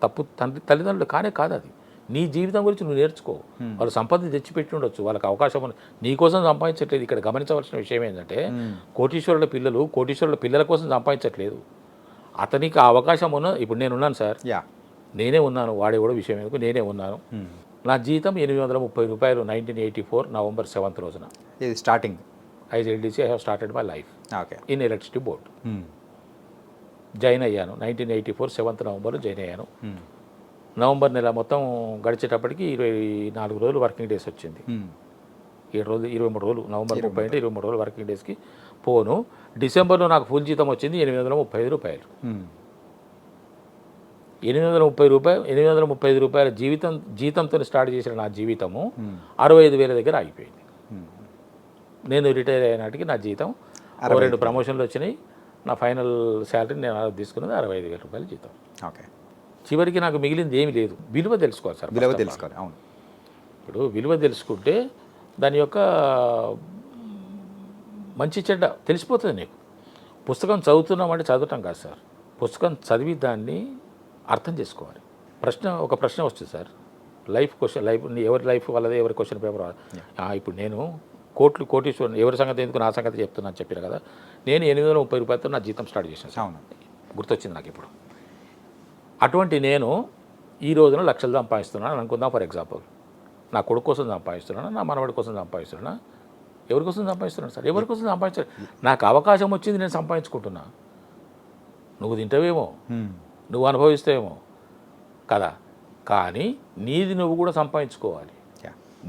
తప్పు తల్లిదండ్రులు కానే కాదు. అది నీ జీవితం గురించి నువ్వు నేర్చుకో. వాళ్ళు సంపద తెచ్చిపెట్టి ఉండొచ్చు, వాళ్ళకి అవకాశం ఉంది, నీకోసం సంపాదించట్లేదు. ఇక్కడ గమనించవలసిన విషయం ఏంటంటే కోటీశ్వరుల పిల్లల కోసం సంపాదించట్లేదు. అతనికి ఆ అవకాశం ఉన్న, ఇప్పుడు నేనున్నాను సార్, నేనే ఉన్నాను, వాడే కూడా విషయం ఎందుకు, నేనే ఉన్నాను. నా జీతం 830 రూపాయలు 1984 నవంబర్ 7th రోజున. ఇది starting as LDC I have started my life in electricity board. Join అయ్యాను 1984 7th నవంబర్లో జాయిన్ అయ్యాను. నవంబర్ నెల మొత్తం గడిచేటప్పటికి 24 రోజులు వర్కింగ్ డేస్ వచ్చింది. 23 రోజులు, నవంబర్ 30 అంటే 23 రోజులు వర్కింగ్ డేస్కి పోను. డిసెంబర్లో నాకు ఫుల్ జీతం వచ్చింది 835 రూపాయలు. 835 రూపాయల జీతంతో స్టార్ట్ చేసిన నా జీవితము 65,000 దగ్గర ఆగిపోయింది. నేను రిటైర్ అయినాటికి నా జీతం 2 ప్రమోషన్లు వచ్చినాయి, నా ఫైనల్ శాలరీ నేను తీసుకున్నది 65,000 రూపాయలు జీతం. ఓకే. చివరికి నాకు మిగిలింది ఏమీ లేదు. విలువ తెలుసుకోవాలి సార్. విలువ తెలుసుకోవాలి. అవును. ఇప్పుడు విలువ తెలుసుకుంటే దాని యొక్క మంచి చెడ్డ తెలిసిపోతుంది నీకు. పుస్తకం చదువుతున్నామంటే చదవటం కాదు సార్, పుస్తకం చదివి దాన్ని అర్థం చేసుకోవాలి. ఒక ప్రశ్న వస్తుంది సార్, లైఫ్ ఎవరి లైఫ్ వాళ్ళదే, ఎవరి క్వశ్చన్ పేపర్ ఇప్పుడు నేను కోటీశ్వరుని, ఎవరి సంగతి ఎందుకు నా సంగతి చెప్తున్నాను చెప్పాను కదా. నేను 830 రూపాయలతో నా జీతం స్టార్ట్ చేశాను సార్. అవును. గుర్తొచ్చింది నాకు ఇప్పుడు. అటువంటి నేను ఈ రోజున లక్షలు సంపాదిస్తున్నాను అనుకుందాం. ఫర్ ఎగ్జాంపుల్, నా కొడుకు కోసం సంపాదిస్తున్నాను, నా మనవాడి కోసం సంపాదిస్తున్నా. ఎవరి కోసం సంపాదిస్తున్నాను సార్? ఎవరి కోసం సంపాదించాను? నాకు అవకాశం వచ్చింది, నేను సంపాదించుకుంటున్నా. నువ్వు తింటావేమో, నువ్వు అనుభవిస్తావేమో కదా, కానీ నీది నువ్వు కూడా సంపాదించుకోవాలి,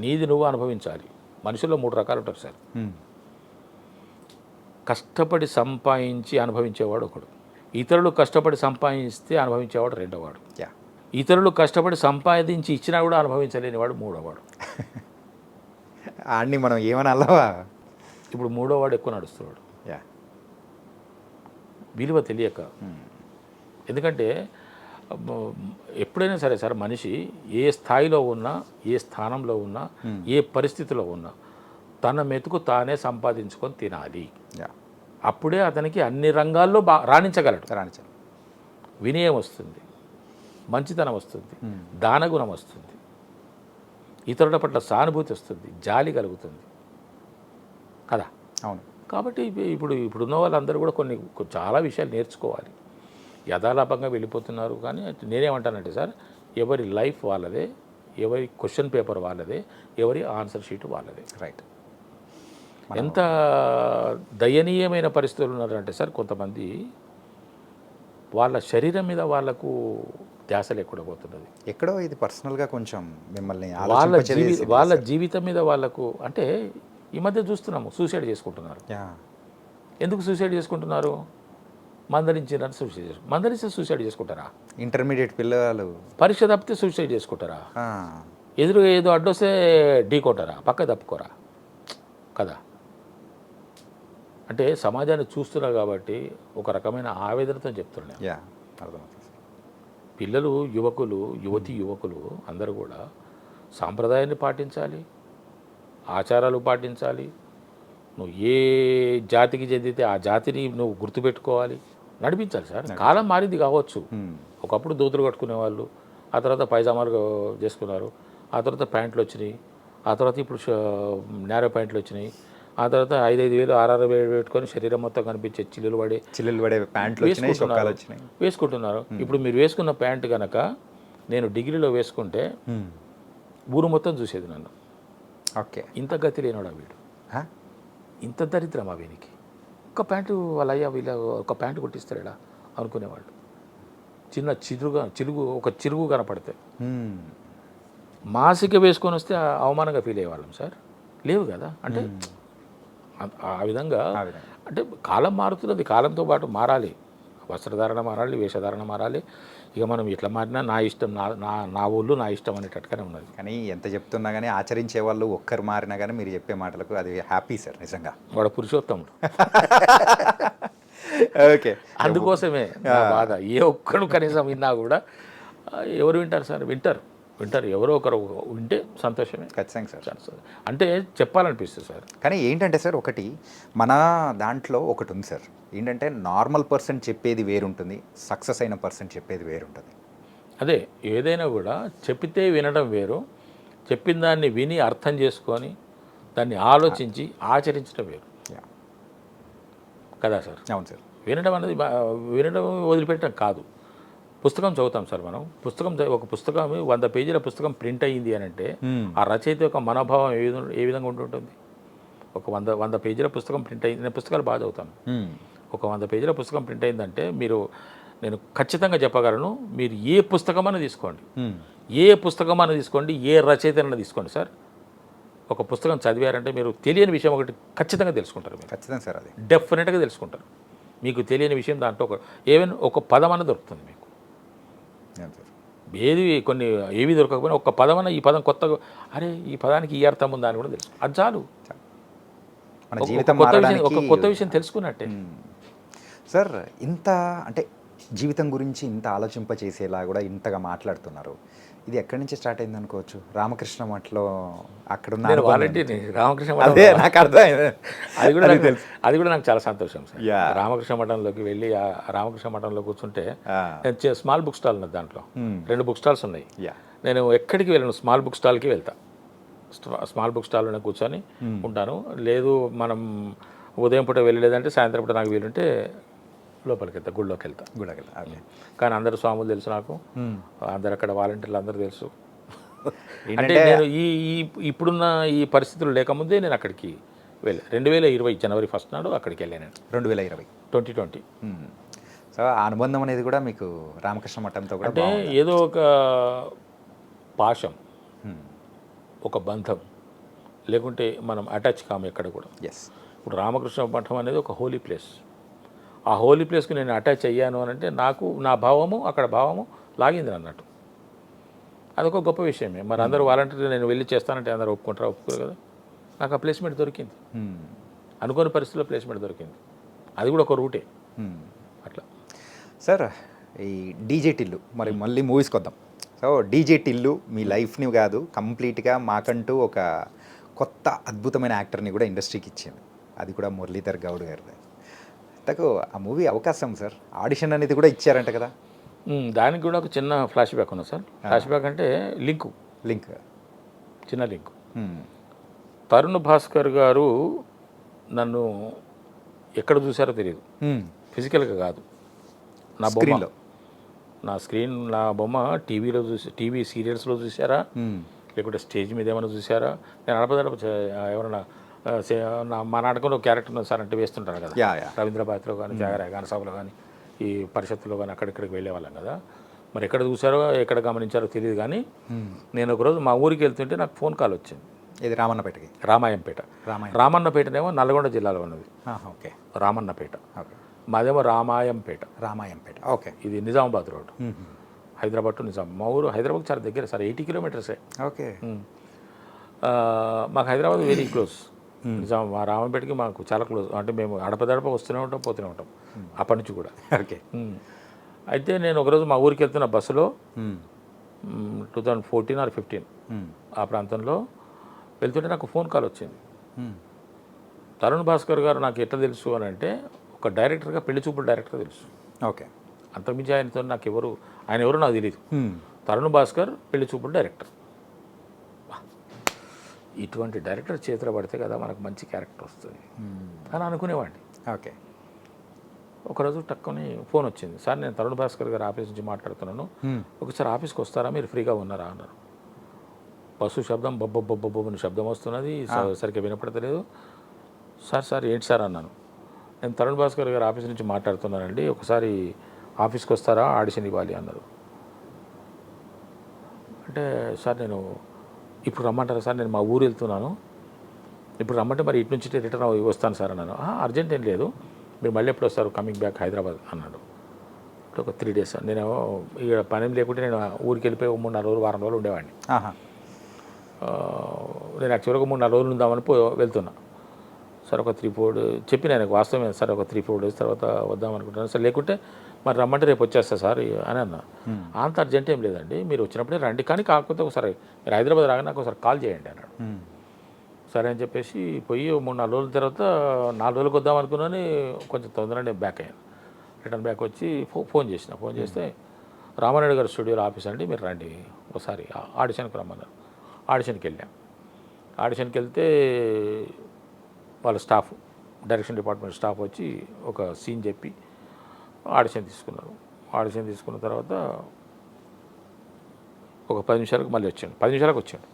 నీది నువ్వు అనుభవించాలి. మనుషుల్లో 3 రకాలు ఉంటారు సార్. కష్టపడి సంపాదించి అనుభవించేవాడు ఒకడు, ఇతరులు కష్టపడి సంపాదిస్తే అనుభవించేవాడు రెండోవాడు, ఇతరులు కష్టపడి సంపాదించి ఇచ్చినా కూడా అనుభవించలేనివాడు మూడోవాడు. అన్నీ మనం ఏమని అల్లవా. ఇప్పుడు మూడోవాడు ఎక్కువ నడుస్తున్నాడు, విలువ తెలియక. ఎందుకంటే ఎప్పుడైనా సరే సార్, మనిషి ఏ స్థాయిలో ఉన్నా, ఏ స్థానంలో ఉన్నా, ఏ పరిస్థితిలో ఉన్నా తన మెతుకు తానే సంపాదించుకొని తినాలి. అప్పుడే అతనికి అన్ని రంగాల్లో రాణించగలడు. వినయం వస్తుంది, మంచితనం వస్తుంది, దానగుణం వస్తుంది, ఇతరుల పట్ల సానుభూతి వస్తుంది, జాలి కలుగుతుంది కదా. అవును. కాబట్టి ఇప్పుడున్న వాళ్ళందరూ కూడా చాలా విషయాలు నేర్చుకోవాలి. యథాలాపంగా వెళ్ళిపోతున్నారు. కానీ నేనేమంటానంటే సార్, ఎవరి లైఫ్ వాళ్ళదే, ఎవరి క్వశ్చన్ పేపర్ వాళ్ళదే, ఎవరి ఆన్సర్ షీట్ వాళ్ళదే. రైట్. ఎంత దయనీయమైన పరిస్థితులు ఉన్నారంటే సార్, కొంతమంది వాళ్ళ శరీరం మీద వాళ్ళకు ధ్యాస లేకుండా పోతున్నది. ఎక్కడో ఇది పర్సనల్గా కొంచెం మిమ్మల్ని వాళ్ళ జీవితం మీద వాళ్ళకు, అంటే ఈ మధ్య చూస్తున్నాము సూసైడ్ చేసుకుంటున్నారు. ఎందుకు సూసైడ్ చేసుకుంటున్నారు? మందలించిన సూసైడ్ చేసుకుంటారా? ఇంటర్మీడియట్ పిల్లలు పరీక్ష తప్పితే సూసైడ్ చేసుకుంటారా? ఎదురుగా ఏదో అడ్డొస్తే ఢీ కొట్టారా? పక్క తప్పుకోరా కదా. అంటే సమాజాన్ని చూస్తున్నారు కాబట్టి ఒక రకమైన ఆవేదనతో చెప్తున్నాను. పిల్లలు, యువకులు అందరూ కూడా సాంప్రదాయాన్ని పాటించాలి, ఆచారాలు పాటించాలి. నువ్వు ఏ జాతికి చెందితే ఆ జాతిని నువ్వు గుర్తుపెట్టుకోవాలి, నడిపించాలి సార్. కాలం మారింది కావచ్చు. ఒకప్పుడు దోతులు కట్టుకునేవాళ్ళు, ఆ తర్వాత పైజామాలు చేసుకున్నారు, ఆ తర్వాత ప్యాంట్లు వచ్చినాయి, ఆ తర్వాత ఇప్పుడు నేరో ప్యాంట్లు వచ్చినాయి, ఆ తర్వాత 5,000 6,000 పెట్టుకొని శరీరం మొత్తం కనిపించే చిల్లులు పడే ప్యాంట్లు వేసుకుంటున్నారు. ఇప్పుడు మీరు వేసుకున్న ప్యాంట్ కనుక నేను డిగ్రీలో వేసుకుంటే ఊరు మొత్తం చూసేది నన్ను. ఓకే, ఇంత గతి లేనోడా వీడు, ఇంత దరిద్రమా వీనికి, ఒక ప్యాంటు వాళ్ళ అయ్యా వీళ్ళ ఒక ప్యాంటు కుట్టిస్తాడా అనుకునేవాళ్ళు. చిన్న చిరుగు కనపడితే మాసిక వేసుకొని వస్తే అవమానంగా ఫీల్ అయ్యేవాళ్ళం సార్. లేవు కదా. అంటే ఆ విధంగా అంటే కాలం మారుతున్నది, కాలంతో పాటు మారాలి, వస్త్రధారణ మారాలి, వేషధారణ మారాలి. ఇక మనం ఎట్లా మారినా నా ఇష్టం, నా ఊళ్ళు నా ఇష్టం అనేటట్టుగానే ఉన్నది. కానీ ఎంత చెప్తున్నా కానీ ఆచరించే వాళ్ళు ఒక్కరు మారినా కానీ మీరు చెప్పే మాటలకు అది హ్యాపీ సార్ నిజంగా. వాడు పురుషోత్తముడు. ఓకే, అందుకోసమే నా బాధ. ఏ ఒక్కడు కనీసం విన్నా కూడా ఎవరు వింటారు సార్? వింటారు. ఎవరో ఒకరు వింటే సంతోషమే. ఖచ్చితంగా సార్. అంటే చెప్పాలనిపిస్తుంది సార్. కానీ ఏంటంటే సార్, ఒకటి మన దాంట్లో ఒకటి ఉంది సార్, ఏంటంటే నార్మల్ పర్సన్ చెప్పేది వేరుంటుంది, సక్సెస్ అయిన పర్సన్ చెప్పేది వేరుంటుంది. అదే, ఏదైనా కూడా చెప్పితే వినడం వేరు, చెప్పిన దాన్ని విని అర్థం చేసుకొని దాన్ని ఆలోచించి ఆచరించడం వేరు కదా సార్. అవును సార్. వినడం వదిలిపెట్టడం కాదు. పుస్తకం చదువుతాం సార్ మనం. ఒక పుస్తకం 100 పేజీల పుస్తకం ప్రింట్ అయ్యింది అని అంటే ఆ రచయిత యొక్క మనోభావం ఏ విధంగా ఉంటుంటుంది? ఒక 100 పేజీల పుస్తకం ప్రింట్ అయింది. నేను పుస్తకాలు బాగా చదువుతాను. ఒక 100 పేజీల పుస్తకం ప్రింట్ అయిందంటే నేను ఖచ్చితంగా చెప్పగలను, మీరు ఏ పుస్తకమైనా తీసుకోండి, ఏ రచయితనైనా తీసుకోండి సార్, ఒక పుస్తకం చదివారంటే మీరు తెలియని విషయం ఒకటి ఖచ్చితంగా తెలుసుకుంటారు. ఖచ్చితంగా సార్, అది డెఫినెట్గా తెలుసుకుంటారు. మీకు తెలియని విషయం దాంట్లో ఒక పదం అన్న దొరుకుతుంది మీకు. ఏవి దొరకకపోయినా ఒక పదమన్నా, ఈ పదం కొత్తగా, అరే ఈ పదానికి ఈ అర్థం ఉందా అని కూడా తెలుసు. అది చాలు, మన జీవితం ఒక కొత్త విషయం తెలుసుకున్నట్టే. సార్ ఇంత అంటే జీవితం గురించి ఇంత ఆలోచింపచేసేలా కూడా ఇంతగా మాట్లాడుతున్నారు. ఇది ఎక్కడి నుంచి స్టార్ట్ అయింది అనుకోవచ్చు? రామకృష్ణ మఠంలో అక్కడున్న నేను అనుబంధం వాలంటీర్ని రామకృష్ణ అదే మఠం. నాకు అర్థమైంది. అది కూడా అది నాకు తెలుసు. అది కూడా నాకు చాలా సంతోషం సార్. Yeah. రామకృష్ణ మఠంలోకి వెళ్ళి ఆ రామకృష్ణ మఠంలో కూర్చుంటే ఆ, నేను స్మాల్ బుక్ స్టాల్ ఉన్నది దాంట్లో. Hmm. 2 బుక్ స్టాల్స్ ఉన్నాయి. యా. నేను ఎక్కడికి వెళ్ళను, స్మాల్ బుక్ స్టాల్కి వెళ్తా. స్మాల్ బుక్ స్టాల్లోనే కూర్చొని ఉంటాను. లేదు మనం ఉదయం పూట వెళ్ళలేదంటే సాయంత్రం పూట నాకు వీలుంటే లోపలికి వెళ్తా, గుళ్ళోకి వెళ్తా. గుడగల. ఓకే. కానీ అందరు స్వాములు తెలుసు నాకు, అందరు అక్కడ వాలంటీర్లు అందరూ తెలుసు. అంటే ఏంటంటే నేను ఈ ఇప్పుడున్న ఈ పరిస్థితులు లేకముందే నేను అక్కడికి వెళ్ళా. 2020 జనవరి 1 నాడు అక్కడికి వెళ్ళాను నేను. 2020. 2020 సో ఆ అనుబంధం అనేది కూడా మీకు రామకృష్ణ మఠంతో కూడా అంటే ఏదో ఒక పాశం, ఒక బంధం లేకుంటే మనం అటాచ్ కాము ఎక్కడ కూడా. ఎస్. ఇప్పుడు రామకృష్ణ మఠం అనేది ఒక హోలీ ప్లేస్. ఆ హోలీ ప్లేస్కి నేను అటాచ్ అయ్యాను అని అంటే నాకు నా భావము అక్కడ భావము లాగింది అన్నట్టు. అదొక గొప్ప విషయమే. మరి అందరూ వాలంటీర్లు నేను వెళ్ళి చేస్తానంటే అందరూ ఒప్పుకుంటారా? ఒప్పుకోరు కదా. నాకు ఆ ప్లేస్మెంట్ దొరికింది, అనుకోని పరిస్థితుల్లో ప్లేస్మెంట్ దొరికింది. అది కూడా ఒక రూటే అట్లా. సార్ ఈ డీజే టిల్లు మరి మళ్ళీ మూవీస్కి వద్దాం. సో డీజే టిల్లు మీ లైఫ్ని కాదు కంప్లీట్గా మాకంటూ ఒక కొత్త అద్భుతమైన యాక్టర్ని కూడా ఇండస్ట్రీకి ఇచ్చింది. అది కూడా మురళీధర్ గౌడ్ గారిది. అంతకు ఆ మూవీ అవకాశం సార్ ఆడిషన్ అనేది కూడా ఇచ్చారంట కదా? దానికి కూడా ఒక చిన్న ఫ్లాష్ బ్యాక్ ఉన్నది సార్. ఫ్లాష్ బ్యాక్ అంటే లింక్ చిన్న లింక్. తరుణ్ భాస్కర్ గారు నన్ను ఎక్కడ చూసారో తెలియదు, ఫిజికల్గా కాదు, నా బొమ్మలో, నా బొమ్మ టీవీలో టీవీ సీరియల్స్లో చూసారా, లేకుంటే స్టేజ్ మీద ఏమైనా చూసారా? నేను అడపదడప ఎవరైనా మా నాటకంలో క్యారెక్టర్ ఉన్నది సార్ అంటే వేస్తుంటారు కదా, రవీంద్రబాద్లో కానీ జాగరాయ గాన సభలో కానీ ఈ పరిషత్తులో కానీ అక్కడిక్కడికి వెళ్ళేవాళ్ళం కదా. మరి ఎక్కడ చూసారో ఎక్కడ గమనించారో తెలియదు. కానీ నేను ఒకరోజు మా ఊరికి వెళ్తుంటే నాకు ఫోన్ కాల్ వచ్చింది. ఇది రామన్నపేటకి? రామాయంపేట. రామన్నపేటనేమో నల్గొండ జిల్లాలో ఉన్నది. ఓకే. రామన్నపేట. ఓకే. మాదేమో రామాయంపేట. ఓకే. ఇది నిజామాబాద్ రోడ్, హైదరాబాద్ టు నిజాం. మా ఊరు హైదరాబాద్ చాలా దగ్గర సార్, 80 కిలోమీటర్సే. ఓకే. మాకు హైదరాబాద్ వెరీ క్లోజ్. నిజాం మా రామంపేటకి మాకు చాలా క్లోజ్. అంటే మేము అడపదడప వస్తూనే ఉంటాం, పోతూనే ఉంటాం అప్పటి నుంచి కూడా. ఓకే. అయితే నేను ఒకరోజు మా ఊరికి వెళ్తున్న బస్సులో 2014 or 15 ఆ ప్రాంతంలో వెళ్తుంటే నాకు ఫోన్ కాల్ వచ్చింది. తరుణ్ భాస్కర్ గారు నాకు ఎట్లా తెలుసు అని అంటే ఒక డైరెక్టర్గా, పెళ్లి చూపుల డైరెక్టర్ తెలుసు. ఓకే. అంతకుమించి ఆయనతో నాకు ఆయన ఎవరో నాకు తెలియదు. తరుణ్ భాస్కర్ పెళ్లి చూపుల డైరెక్టర్. ఇటువంటి డైరెక్టర్ చేతిలో పడితే కదా మనకు మంచి క్యారెక్టర్ వస్తుంది అని అనుకునేవాడిని. ఓకే. ఒకరోజు టక్కుని ఫోన్ వచ్చింది, సార్ నేను తరుణ్ భాస్కర్ గారి ఆఫీస్ నుంచి మాట్లాడుతున్నాను, ఒకసారి ఆఫీస్కి వస్తారా, మీరు ఫ్రీగా ఉన్నారా అన్నారు. బస్సు శబ్దం బొబ్బొబ్బొబ్బొబ్బని శబ్దం వస్తున్నది, సరిగ్గా వినపడతలేదు. సార్ ఏంటి సార్ అన్నాను. నేను తరుణ్ భాస్కర్ గారి ఆఫీస్ నుంచి మాట్లాడుతున్నానండి, ఒకసారి ఆఫీస్కి వస్తారా, ఆడిషన్ ఇవ్వాలి అన్నారు. అంటే సార్ నేను ఇప్పుడు రమ్మంటారా సార్, నేను మా ఊరు వెళ్తున్నాను, ఇప్పుడు రమ్మంటే మరి ఇటు నుంచి రిటర్న్ వస్తాను సార్ అన్నాను. అర్జెంట్ ఏం లేదు, మీరు మళ్ళీ ఎప్పుడు వస్తారు, కమింగ్ బ్యాక్ హైదరాబాద్ అన్నాడు. ఒక 3 days నేను ఇక పని లేకుంటే నేను ఊరికి వెళ్ళిపోయి 3-4 రోజులు, వారం రోజులు ఉండేవాడిని. నేను యాక్చువల్గా 3-4 రోజులు ఉందామని వెళ్తున్నా. సార్ ఒక 3-4 చెప్పి నేను వాస్తవమే సార్, ఒక 3-4 days తర్వాత వద్దాం అనుకుంటున్నాను సార్, లేకుంటే మరి రమ్మంటే రేపు వచ్చేస్తా సార్ అని అన్నా. అంత అర్జెంట్ ఏం లేదండి, మీరు వచ్చినప్పుడే రండి, కానీ కాకపోతే ఒకసారి మీరు హైదరాబాద్ రాగానే నాకు ఒకసారి కాల్ చేయండి అన్నాడు. సరే అని చెప్పేసి పోయి 3-4 రోజుల తర్వాత 4 రోజులకు వద్దాం అనుకున్నాను. కొంచెం తొందరగా బ్యాక్ అయ్యాను. రిటర్న్ బ్యాక్ వచ్చి ఫోన్ చేస్తే రామానాయుడు గారి స్టూడియోలో ఆఫీస్ అండి, మీరు రండి ఒకసారి ఆడిషన్కి రమ్మన్నారు. ఆడిషన్కి వెళ్ళాం. ఆడిషన్కి వెళ్తే వాళ్ళ స్టాఫ్, డైరెక్షన్ డిపార్ట్మెంట్ స్టాఫ్ వచ్చి ఒక సీన్ చెప్పి ఆడిషన్ తీసుకున్నారు. ఆడిషన్ తీసుకున్న తర్వాత ఒక 10 నిమిషాలకు మళ్ళీ వచ్చాడు. 10 నిమిషాలకు వచ్చాడు,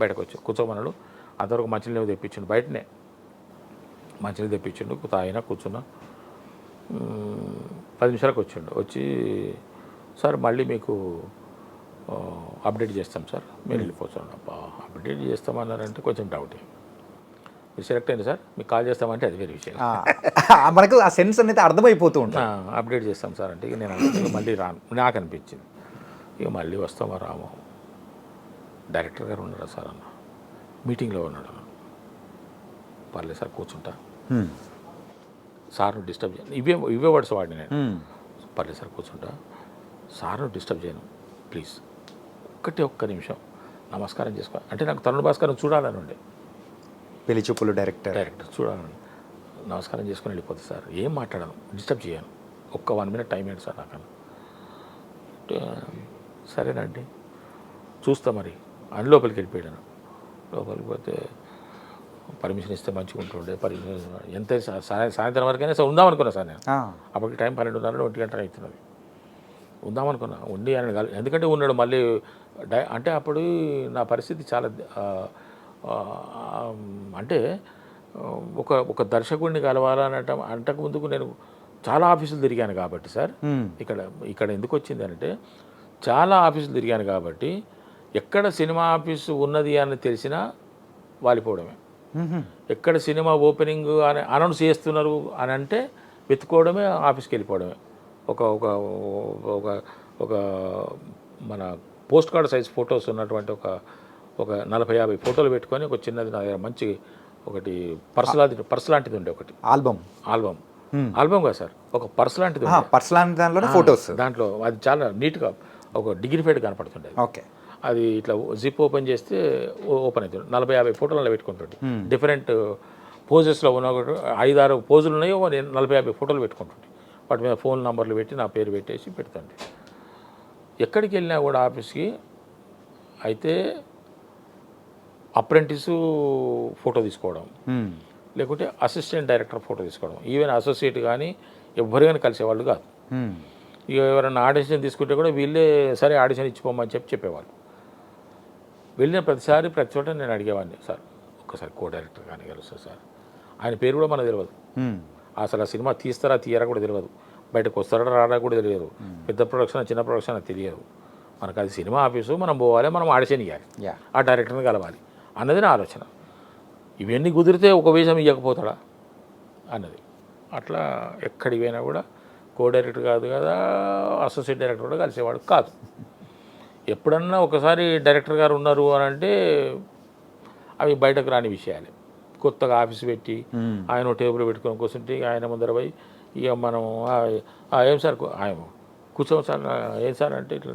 బయటకు వచ్చి కూర్చోమన్నాడు. అంతవరకు మంచినీళ్ళు తెప్పించిండు, బయటనే మంచినీళ్ళు తెప్పించిండు, తాగినా కూర్చున్నా. 10 నిమిషాలకు వచ్చాడు. వచ్చి సార్ మళ్ళీ మీకు అప్డేట్ చేస్తాం సార్, మీరు వెళ్ళిపోతాను. అబ్బా అప్డేట్ చేస్తామన్నారంటే కొంచెం డౌట్. మీరు సెలెక్ట్ అయింది సార్, మీకు కాల్ చేస్తామంటే అది వేరే విషయం. మనకు ఆ సెన్స్ అనేది అర్థమైపోతూ ఉంటుంది. అప్డేట్ చేస్తాం సార్ అంటే ఇక నేను మళ్ళీ రాను నాకు అనిపించింది. ఇక మళ్ళీ వస్తామా రాము, డైరెక్టర్ గారు ఉన్నారా సార్ అన్న, మీటింగ్లో ఉన్నాడు. పర్లేదు సార్ కూర్చుంటా. సార్ను డిస్టర్బ్ చేయను, ఇవే వర్డ్స్ వాడిని నేను. పర్లేదు సార్ కూర్చుంటా, సార్ను డిస్టర్బ్ చేయను ప్లీజ్, ఒక్క నిమిషం నమస్కారం చేసుకో అంటే నాకు తరుణ్ భాస్కర్ చూడాలని ఉండే, పెళ్లి చూపులు డైరెక్టర్ చూడాలని, నమస్కారం చేసుకుని వెళ్ళిపోతుంది సార్, ఏం మాట్లాడను, డిస్టర్బ్ చేయను, 1 minute టైం ఏంటి సార్ నాకు అంటే సరేనండి చూస్తా మరి అని లోపలికి వెళ్ళిపోయాను. లోపలికి పోతే పర్మిషన్ ఇస్తే మంచిగా ఉంటుండే, పర్మిషన్ ఎంత సాయంత్రం వరకైనా సార్ ఉందామనుకున్నా సార్ నేను. అప్పటికి టైం 12:30 1 గంట అవుతున్నది. ఉందామనుకున్నా, ఉండి ఆయన ఎందుకంటే ఉన్నాడు మళ్ళీ అంటే అప్పుడు నా పరిస్థితి చాలా అంటే ఒక దర్శకుడిని కలవాలనట అంటకు ముందుకు నేను చాలా ఆఫీసులు తిరిగాను కాబట్టి సార్, ఇక్కడ ఎందుకు వచ్చింది అంటే చాలా ఆఫీసులు తిరిగాను కాబట్టి ఎక్కడ సినిమా ఆఫీసు ఉన్నది అని తెలిసినా వాలిపోవడమే, ఎక్కడ సినిమా ఓపెనింగ్ అని అనౌన్స్ చేస్తున్నారు అని అంటే వెతుకోవడమే, ఆఫీస్కి వెళ్ళిపోవడమే. ఒక ఒక ఒక ఒక మన పోస్ట్ కార్డ్ సైజ్ ఫొటోస్ ఉన్నటువంటి ఒక 40-50 ఫోటోలు పెట్టుకొని ఒక చిన్నది నా దగ్గర మంచి ఒకటి పర్స్ లాంటిది ఉండే, ఒకటి ఆల్బమ్ కాదు సార్, ఒక పర్స్ లాంటిది, పర్స్ లాంటి దాంట్లో ఫొటోస్, దాంట్లో అది చాలా నీట్గా ఒక డిగ్నిఫైడ్ కనపడుతుండే. ఓకే, అది ఇట్లా జిప్ ఓపెన్ చేస్తే ఓపెన్ అవుతుంది, 40-50 ఫోటోలు పెట్టుకుంటుంటే డిఫరెంట్ పోజెస్లో ఉన్న 5-6 పోజులు ఉన్నాయో 40-50 ఫోటోలు పెట్టుకుంటుంటే వాటి మీద ఫోన్ నంబర్లు పెట్టి నా పేరు పెట్టేసి పెడుతుండే. ఎక్కడికి వెళ్ళినా కూడా ఆఫీస్కి అయితే అప్రెంటిసు ఫోటో తీసుకోవడం, లేకుంటే అసిస్టెంట్ డైరెక్టర్ ఫోటో తీసుకోవడం, ఈవెన్ అసోసియేట్ కానీ ఎవ్వరు కానీ కలిసేవాళ్ళు కాదు. ఇక ఎవరైనా ఆడిషన్ తీసుకుంటే కూడా వీళ్ళే సరే ఆడిషన్ ఇచ్చిపోమని చెప్పేవాళ్ళు. వెళ్ళిన ప్రతి చోట నేను అడిగేవాడిని, సార్ ఒక్కసారి కో డైరెక్టర్ కానీ కలుస్తారు సార్, ఆయన పేరు కూడా మనకు తెలియదు, అసలు ఆ సినిమా తీస్తారా తీయరా కూడా తెలియదు, బయటకు వస్తారా రాడా కూడా తెలియదు, పెద్ద ప్రొడక్షన్ చిన్న ప్రొడక్షన్ అది తెలియదు, మనకు అది సినిమా ఆఫీసు, మనం పోవాలి, మనం ఆడిషన్ ఇవ్వాలి, ఆ డైరెక్టర్ని కలవాలి అన్నది నా ఆలోచన. ఇవన్నీ కుదిరితే ఒక వేషం ఇవ్వకపోతాడా అన్నది. అట్లా ఎక్కడికి పోయినా కూడా కో డైరెక్టర్ కాదు కదా, అసోసియేట్ డైరెక్టర్ కూడా కలిసేవాడు కాదు. ఎప్పుడన్నా ఒకసారి డైరెక్టర్ గారు ఉన్నారు అని అంటే అవి బయటకు రాని విషయాలే. కొత్తగా ఆఫీస్ పెట్టి ఆయన టేబుల్ పెట్టుకొని కూర్చుంటే ఆయన ముందర పోయి ఇక మనం ఏం సార్ ఆయన కూర్చోం సార్, ఏం సార్ అంటే ఇట్లా,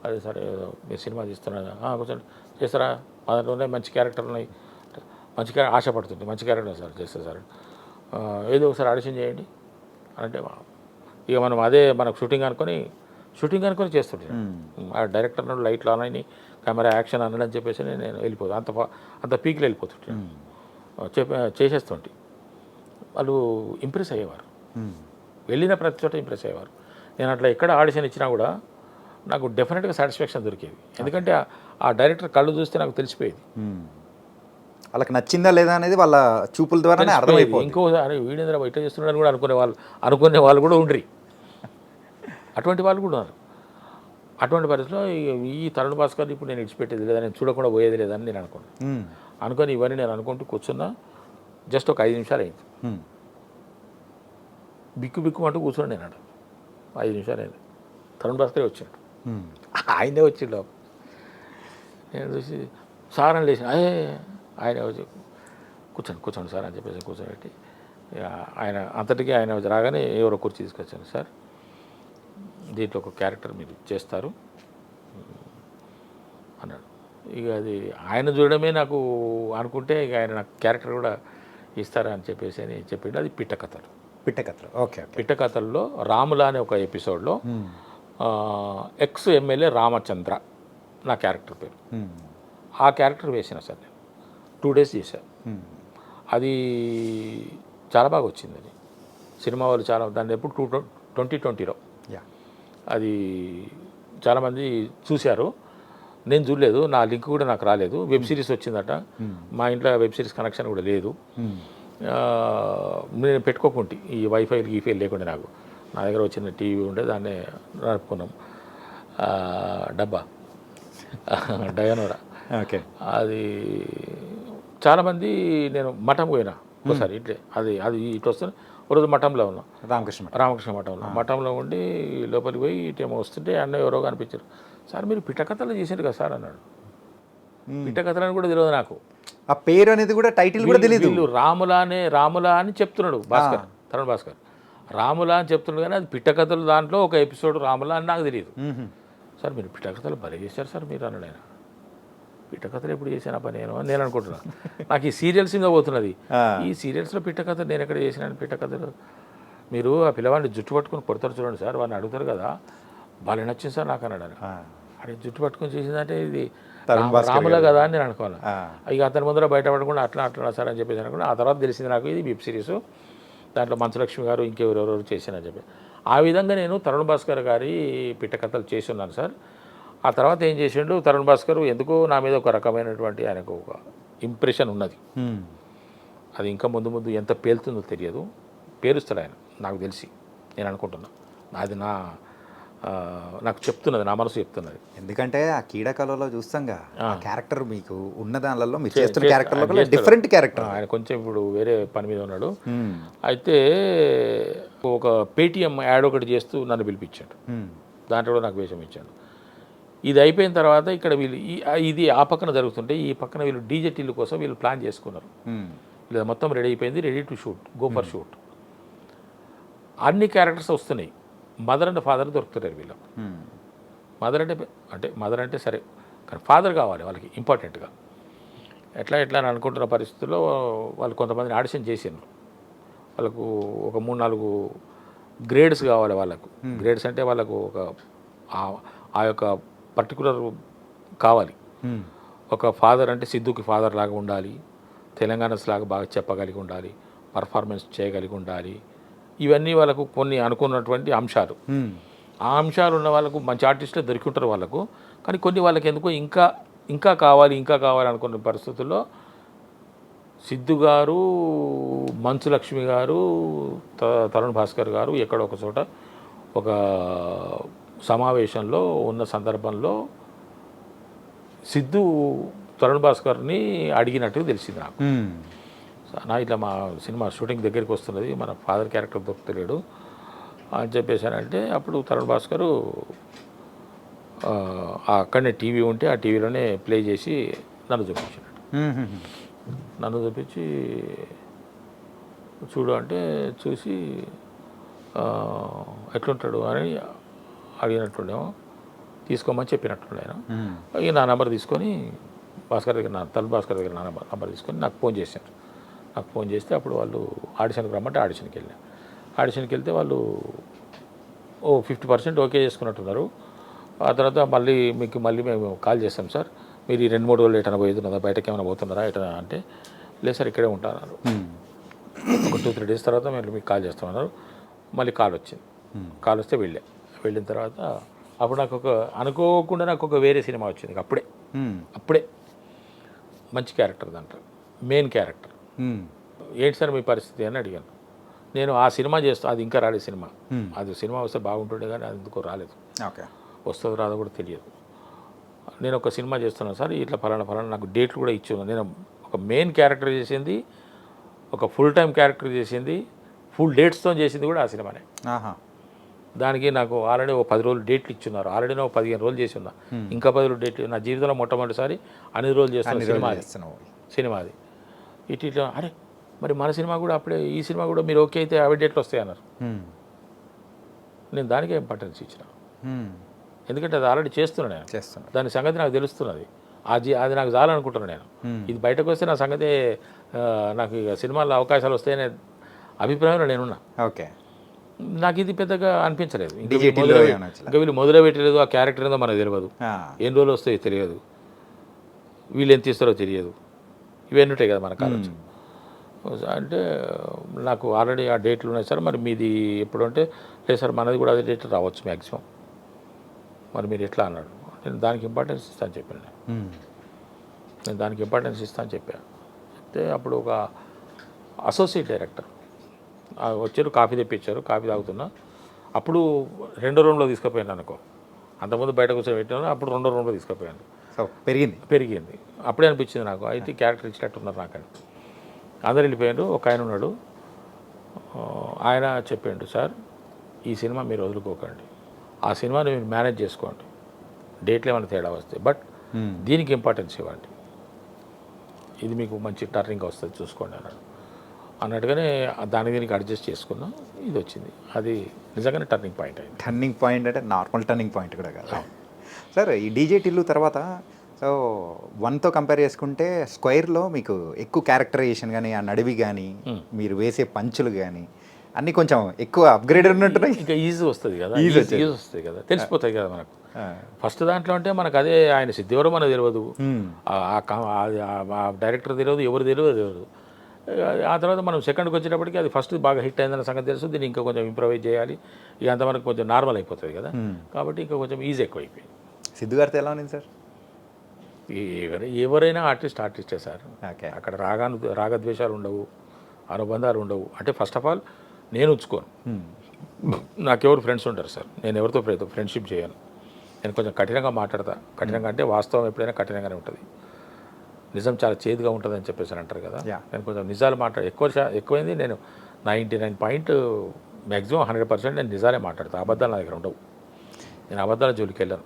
అదే సార్ ఏదో మీరు సినిమా తీస్తున్నా కూర్చోండి, చేస్తారా, దాంట్లో ఉన్నాయి మంచి క్యారెక్టర్లు ఉన్నాయి, మంచి ఆశపడుతుంది, మంచి క్యారెక్టర్ సార్ చేస్తారు సార్, ఏదో ఒకసారి ఆడిషన్ చేయండి అంటే ఇక మనం అదే మనకు షూటింగ్ అనుకొని చేస్తుంటాను. ఆ డైరెక్టర్ నుండి లైట్లు ఆనని కెమెరా యాక్షన్ అనని చెప్పేసి నేను వెళ్ళిపోతాను, అంత పీక్లో వెళ్ళిపోతుంటాను, చేసేస్తుంటే వాళ్ళు ఇంప్రెస్ అయ్యేవారు, వెళ్ళిన ప్రతి చోట ఇంప్రెస్ అయ్యేవారు. నేను అట్లా ఎక్కడ ఆడిషన్ ఇచ్చినా కూడా నాకు డెఫినెట్గా సాటిస్ఫాక్షన్ దొరికేది, ఎందుకంటే ఆ డైరెక్టర్ కళ్ళు చూస్తే నాకు తెలిసిపోయేది, వాళ్ళకి నచ్చిందా లేదా అనేది వాళ్ళ చూపుల ద్వారానే అర్థమైపోయింది. ఇంకోసారి వీడేంద్ర బయట చేస్తున్నాడని కూడా అనుకునే వాళ్ళు కూడా ఉండ్రి, అటువంటి వాళ్ళు కూడా ఉన్నారు. అటువంటి పరిస్థితిలో ఈ తరుణ్ భాస్కర్ ఇప్పుడు నేను ఇడిచిపెట్టేది లేదా, నేను చూడకుండా పోయేది లేదని నేను అనుకొని ఇవన్నీ నేను అనుకుంటూ కూర్చున్నా. జస్ట్ ఒక 5 నిమిషాలు అయింది, బిక్కు అంటూ కూర్చున్నాను నేను. 5 నిమిషాలు అయింది, తరుణ్ భాస్కర్ వచ్చాడు, ఆయనే వచ్చిండు. నేను చూసి సార్ అని లేచిన, ఆయన వచ్చి కూర్చోండి సార్ అని చెప్పేసి కూర్చోబెట్టి ఆయన అంతటికీ ఆయన రాగానే ఎవరో కుర్చీ తీసుకొచ్చాను, సార్ దీంట్లో ఒక క్యారెక్టర్ మీరు చేస్తారు అన్నాడు. ఇక అది ఆయన చూడడమే నాకు అనుకుంటే ఇక ఆయన నాకు క్యారెక్టర్ కూడా ఇస్తారా అని చెప్పేసి అని చెప్పిండు. అది పిట్టకథలు. ఓకే. పిట్టకథల్లో రాముల అనే ఒక ఎపిసోడ్లో ఎక్స్ ఎమ్మెల్యే రామచంద్ర నా క్యారెక్టర్ పేరు. ఆ క్యారెక్టర్ వేసిన సార్ నేను 2 days చేశాను. అది చాలా బాగా వచ్చింది. అది సినిమా వాళ్ళు చాలా దాన్ని ఎప్పుడు 2020లో అది చాలామంది చూశారు, నేను చూడలేదు, నా లింక్ కూడా నాకు రాలేదు. వెబ్ సిరీస్ వచ్చిందట, మా ఇంట్లో వెబ్ సిరీస్ కనెక్షన్ కూడా లేదు, నేను పెట్టుకోకుంటే ఈ వైఫై లేకుండా నాకు నా దగ్గర వచ్చిన టీవీ ఉండే దాన్ని నడుపుకున్నాం, డబ్బా డయానోరా. ఓకే. అది చాలామంది నేను మఠం పోయినా ఒకసారి ఇట్లే అది ఇటు వస్తుంది. ఒకరోజు మఠంలో ఉన్నాం, రామకృష్ణ మఠంలో ఉండి లోపలికి పోయి ఇటేమో వస్తుంటే అన్న ఎవరో కనిపించారు. సార్ మీరు పిట్టకథలు చేశారు కదా సార్ అన్నాడు. పిట్టకథలని కూడా తెలియదు నాకు, ఆ పేరు అనేది కూడా టైటిల్ కూడా తెలియదు. వీళ్ళు రాములా అని చెప్తున్నాడు భాస్కర్, తరుణ్ భాస్కర్ రాములా అని చెప్తున్నాడు కానీ అది పిట్టకథలు దాంట్లో ఒక ఎపిసోడ్ రాములా అని నాకు తెలియదు. సార్ మీరు పిట్టకథలు భలే చేశారు సార్ మీరు అన్నాడు ఆయన. పిట్టకథలు ఎప్పుడు చేశాను పని నేను అనుకుంటున్నాను. నాకు ఈ సీరియల్స్ మీద పోతున్నది. ఈ సీరియల్స్లో పిట్టకథలు నేను ఎక్కడ చేసినాను పిట్టకథలు? మీరు ఆ పిల్లవాడిని జుట్టు పట్టుకొని కొడతారు చూడండి సార్, వాడిని అడుగుతారు కదా, భలే నచ్చింది సార్ నాకు అన్నాడు. అది జుట్టు పట్టుకొని చేసిందంటే ఇది రాములా కదా అని నేను అనుకోవాలి. ఇక అతని ముందర బయటపడకుండా అట్లా సార్ అని చెప్పేసి అనుకున్నా. ఆ తర్వాత తెలిసింది నాకు ఇది వెబ్ సిరీస్, దాంట్లో మంచులక్ష్మి గారు ఇంకెవరెవరు చేశానని చెప్పి. ఆ విధంగా నేను తరుణ్ భాస్కర్ గారి పిట్టకథలు చేసి ఉన్నాను సార్. ఆ తర్వాత ఏం చేసిండు తరుణ్ భాస్కర్, ఎందుకో నా మీద ఒక రకమైనటువంటి ఆయనకు ఒక ఇంప్రెషన్ ఉన్నది. అది ఇంకా ముందు ముందు ఎంత పేలుతుందో తెలియదు, పేరుస్తాడు ఆయన నాకు తెలిసి, నేను అనుకుంటున్నా. అది నాకు చెప్తున్నది, నా మనసు చెప్తున్నది. ఎందుకంటే ఆ కీడకళలో చూస్తాంగా ఆ క్యారెక్టర్ మీకు ఉన్న దానిలో మీరు చేస్తున్న క్యారెక్టర్లో డిఫరెంట్ క్యారెక్టర్. ఆయన కొంచెం ఇప్పుడు వేరే పని మీద ఉన్నాడు. అయితే ఒక పేటిఎం యాడ్ ఒకటి చేస్తూ నన్ను పిలిపించాడు, దాంట్లో కూడా నాకు వేషం ఇచ్చాడు. ఇది అయిపోయిన తర్వాత ఇక్కడ వీళ్ళు ఇది ఆ పక్కన జరుగుతుంటే ఈ పక్కన వీళ్ళు డీజే టిల్లు కోసం వీళ్ళు ప్లాన్ చేసుకున్నారు. వీళ్ళు మొత్తం రెడీ అయిపోయింది, ready to shoot, go for shoot. అన్ని క్యారెక్టర్స్ వస్తున్నాయి, మదర్ అండ్ ఫాదర్ దొరుకుతున్నారు వీళ్ళకు. మదర్ అంటే సరే, కానీ ఫాదర్ కావాలి వాళ్ళకి ఇంపార్టెంట్గా. ఎట్లా అని అనుకుంటున్న పరిస్థితుల్లో వాళ్ళు కొంతమందిని ఆడిషన్ చేసిండ్రు. వాళ్ళకు ఒక 3-4 గ్రేడ్స్ కావాలి వాళ్ళకు. గ్రేడ్స్ అంటే వాళ్ళకు ఒక ఆ యొక్క పర్టికులర్ కావాలి. ఒక ఫాదర్ అంటే సిద్ధుకి ఫాదర్ లాగా ఉండాలి, తెలంగాణస్ లాగా బాగా చెప్పగలిగి ఉండాలి, పర్ఫార్మెన్స్ చేయగలిగి ఉండాలి. ఇవన్నీ వాళ్ళకు కొన్ని అనుకున్నటువంటి అంశాలు. ఆ అంశాలు ఉన్న వాళ్ళకు మంచి ఆర్టిస్టులు దొరికి ఉంటారు వాళ్ళకు. కానీ కొన్ని వాళ్ళకి ఎందుకో ఇంకా కావాలి అనుకున్న పరిస్థితుల్లో సిద్ధు గారు, మంచులక్ష్మి గారు, తరుణ్ భాస్కర్ గారు ఎక్కడో ఒక చోట ఒక సమావేశంలో ఉన్న సందర్భంలో సిద్ధు తరుణ్ భాస్కర్ని అడిగినట్టు తెలిసింది నాకు. ఇట్లా మా సినిమా షూటింగ్ దగ్గరికి వస్తున్నది, మన ఫాదర్ క్యారెక్టర్ దొరుకుతలేడు అని చెప్పేశానంటే అప్పుడు తరుణ్ భాస్కరు అక్కడనే టీవీ ఉంటే ఆ టీవీలోనే ప్లే చేసి నన్ను చూపించాడు. నన్ను చూపించి చూడు అంటే చూసి ఎట్లుంటాడు అని అడిగినట్టుండేమో, తీసుకోమని చెప్పినట్టుండే ఆయన. ఇక నా నెంబర్ తీసుకొని భాస్కర్ దగ్గర తరుణ్ భాస్కర్ దగ్గర నా నెంబర్ తీసుకొని నాకు ఫోన్ చేశారు. నాకు ఫోన్ చేస్తే అప్పుడు వాళ్ళు ఆడిషన్కి రమ్మంటే ఆడిషన్కి వెళ్ళాను. ఆడిషన్కి వెళ్తే వాళ్ళు 50% ఓకే చేసుకున్నట్టున్నారు. ఆ తర్వాత మళ్ళీ మేము కాల్ చేస్తాం సార్, మీరు ఈ 2-3 రోజులు ఎటైనా పోతున్నదా, బయటకి ఏమైనా పోతున్నారా ఎటైనా అంటే, లేదు సార్ ఇక్కడే ఉంటారన్నారు. ఒక 2-3 డేస్ తర్వాత మీకు కాల్ చేస్తామన్నారు. మళ్ళీ కాల్ వచ్చింది. కాల్ వస్తే వెళ్ళిన తర్వాత అప్పుడు అనుకోకుండా నాకు ఒక వేరే సినిమా వచ్చింది. అప్పుడే మంచి క్యారెక్టర్, దాంట్లో మెయిన్ క్యారెక్టర్. ఏంటి సార్ మీ పరిస్థితి అని అడిగాను. నేను ఆ సినిమా అది ఇంకా రాలేదు సినిమా. అది సినిమా వస్తే బాగుంటుండే కానీ అది ఎందుకో రాలేదు. వస్తుందో రాదో కూడా తెలియదు. నేను ఒక సినిమా చేస్తున్నాను సార్, ఇట్లా ఫలానా నాకు డేట్లు కూడా ఇచ్చాను. నేను ఒక మెయిన్ క్యారెక్టర్ చేసింది, ఒక ఫుల్ టైం క్యారెక్టర్ చేసింది, ఫుల్ డేట్స్తో చేసింది కూడా ఆ సినిమానే. దానికి నాకు ఆల్రెడీ 10 రోజులు డేట్లు ఇచ్చున్నారు. ఆల్రెడీ నేను 15 రోజులు చేసి ఉన్నా, ఇంకా 10 రోజులు డేట్లు. నా జీవితంలో మొట్టమొదటిసారి అన్ని రోజులు చేస్తాను సినిమాది. ఇట్లా అరే మరి మన సినిమా కూడా అప్పుడే, ఈ సినిమా కూడా మీరు ఓకే అయితే 50 డేట్లు వస్తాయి అన్నారు. నేను దానికే ఇంపార్టెన్స్ ఇచ్చిన, ఎందుకంటే అది ఆల్రెడీ చేస్తున్నాను నేను. దాని సంగతి నాకు తెలుస్తున్నది. అది నాకు చాలనుకుంటున్నాను నేను. ఇది బయటకు వస్తే నా సంగతి, నాకు ఇక సినిమాల్లో అవకాశాలు వస్తాయనే అభిప్రాయంలో నేనున్నా. నాకు ఇది పెద్దగా అనిపించలేదు. ఇంకా వీళ్ళు మొదలుపెట్టలేదు, ఆ క్యారెక్టర్ ఏదో మనకు తెలియదు, ఎన్ని రోజులు వస్తాయో తెలియదు, వీళ్ళు ఎంత ఇస్తారో తెలియదు, ఇవన్నీ ఉంటాయి కదా మనకు ఆలోచన. అంటే నాకు ఆల్రెడీ ఆ డేట్లు ఉన్నాయి సార్, మరి మీది ఎప్పుడు అంటే, లేదు సార్ మనది కూడా అదే డేట్ రావచ్చు మ్యాక్సిమం, మరి మీరు ఎట్లా అన్నాడు. నేను దానికి ఇంపార్టెన్స్ ఇస్తాను చెప్పాను. చెప్తే అప్పుడు ఒక అసోసియేట్ డైరెక్టర్ వచ్చారు, కాఫీ తెప్పించారు, కాఫీ తాగుతున్నా. అప్పుడు 2వ రూమ్లో తీసుకుపోయాను అనుకో, అంతకుముందు బయట కూర్చొని పెట్టాను, అప్పుడు 2వ రూమ్లో తీసుకుపోయాను. పెరిగింది అప్పుడే అనిపించింది నాకు, అయితే క్యారెక్టర్ ఇచ్చినట్టున్నారు నాకని. అందరు వెళ్ళిపోయారు. ఒక ఆయన ఉన్నాడు, ఆయన చెప్పాడు, సార్ ఈ సినిమా మీరు వదులుకోకండి, ఆ సినిమాని మీరు మేనేజ్ చేసుకోండి, డేట్లు ఏమైనా తేడా వస్తాయి, బట్ దీనికి ఇంపార్టెన్స్ ఇవ్వండి, ఇది మీకు మంచి టర్నింగ్ వస్తుంది చూసుకోండి అన్నాడు. అన్నట్టుగానే దాని దీనికి అడ్జస్ట్ చేసుకున్నాం, ఇది వచ్చింది. అది నిజంగానే టర్నింగ్ పాయింట్ అయింది. టర్నింగ్ పాయింట్ అంటే నార్మల్ టర్నింగ్ పాయింట్ కూడా కాదు సార్. ఈ డీజే టిల్లు తర్వాత సో 1తో కంపేర్ చేసుకుంటే స్క్వేర్లో మీకు ఎక్కువ క్యారెక్టరైజేషన్ కానీ ఆ నడివి కానీ మీరు వేసే పంచులు కానీ అన్నీ కొంచెం ఎక్కువ అప్గ్రేడ్ ఉన్నట్టున్నాయి. ఇంకా ఈజీ వస్తుంది కదా, ఈజీ ఈజీ వస్తుంది కదా, తెలిసిపోతాయి కదా మనకు. ఫస్ట్ దాంట్లో అంటే మనకు అదే ఆయన సిద్ధి ఎవరో మనకు తెలియదు, ఆ డైరెక్టర్ తెలియదు, ఎవరు తెలియదు. ఆ తర్వాత మనం సెకండ్కి వచ్చేటప్పటికి అది ఫస్ట్ బాగా హిట్ అయిందన్న సంగతి తెలుసు, దీన్ని ఇంకా కొంచెం ఇంప్రూవైజ్ చేయాలి, ఇక అంత మనకు కొంచెం నార్మల్ అయిపోతుంది కదా, కాబట్టి ఇంకా కొంచెం ఈజీ ఎక్కువ అయిపోయింది. సిద్ధు గారితో ఎలా ఉంది సార్? ఎవరైనా ఆర్టిస్టే సార్. ఓకే. అక్కడ రాగద్వేషాలు ఉండవు, అనుబంధాలు ఉండవు. అంటే ఫస్ట్ ఆఫ్ ఆల్ నేను ఉంచుకోను, నాకెవరు ఫ్రెండ్స్ ఉంటారు సార్, నేను ఎవరితో ఫ్రెండ్షిప్ చేయను. నేను కొంచెం కఠినంగా మాట్లాడతా. కఠినంగా అంటే వాస్తవం ఎప్పుడైనా కఠినంగానే ఉంటుంది, నిజం చాలా చేదుగా ఉంటుంది అని చెప్పేసి అంటారు కదా. నేను కొంచెం నిజాలు ఎక్కువైంది. నేను 99 మ్యాక్సిమం 100% నేను నిజాలే మాట్లాడతాను. అబద్ధాలు నా దగ్గర ఉండవు. నేను అబద్ధాల జోలికి వెళ్ళాను.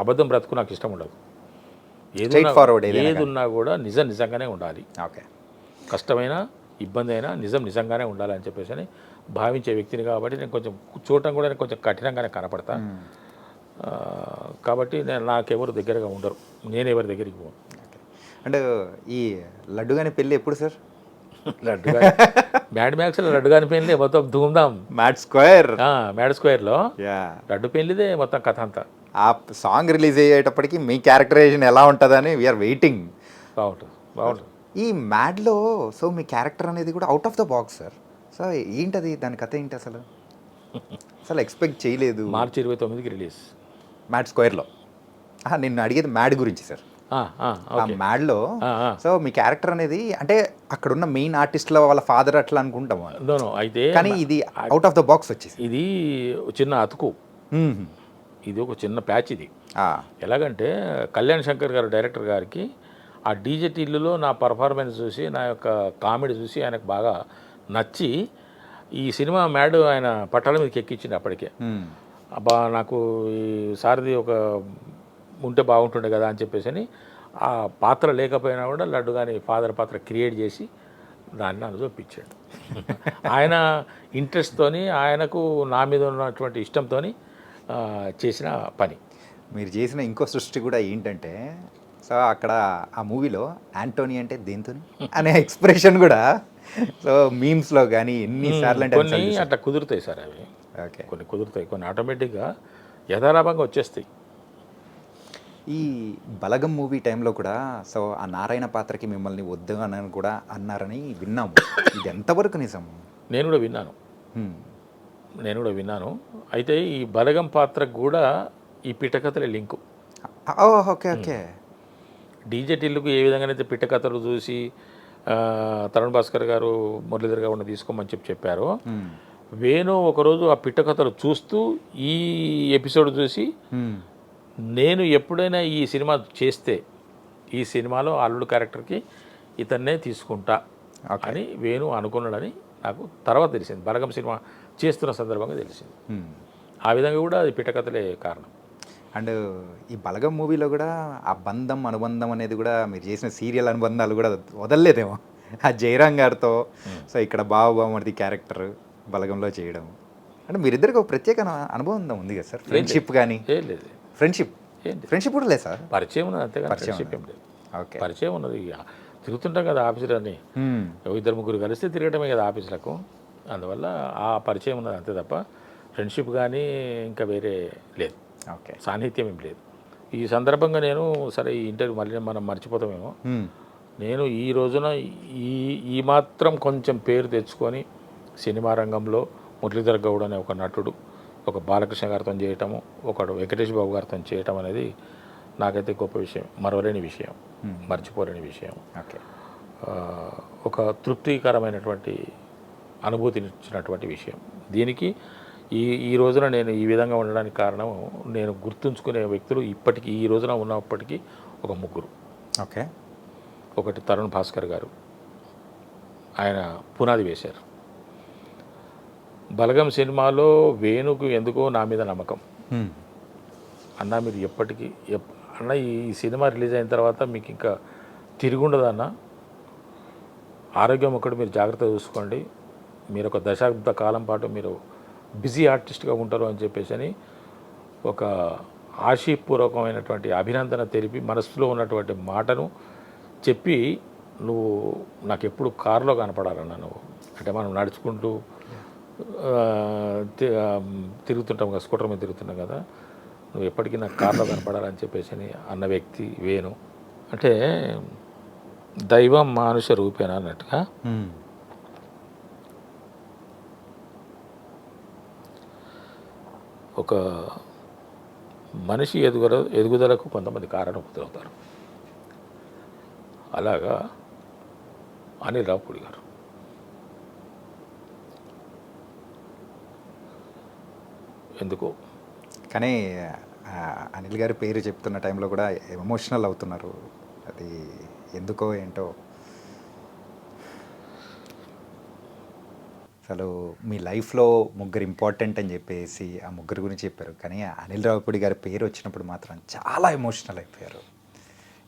అబద్ధం బ్రతుకు నాకు ఇష్టం ఉండదు. ఏది ఉన్నా కూడా నిజంగానే ఉండాలి. ఓకే. కష్టమైన ఇబ్బంది అయినా నిజంగానే ఉండాలి అని చెప్పేసి అని భావించే వ్యక్తిని కాబట్టి నేను కొంచెం చూడటం కూడా నేను కొంచెం కఠినంగానే కనపడతా. కాబట్టి నాకెవరు దగ్గరగా ఉండరు, నేను ఎవరి దగ్గరికి పోను. అంటే ఈ లడ్డుగాని పెళ్ళి ఎప్పుడు సార్? మ్యాడ్ మ్యాక్స్లో లడ్డుగాని పెళ్ళి మొత్తం ధూమ్ధాం. మ్యాడ్ స్క్వేర్లో లడ్డు పెళ్ళిదే మొత్తం కథ అంతా. ఆ సాంగ్ రిలీజ్ అయ్యేటప్పటికి మీ క్యారెక్టరైజేషన్ ఎలా ఉంటుందని వీఆర్ వెయిటింగ్. బాగుంటుంది. ఈ మ్యాడ్లో సో మీ క్యారెక్టర్ అనేది కూడా out of the box sir. So ఏంటది, దాని కథ ఏంటి అసలు ఎక్స్పెక్ట్ చేయలేదు. మార్చి 29కి రిలీజ్ మ్యాడ్ స్క్వేర్లో. నిన్ను అడిగేది మ్యాడ్ గురించి సార్. ఆ మ్యాడ్లో సో మీ క్యారెక్టర్ అనేది అంటే అక్కడున్న మెయిన్ ఆర్టిస్ట్ల వాళ్ళ ఫాదర్ అట్లా అనుకుంటాం అయితే, కానీ ఇది అవుట్ ఆఫ్ ద బాక్స్ వచ్చేసి ఇది చిన్న అతుకు, ఇది ఒక చిన్న ప్యాచ్. ఇది ఎలాగంటే కళ్యాణ్ శంకర్ గారు డైరెక్టర్ గారికి ఆ డీజే టిల్లులో నా పర్ఫార్మెన్స్ చూసి, నా యొక్క కామెడీ చూసి ఆయనకు బాగా నచ్చి ఈ సినిమా మ్యాడ్ ఆయన పట్టాల మీదకి ఎక్కించింది అప్పటికే. అబ్బా నాకు ఈ సారథి ఒక ఉంటే బాగుంటుండే కదా అని చెప్పేసి అని ఆ పాత్ర లేకపోయినా కూడా లడ్డు కానీ ఫాదర్ పాత్ర క్రియేట్ చేసి దాన్ని నన్ను చూపించాడు. ఆయన ఇంట్రెస్ట్తోని, ఆయనకు నా మీద ఉన్నటువంటి ఇష్టంతో చేసిన పని. మీరు చేసిన ఇంకో సృష్టి కూడా ఏంటంటే సో అక్కడ ఆ మూవీలో యాంటోనీ అంటే దేంతో అనే ఎక్స్ప్రెషన్ కూడా సో మీమ్స్లో కానీ ఎన్నిసార్లు అంటే కొన్ని అట్లా కుదురుతాయి సార్ అవి. ఓకే. కొన్ని కుదురుతాయి, కొన్ని ఆటోమేటిక్గా యథాలాభంగా వచ్చేస్తాయి. ఈ బలగం మూవీ టైంలో కూడా సో ఆ నారాయణ పాత్రకి మిమ్మల్ని వద్దు అని కూడా అన్నారని విన్నాము. ఇది ఎంతవరకు నిజం? నేను కూడా విన్నాను. అయితే ఈ బలగం పాత్రకు కూడా ఈ పిట్టకథల లింకు. ఓకే. డీజే టిల్లుకు ఏ విధంగానైతే పిట్టకథలు చూసి తరుణ్ భాస్కర్ గారు మురళీధర్ గారు తీసుకోమని చెప్పారో, వేణు ఒకరోజు ఆ పిట్టకథలు చూస్తూ ఈ ఎపిసోడ్ చూసి నేను ఎప్పుడైనా ఈ సినిమా చేస్తే ఈ సినిమాలో అల్లుడు క్యారెక్టర్కి ఇతన్నే తీసుకుంటా అని వేణు అనుకున్నాడని నాకు తర్వాత తెలిసింది. బలగం సినిమా చేస్తున్న సందర్భంగా తెలిసింది. ఆ విధంగా కూడా అది పిట్టకథలే కారణం. అండ్ ఈ బలగం మూవీలో కూడా ఆ బంధం అనుబంధం అనేది కూడా మీరు చేసిన సీరియల్ అనుబంధాలు కూడా వదలలేదేమో. ఆ జయరాం గారితో సో ఇక్కడ బావమరిది క్యారెక్టర్ బలగంలో చేయడం అంటే మీరిద్దరికి ఒక ప్రత్యేక అనుభవం ఉంది కదా సార్? ఫ్రెండ్షిప్ కానీ లేదు, ఫ్రెండ్షిప్ కూడా లేదు సార్? పరిచయం ఉన్నది అంతేగా, ఫ్రెండ్షిప్ ఏం లేదు. ఓకే. పరిచయం ఉన్నది, తిరుగుతుంటాం కదా ఆఫీసులన్నీ, 2-3 కలిస్తే తిరగటమే కదా ఆఫీసులకు, అందువల్ల ఆ పరిచయం ఉన్నది అంతే తప్ప ఫ్రెండ్షిప్ కానీ ఇంకా వేరే లేదు. ఓకే. సాన్నిహిత్యం ఏం లేదు. ఈ సందర్భంగా నేను సరే ఈ ఇంటర్వ్యూ మళ్ళీ మనం మర్చిపోతామేమో, నేను ఈ రోజున ఈ మాత్రం కొంచెం పేరు తెచ్చుకొని సినిమా రంగంలో మురళీధర్ గౌడ్ అనే ఒక నటుడు ఒక బాలకృష్ణ గారితో చేయటము, ఒకడు వెంకటేష్ బాబు గారితో చేయటం అనేది నాకైతే గొప్ప విషయం, మరవలేని విషయం, మర్చిపోలేని విషయం. ఓకే. ఒక తృప్తికరమైనటువంటి అనుభూతినిచ్చినటువంటి విషయం. దీనికి ఈ రోజున నేను ఈ విధంగా ఉండడానికి కారణం, నేను గుర్తుంచుకునే వ్యక్తులు ఇప్పటికీ ఈ రోజున ఉన్నప్పటికీ ఒక 3. ఓకే. ఒకటి తరుణ్ భాస్కర్ గారు, ఆయన పునాది వేశారు. బలగం సినిమాలో వేణుకు ఎందుకో నా మీద నమ్మకం. అన్న మీరు ఎప్పటికీ అన్న ఈ సినిమా రిలీజ్ అయిన తర్వాత మీకు ఇంకా తిరుగుండదన్న, ఆరోగ్యం ఒకటి మీరు జాగ్రత్తగా చూసుకోండి, మీరు ఒక దశాబ్ద కాలం పాటు మీరు బిజీ ఆర్టిస్ట్గా ఉంటారు అని చెప్పేసి అని ఒక ఆశీపూర్వకమైనటువంటి అభినందన తెలిపి మనసులో ఉన్నటువంటి మాటను చెప్పి, నువ్వు నాకు ఎప్పుడు కారులో కనపడాలన్నా, నువ్వు అంటే మనం నడుచుకుంటూ తిరుగుతుంటాం కదా, స్కూటర్ మీద తిరుగుతున్నాం కదా, నువ్వు ఎప్పటికీ నాకు కారులో కనపడాలని చెప్పేసి అని అన్న వ్యక్తి వేణు. అంటే దైవం మానుష రూపేనా అన్నట్టుగా ఒక మనిషి ఎదుగుదలకు కొంతమంది కారణమవుతారు. అలాగా అనిల్ రావుపూడి గారు ఎందుకో. కానీ అనిల్ గారి పేరు చెప్తున్న టైంలో కూడా ఎమోషనల్ అవుతున్నారు, అది ఎందుకో ఏంటో. అసలు మీ లైఫ్లో ముగ్గురు ఇంపార్టెంట్ అని చెప్పేసి ఆ ముగ్గురు గురించి చెప్పారు, కానీ అనిల్ రావుపూడి గారి పేరు వచ్చినప్పుడు మాత్రం చాలా ఎమోషనల్ అయిపోయారు.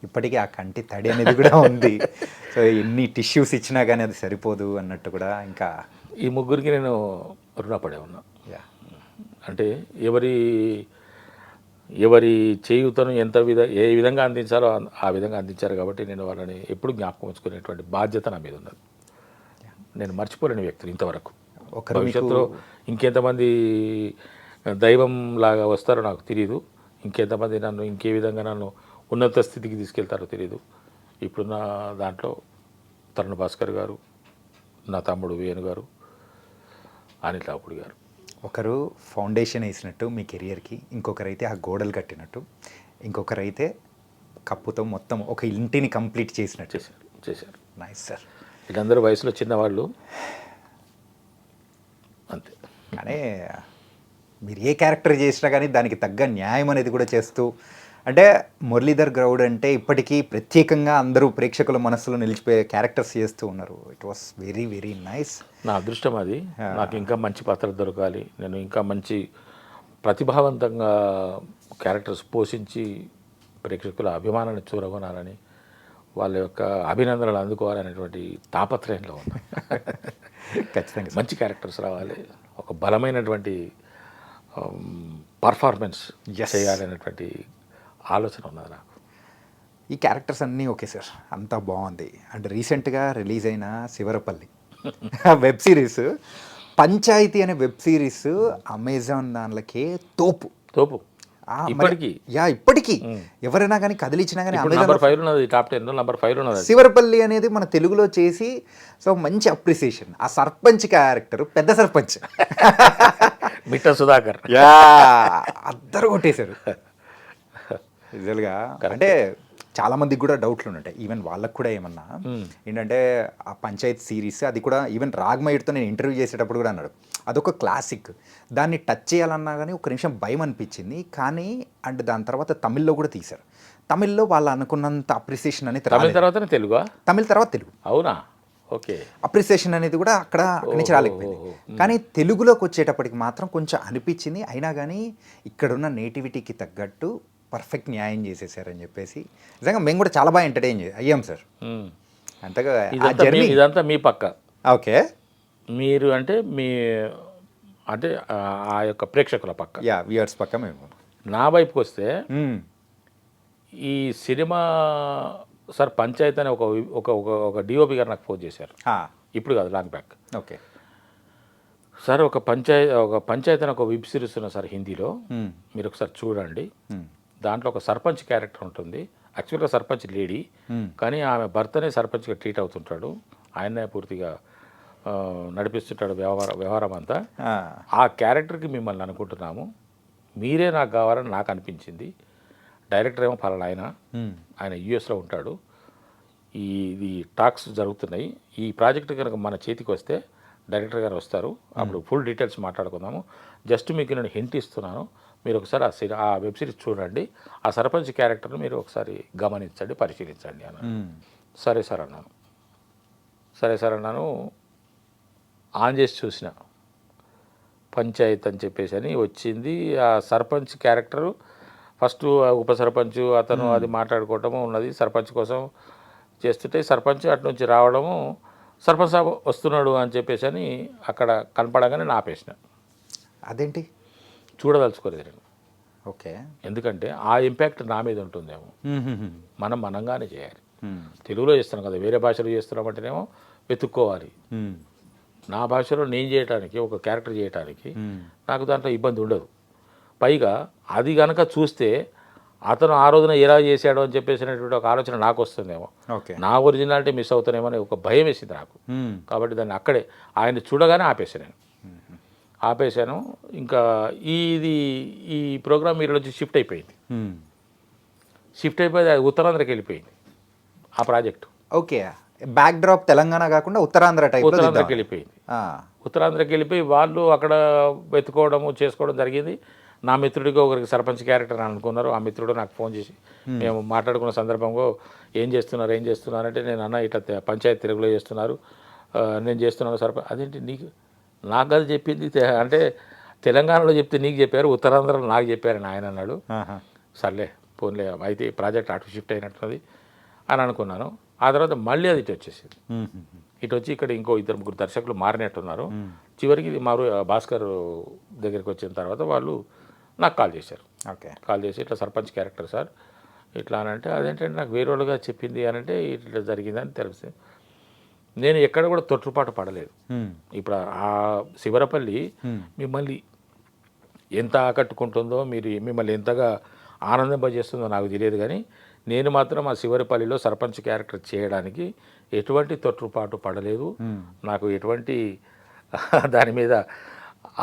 ఇప్పటికీ ఆ కంటి తడి అనేది కూడా ఉంది. సో ఎన్ని టిష్యూస్ ఇచ్చినా కానీ అది సరిపోదు అన్నట్టు కూడా. ఇంకా ఈ ముగ్గురికి నేను రుణపడే ఉన్నా. యా, అంటే ఎవరి చేయుతను ఏ విధంగా అందించాలో ఆ విధంగా అందించారు కాబట్టి నేను వాళ్ళని ఎప్పుడు జ్ఞాపకం ఉంచుకునేటువంటి బాధ్యత నా మీద ఉన్నది. నేను మర్చిపోలేని వ్యక్తులు ఇంతవరకు. భవిష్యత్తులో ఇంకెంతమంది దైవం లాగా వస్తారో నాకు తెలియదు, ఇంకెంతమంది నన్ను ఇంకే విధంగా నన్ను ఉన్నత స్థితికి తీసుకెళ్తారో తెలియదు. ఇప్పుడున్న దాంట్లో తరుణ్ భాస్కర్ గారు, నా తమ్ముడు వేణు గారు, అనిల్ రావుపూడి గారు. ఒకరు ఫౌండేషన్ వేసినట్టు మీ కెరియర్కి, ఇంకొకరైతే ఆ గోడలు కట్టినట్టు, ఇంకొకరైతే కప్పుతో మొత్తం ఒక ఇంటిని కంప్లీట్ చేసినట్టు చేశారు. Nice sir. వీళ్ళందరూ వయసులో చిన్నవాళ్ళు అంతే. కానీ మీరు ఏ క్యారెక్టర్ చేసినా కానీ దానికి తగ్గ న్యాయం అనేది కూడా చేస్తూ, అంటే మురళీధర్ గౌడ్ అంటే ఇప్పటికీ ప్రత్యేకంగా అందరూ ప్రేక్షకుల మనసులో నిలిచిపోయే క్యారెక్టర్స్ చేస్తూ ఉన్నారు. It was very very nice. నా అదృష్టం అది. నాకు ఇంకా మంచి పాత్రలు దొరకాలి, నేను ఇంకా మంచి ప్రతిభావంతంగా క్యారెక్టర్స్ పోషించి ప్రేక్షకుల అభిమానాన్ని చూరగొనాలని, వాళ్ళ యొక్క అభినందనలు అందుకోవాలనేటువంటి తాపత్రయంలో ఉన్నా. ఖచ్చితంగా మంచి క్యారెక్టర్స్ రావాలి, ఒక బలమైనటువంటి పర్ఫార్మెన్స్ చేయాలనేటువంటి ఆలోచన ఉన్నది నాకు. ఈ క్యారెక్టర్స్ అన్నీ ఓకే సార్, అంతా బాగుంది. అండ్ రీసెంట్గా రిలీజ్ అయిన శివరపల్లి వెబ్ సిరీస్, పంచాయతీ అనే వెబ్ సిరీస్ అమెజాన్ దానిలోకే తోపు ఇప్పటికీ ఇప్పటికీ ఎవరైనా కానీ కదిలిచ్చినా కానీ నంబర్ 5 ఉన్నది, టాప్ 10 నంబర్ 5 ఉన్నది. శివరపల్లి అనేది మన తెలుగులో చేసి సో మంచి అప్రిసియేషన్. ఆ సర్పంచ్ క్యారెక్టర్ పెద్ద సర్పంచ్ మిట్ట సుధాకర్ అద్దరు కొట్టేశారు రిజల్గా. అంటే చాలా మందికి కూడా డౌట్లు ఉంటాయి, ఈవెన్ వాళ్ళకు కూడా ఏమన్నా ఏంటంటే ఆ పంచాయత్ సిరీస్ అది కూడా ఈవెన్ రాగ్మయుడితో నేను ఇంటర్వ్యూ చేసేటప్పుడు కూడా అన్నాడు అదొక క్లాసిక్, దాన్ని టచ్ చేయాలన్నా కానీ ఒక నిమిషం భయం అనిపించింది. కానీ అండ్ దాని తర్వాత తమిళ్లో కూడా తీశారు, తమిళ్లో వాళ్ళు అనుకున్నంత అప్రిసియేషన్ అనేది తమిళ తర్వాత తెలుగు. అవునా? ఓకే. అప్రిసియేషన్ అనేది కూడా అక్కడి నుంచి రాలేకపోయింది. కానీ తెలుగులోకి వచ్చేటప్పటికి మాత్రం కొంచెం అనిపించింది. అయినా కానీ ఇక్కడున్న నేటివిటీకి తగ్గట్టు పర్ఫెక్ట్ న్యాయం చేసేసారని చెప్పేసి నిజంగా మేము కూడా చాలా బాగా ఎంటర్టైన్ అయ్యాం సార్. అంతగా ఇదంతా మీ పక్క. ఓకే, మీరు అంటే ఆ యొక్క ప్రేక్షకుల పక్క, వ్యూవర్స్ పక్క. మేము నా వైపుకి వస్తే ఈ సినిమా సార్ పంచాయత్ అనే ఒక డిఓపి గారు నాకు ఫోన్ చేశారు, ఇప్పుడు కాదు లాంగ్ బ్యాక్. ఓకే సార్, ఒక పంచాయత్ అని ఒక వెబ్ సిరీస్ ఉన్న సార్ హిందీలో, మీరు ఒకసారి చూడండి. దాంట్లో ఒక సర్పంచ్ క్యారెక్టర్ ఉంటుంది. యాక్చువల్గా సర్పంచ్ లేడీ, కానీ ఆమె భర్తనే సర్పంచ్గా ట్రీట్ అవుతుంటాడు, ఆయనే పూర్తిగా నడిపిస్తుంటాడు వ్యవహారం అంతా. ఆ క్యారెక్టర్కి మిమ్మల్ని అనుకుంటున్నాము, మీరే నాకు కావాలని నాకు అనిపించింది. డైరెక్టర్ ఏమో ఫలానా ఆయన యూఎస్లో ఉంటాడు. ఇది టాక్స్ జరుగుతున్నాయి. ఈ ప్రాజెక్ట్ కనుక మన చేతికి వస్తే డైరెక్టర్ గారు వస్తారు, అప్పుడు ఫుల్ డీటెయిల్స్ మాట్లాడుకుందాము. జస్ట్ మీకు నేను హింట్ ఇస్తున్నాను, మీరు ఒకసారి ఆ వెబ్ సిరీస్ చూడండి, ఆ సర్పంచ్ క్యారెక్టర్ని మీరు ఒకసారి గమనించండి, పరిశీలించండి అన్నాను. సరే సార్ అన్నాను. ఆన్ చేసి చూసిన పంచాయత్ అని చెప్పేసి అని వచ్చింది. ఆ సర్పంచ్ క్యారెక్టరు ఫస్ట్ ఉప సర్పంచ్ అతను అది మాట్లాడుకోవటము ఉన్నది. సర్పంచ్ కోసం చేస్తుంటే సర్పంచ్ అటు నుంచి రావడము, సర్పంచ్ సాబ్ వస్తున్నాడు అని చెప్పేసి అని అక్కడ కనపడగానే నేను ఆపేసిన. అదేంటి? చూడదలుచుకోలేదు నేను. ఓకే. ఎందుకంటే ఆ ఇంపాక్ట్ నా మీద ఉంటుందేమో. మనం మనంగానే చేయాలి. తెలుగులో చేస్తున్నాం కదా, వేరే భాషలో చేస్తున్నామంటేనేమో వెతుక్కోవాలి. నా భాషలో నేను చేయడానికి, ఒక క్యారెక్టర్ చేయడానికి నాకు దాంట్లో ఇబ్బంది ఉండదు. పైగా అది కనుక చూస్తే అతను ఆ రోజున ఎలా చేశాడో అని చెప్పేసినటువంటి ఒక ఆలోచన నాకు వస్తుందేమో, ఓకే. నా ఒరిజినాలిటీ మిస్ అవుతానేమో అని ఒక భయం వేసింది నాకు. కాబట్టి దాన్ని అక్కడే ఆయన చూడగానే ఆపేసాను నేను. ఆపేశాను. ఇంకా ఈ ప్రోగ్రామ్ మీరు నుంచి షిఫ్ట్ అయిపోయింది. షిఫ్ట్ అయిపోయి అది ఉత్తరాంధ్రకి వెళ్ళిపోయింది ఆ project. Okay. Back drop Telangana కాకుండా ఉత్తరాంధ్ర టైప్ ఉత్తరాంధ్రకి వెళ్ళిపోయింది. ఉత్తరాంధ్రకి వెళ్ళిపోయి వాళ్ళు అక్కడ వెతుకోవడము చేసుకోవడం జరిగింది. నా మిత్రుడికి ఒకరికి సర్పంచ్ క్యారెక్టర్ అని అనుకున్నారు. ఆ మిత్రుడు నాకు ఫోన్ చేసి మేము మాట్లాడుకున్న సందర్భంలో ఏం చేస్తున్నారంటే నేను అన్న ఇట్లా పంచాయతీ తెలుగులో చేస్తున్నారు, నేను చేస్తున్నాను సర్పంచ్. అదేంటి నాకు అది చెప్పింది అంటే తెలంగాణలో చెప్తే నీకు చెప్పారు, ఉత్తరాంధ్రలో నాకు చెప్పారని ఆయన అన్నాడు. సర్లే పోన్లే అయితే ప్రాజెక్ట్ అటు షిఫ్ట్ అయినట్టున్నది అని అనుకున్నాను. ఆ తర్వాత మళ్ళీ అది ఇటు వచ్చేసింది. ఇటు వచ్చి ఇక్కడ ఇంకో 2-3 దర్శకులు మారినట్టున్నారు. చివరికి భాస్కర్ దగ్గరికి వచ్చిన తర్వాత వాళ్ళు నాకు కాల్ చేశారు. ఓకే. కాల్ చేసి ఇట్లా సర్పంచ్ క్యారెక్టర్ సార్ ఇట్లా అని అంటే, అదేంటంటే నాకు వేరే వాళ్ళుగా చెప్పింది అని అంటే ఇట్లా జరిగిందని తెలిసింది. నేను ఎక్కడ కూడా తొట్టుపాటు పడలేదు. ఇప్పుడు ఆ శివరపల్లి మిమ్మల్ని ఎంత ఆకట్టుకుంటుందో, మిమ్మల్ని ఎంతగా ఆనందింపజేస్తుందో నాకు తెలియదు, కానీ నేను మాత్రం ఆ శివరపల్లిలో సర్పంచ్ క్యారెక్టర్ చేయడానికి ఎటువంటి తొట్టుపాటు పడలేదు. నాకు ఎటువంటి దాని మీద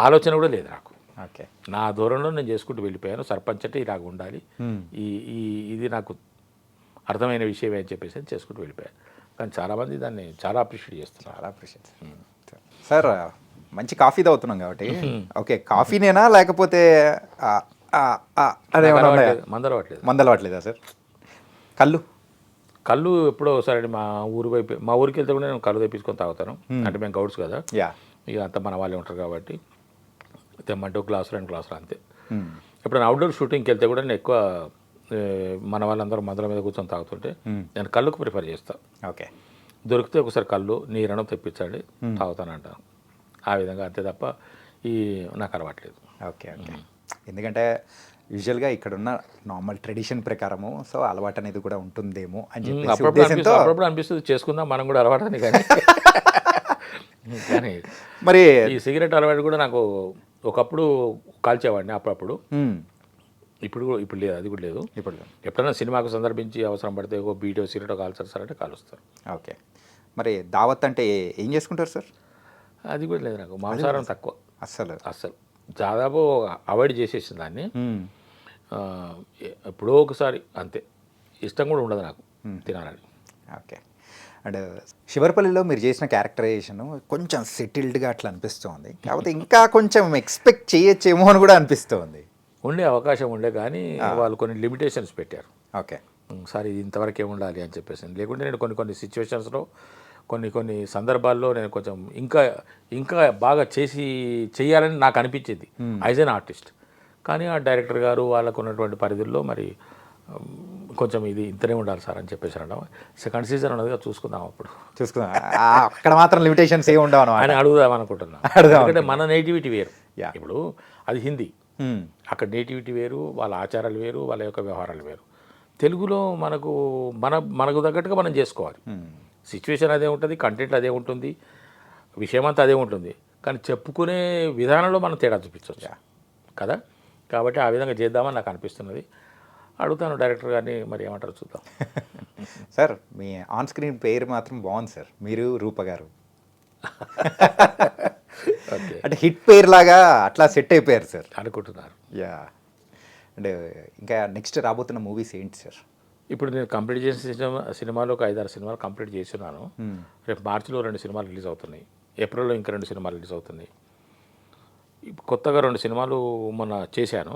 ఆలోచన కూడా లేదు నాకు. ఓకే. నా దూరంలో నేను చేసుకుంటూ వెళ్ళిపోయాను. సర్పంచ్ అంటే ఇలాగ ఉండాలి, ఇది నాకు అర్థమైన విషయమే అని చెప్పేసి చేసుకుంటూ వెళ్ళిపోయాను. కానీ చాలామంది దాన్ని చాలా అప్రిషియేట్ చేస్తున్నారు. చాలా అప్రిషియేట్. సార్ మంచి కాఫీ తాగుతున్నాం కాబట్టి ఓకే, కాఫీనేనా లేకపోతే మందలవట్లేదా సార్? కళ్ళు ఎప్పుడో ఒకసారి మా ఊరికి వెళ్తే కూడా నేను కళ్ళు తెప్పించుకొని తాగుతాను. అంటే మేము గౌడ్స్ కదా, ఇక అంతా మన వాళ్ళే ఉంటారు కాబట్టి తెమ్మంటే 1 గ్లాసు 2 గ్లాసులు అంతే. ఎప్పుడైనా అవుట్డోర్ షూటింగ్కి వెళ్తే కూడా నేను ఎక్కువ మన వాళ్ళందరూ మందుల మీద కూర్చొని తాగుతుంటే నేను కళ్ళుకు ప్రిఫర్ చేస్తాను. ఓకే. దొరికితే ఒకసారి కళ్ళు నీరను తెప్పించండి తాగుతానంటాను. ఆ విధంగా అంతే తప్ప నాకు అలవాట్లేదు. ఓకే. ఓకే. ఎందుకంటే యూజువల్గా ఇక్కడున్న నార్మల్ ట్రెడిషన్ ప్రకారము సో అలవాటు అనేది కూడా ఉంటుందేమో అని చెప్పి అప్పుడప్పుడు అనిపిస్తుంది చేసుకుందాం మనం కూడా అలవాటు అని. కానీ మరి ఈ సిగరెట్ అలవాటు కూడా నాకు ఒకప్పుడు కాల్చేవాడిని అప్పుడప్పుడు. ఇప్పుడు లేదు, అది కూడా లేదు. ఇప్పుడు ఎప్పుడైనా సినిమాకు సందర్భించి అవసరం పడితే ఒక బీటో సిగరెట్ కాల్చారు సార్ అంటే కాలుస్తారు. ఓకే. మరి దావత్ అంటే ఏం చేసుకుంటారు సార్? అది కూడా లేదు నాకు. మాంసాహారం తక్కువ, అస్సలు దాదాపు అవాయిడ్ చేసేసింది దాన్ని. ఎప్పుడో ఒకసారి అంతే, ఇష్టం కూడా ఉండదు నాకు తినాలని. ఓకే. అండ్ శివరపల్లిలో మీరు చేసిన క్యారెక్టరైజేషన్ కొంచెం సెటిల్డ్గా అట్లా అనిపిస్తుంది, కాకపోతే ఇంకా కొంచెం ఎక్స్పెక్ట్ చేయొచ్చేమో అని కూడా అనిపిస్తుంది. ఉండే అవకాశం ఉండే కానీ వాళ్ళు కొన్ని లిమిటేషన్స్ పెట్టారు. ఓకే. సార్ ఇది ఇంతవరకే ఉండాలి అని చెప్పేసి. లేకుంటే నేను కొన్ని సిచ్యువేషన్స్లో కొన్ని సందర్భాల్లో నేను కొంచెం ఇంకా బాగా చేయాలని నాకు అనిపించేది యాజ్ ఎన్ ఆర్టిస్ట్. కానీ ఆ డైరెక్టర్ గారు వాళ్ళకు ఉన్నటువంటి పరిధుల్లో మరి కొంచెం ఇది ఇంతనే ఉండాలి సార్ అని చెప్పేసి అనడం. సెకండ్ సీజన్ ఉన్నదిగా చూసుకుందాం, అప్పుడు చూసుకుందాం. అక్కడ మాత్రం లిమిటేషన్స్ ఏమి ఉండవు అని అడుగుదాం అనుకుంటున్నాను. ఎందుకంటే మన నేటివిటీ వేరు. ఇప్పుడు అది హిందీ, అక్కడ నేటివిటీ వేరు, వాళ్ళ ఆచారాలు వేరు, వాళ్ళ యొక్క వ్యవహారాలు వేరు. తెలుగులో మనకు తగ్గట్టుగా మనం చేసుకోవాలి. సిచ్యువేషన్ అదే ఉంటుంది, కంటెంట్ అదే ఉంటుంది, విషయం అంతా అదే ఉంటుంది, కానీ చెప్పుకునే విధానంలో మనం తేడా చూపించవచ్చు కదా. కాబట్టి ఆ విధంగా చేద్దామని నాకు అనిపిస్తున్నది. అడుగుతాను డైరెక్టర్ గారిని, మరి ఏమంటారు చూద్దాం. సార్ మీ ఆన్ స్క్రీన్ పేరు మాత్రం బాగుంది సార్, మీరు రూప గారు. అంటే హిట్ పేరు లాగా అట్లా సెట్ అయిపోయారు సార్ అనుకుంటున్నారు. అండ్ ఇంకా నెక్స్ట్ రాబోతున్న మూవీస్ ఏంటి సార్? ఇప్పుడు నేను కంప్లీట్ చేసిన సినిమాలో ఒక 5-6 సినిమాలు కంప్లీట్ చేస్తున్నాను. రేపు మార్చిలో 2 సినిమాలు రిలీజ్ అవుతున్నాయి, ఏప్రిల్లో ఇంకా 2 సినిమాలు రిలీజ్ అవుతున్నాయి. కొత్తగా 2 సినిమాలు మొన్న చేశాను,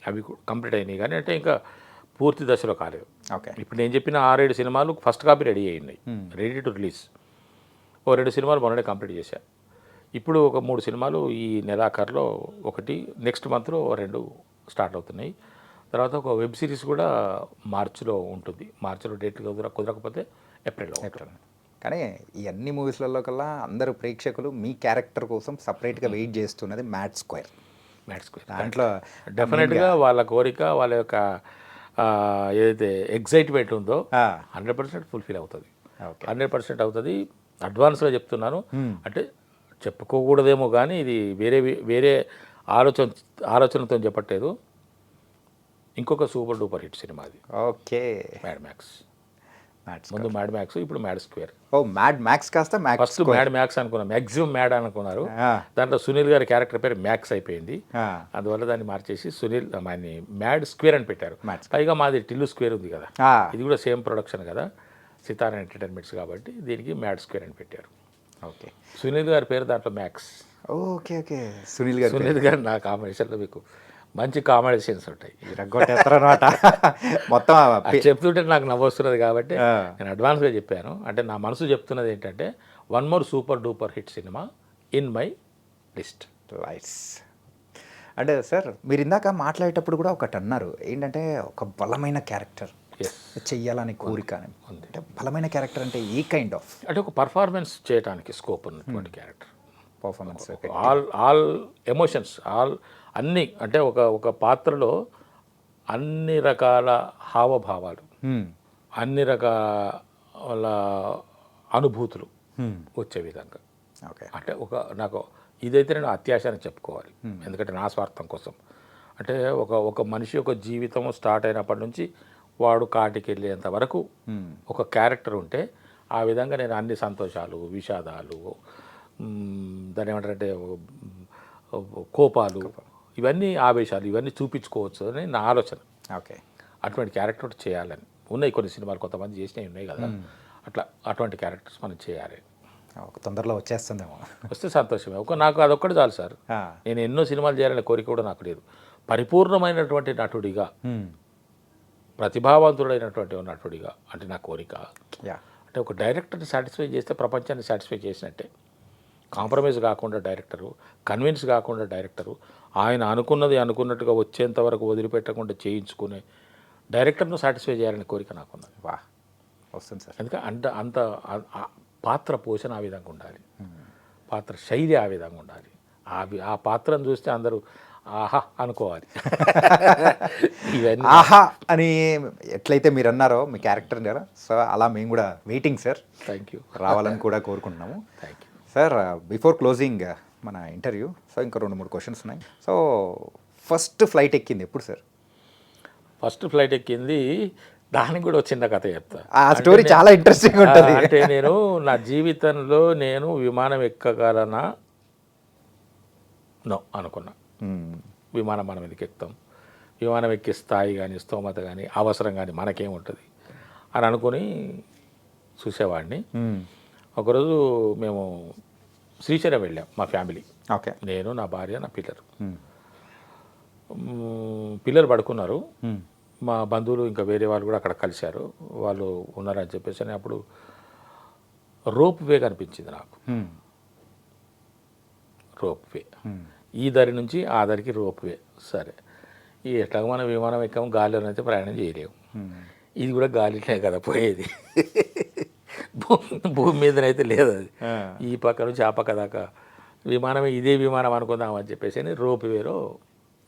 అవి కంప్లీట్ అయినాయి, కానీ అంటే ఇంకా పూర్తి దశలో కాలేదు. ఓకే. ఇప్పుడు నేను చెప్పిన 6-7 సినిమాలు ఫస్ట్ కాపీ రెడీ అయినాయి, రెడీ టు రిలీజ్. 2 సినిమాలు మొన్ననే కంప్లీట్ చేశాను. ఇప్పుడు ఒక 3 సినిమాలు ఈ నెలాఖరులో, ఒకటి నెక్స్ట్ మంత్లో 2 స్టార్ట్ అవుతున్నాయి. తర్వాత ఒక వెబ్ సిరీస్ కూడా మార్చిలో ఉంటుంది. మార్చిలో డేట్ కుదరకపోతే ఏప్రిల్లో. కానీ ఈ అన్ని మూవీస్లలో కల్లా అందరూ ప్రేక్షకులు మీ క్యారెక్టర్ కోసం సపరేట్గా వెయిట్ చేస్తున్నది మ్యాడ్ స్క్వేర్. దాంట్లో డెఫినెట్గా వాళ్ళ కోరిక, వాళ్ళ యొక్క ఏదైతే ఎగ్జైట్మెంట్ ఉందో 100% ఫుల్ఫిల్ అవుతుంది. 100% అవుతుంది. అడ్వాన్స్గా చెప్తున్నాను. అంటే చెప్పుకోకూడదేమో కానీ ఇది వేరే ఆలోచనతో చెప్పట్లేదు. ఇంకొక సూపర్ డూపర్ హిట్ సినిమా అది. ఓకే. Mad max. ముందు మ్యాడ్ మ్యాక్స్, ఇప్పుడు మ్యాడ్ స్క్వేర్. ఓ మ్యాడ్ మ్యాక్స్ కాస్త ఫస్ట్ మ్యాడ్ మ్యాక్స్ అనుకున్నాం, మ్యాక్సిమం మ్యాడ్ అనుకున్నారు. దాంట్లో సునీల్ గారి క్యారెక్టర్ పేరు మ్యాక్స్ అయిపోయింది. అందువల్ల దాన్ని మార్చేసి సునీల్ మ్యాడ్ స్క్వేర్ అని పెట్టారు. పైగా మాది టిల్లు స్క్వేర్ ఉంది కదా, ఇది కూడా సేమ్ ప్రొడక్షన్ కదా, సితారా ఎంటర్టైన్మెంట్స్, కాబట్టి దీనికి మ్యాడ్ స్క్వేర్ అని పెట్టారు. ఓకే. సునీల్ గారి పేరు దాంట్లో మ్యాక్స్. Okay okay. సునీల్ గారు నా కాంబినేషన్లో మీకు మంచి కాంబినేషన్స్ ఉంటాయి. రగ్గొట్టేస్తారనమాట మొత్తం. చెప్తుంటే నాకు నవ్వొస్తున్నది కాబట్టి నేను అడ్వాన్స్గా చెప్పాను. అంటే నా మనసు చెప్తున్నది ఏంటంటే, one more super duper hit cinema in my list. Lights. అంటే సార్ మీరు ఇందాక మాట్లాడేటప్పుడు కూడా ఒకటి అన్నారు, ఏంటంటే ఒక బలమైన క్యారెక్టర్ చెయ్యాలని కోరిక అని. అంటే బలమైన క్యారెక్టర్ అంటే ఏ కైండ్ ఆఫ్? అంటే ఒక పర్ఫార్మెన్స్ చేయడానికి స్కోప్ ఉన్నటువంటి క్యారెక్టర్. పర్ఫార్మెన్స్, ఆల్ ఎమోషన్స్, అన్నీ. అంటే ఒక పాత్రలో అన్ని రకాల హావభావాలు, అన్ని రకాల అనుభూతులు వచ్చే విధంగా. ఓకే. అంటే నాకు ఇదైతే నేను అత్యాశ అని చెప్పుకోవాలి, ఎందుకంటే నా స్వార్థం కోసం. అంటే ఒక మనిషి యొక్క జీవితం స్టార్ట్ అయినప్పటి నుంచి వాడు కాటికి వెళ్ళేంత వరకు ఒక క్యారెక్టర్ ఉంటే, ఆ విధంగా నేను అన్ని సంతోషాలు, విషాదాలు, దాని ఏమంటారంటే కోపాలు, ఇవన్నీ ఆవేశాలు, ఇవన్నీ చూపించుకోవచ్చు అని నా ఆలోచన. ఓకే. అటువంటి క్యారెక్టర్ చేయాలని ఉన్నాయి. కొన్ని సినిమాలు కొంతమంది చేసినవి ఉన్నాయి కదా, అటువంటి క్యారెక్టర్స్ మనం చేయాలి. తొందరలో వచ్చేస్తుందేమో. వస్తే సంతోషమే. నాకు అదొక్కటి చాలు సార్. నేను ఎన్నో సినిమాలు చేయాలనే కోరిక కూడా నాకు లేదు. పరిపూర్ణమైనటువంటి నటుడిగా, ప్రతిభావంతుడైనటువంటి నటుడిగా అంటే నా కోరిక. అంటే ఒక డైరెక్టర్ని సాటిస్ఫై చేస్తే ప్రపంచాన్ని సాటిస్ఫై చేసినట్టే. కాంప్రమైజ్ కాకుండా డైరెక్టరు, కన్విన్స్ కాకుండా డైరెక్టరు, ఆయన అనుకున్నట్టుగా వచ్చేంత వరకు వదిలిపెట్టకుండా చేయించుకునే డైరెక్టర్ను సాటిస్ఫై చేయాలనే కోరిక నాకున్నది. వస్తుంది సార్. ఎందుకంటే అంత పాత్ర పోషణ ఆ విధంగా ఉండాలి, పాత్ర శైలి ఆ విధంగా ఉండాలి. ఆ పాత్రను చూస్తే అందరూ ఆహా అనుకోవాలి. ఇవన్నీ ఆహా అని ఎట్లయితే మీరు అన్నారో మీ క్యారెక్టర్ కదా, సో అలా మేము కూడా వెయిటింగ్ సార్. Thank you. రావాలని కూడా కోరుకుంటున్నాము. Thank you sir. Before closing మన ఇంటర్వ్యూ, సో ఇంకా 2-3 క్వశ్చన్స్ ఉన్నాయి. సో ఫస్ట్ ఫ్లైట్ ఎక్కింది ఎప్పుడు సార్? ఫస్ట్ ఫ్లైట్ ఎక్కింది, దానికి కూడా చిన్న కథ చెప్తా. ఆ స్టోరీ చాలా ఇంట్రెస్టింగ్ ఉంటుంది. అంటే నేను నా జీవితంలో నేను విమానం ఎక్కగలనా నో అనుకున్నా. విమానం మనం ఎందుకు ఎక్కుతాం, విమానం ఎక్కే స్థాయి కానీ, స్తోమత కానీ, అవసరం కానీ మనకేముంటుంది అని అనుకుని చూసేవాడిని. ఒకరోజు మేము శ్రీశైలం వెళ్ళాం మా ఫ్యామిలీ. ఓకే. నేను, నా భార్య, నా పిల్లలు. పిల్లలు పడుకున్నారు. మా బంధువులు ఇంకా వేరే వాళ్ళు కూడా అక్కడ కలిశారు. వాళ్ళు ఉన్నారని చెప్పేసి అని అప్పుడు రోప్ వే కనిపించింది నాకు. రోప్ వే, ఈ దరి నుంచి ఆ దరికి రోప్ వే. సరే, ఎట్లాగో మనం విమానం ఎక్కాము, గాలిలోనైతే ప్రయాణం చేయలేము. ఇది కూడా గాలినే కదా పోయేది, భూమి మీదనైతే లేదు అది. ఈ పక్క నుంచి ఆ పక్క దాకా విమానమే, ఇదే విమానం అనుకుందామని చెప్పేసి రోప్ వేలో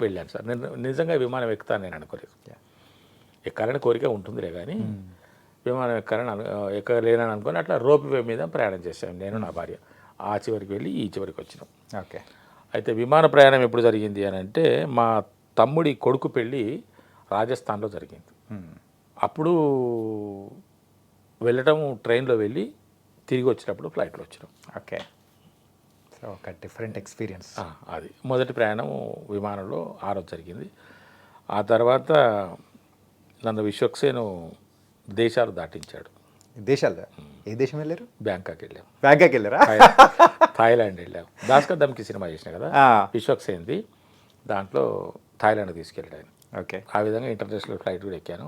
వెళ్ళాను సార్. నేను నిజంగా విమానం ఎక్కుతాను నేను అనుకోలేదు. ఎక్కాలని కోరిక ఉంటుందిలే కానీ విమానం ఎక్కలేనని అనుకొని అట్లా రోప్ వే మీద ప్రయాణం చేశాను నేను, నా భార్య. ఆ చివరికి వెళ్ళి ఈ చివరికి వచ్చినాం. ఓకే. అయితే విమాన ప్రయాణం ఎప్పుడు జరిగింది అని అంటే, మా తమ్ముడి కొడుకు పెళ్ళి రాజస్థాన్లో జరిగింది. అప్పుడు వెళ్ళటం ట్రైన్లో వెళ్ళి తిరిగి వచ్చినప్పుడు ఫ్లైట్లో వచ్చినాం. ఓకే. సో ఒక డిఫరెంట్ ఎక్స్పీరియన్స్. అది మొదటి ప్రయాణం విమానంలో ఆ రోజు జరిగింది. ఆ తర్వాత నన్ను విశ్వక్సేను దేశాలు దాటించాడు. దేశాలు? ఏ దేశం వెళ్ళారు? బ్యాంకాక్ వెళ్ళాం. బ్యాంకాక్ వెళ్ళారా? థాయిలాండ్ వెళ్ళాం. భాస్కర్ దమ్కి సినిమా చేసిన కదా విశ్వక్సేన్ది, దాంట్లో థాయిలాండ్ తీసుకెళ్ళాను. ఓకే. ఆ విధంగా ఇంటర్నేషనల్ ఫ్లైట్ కూడా ఎక్కాను.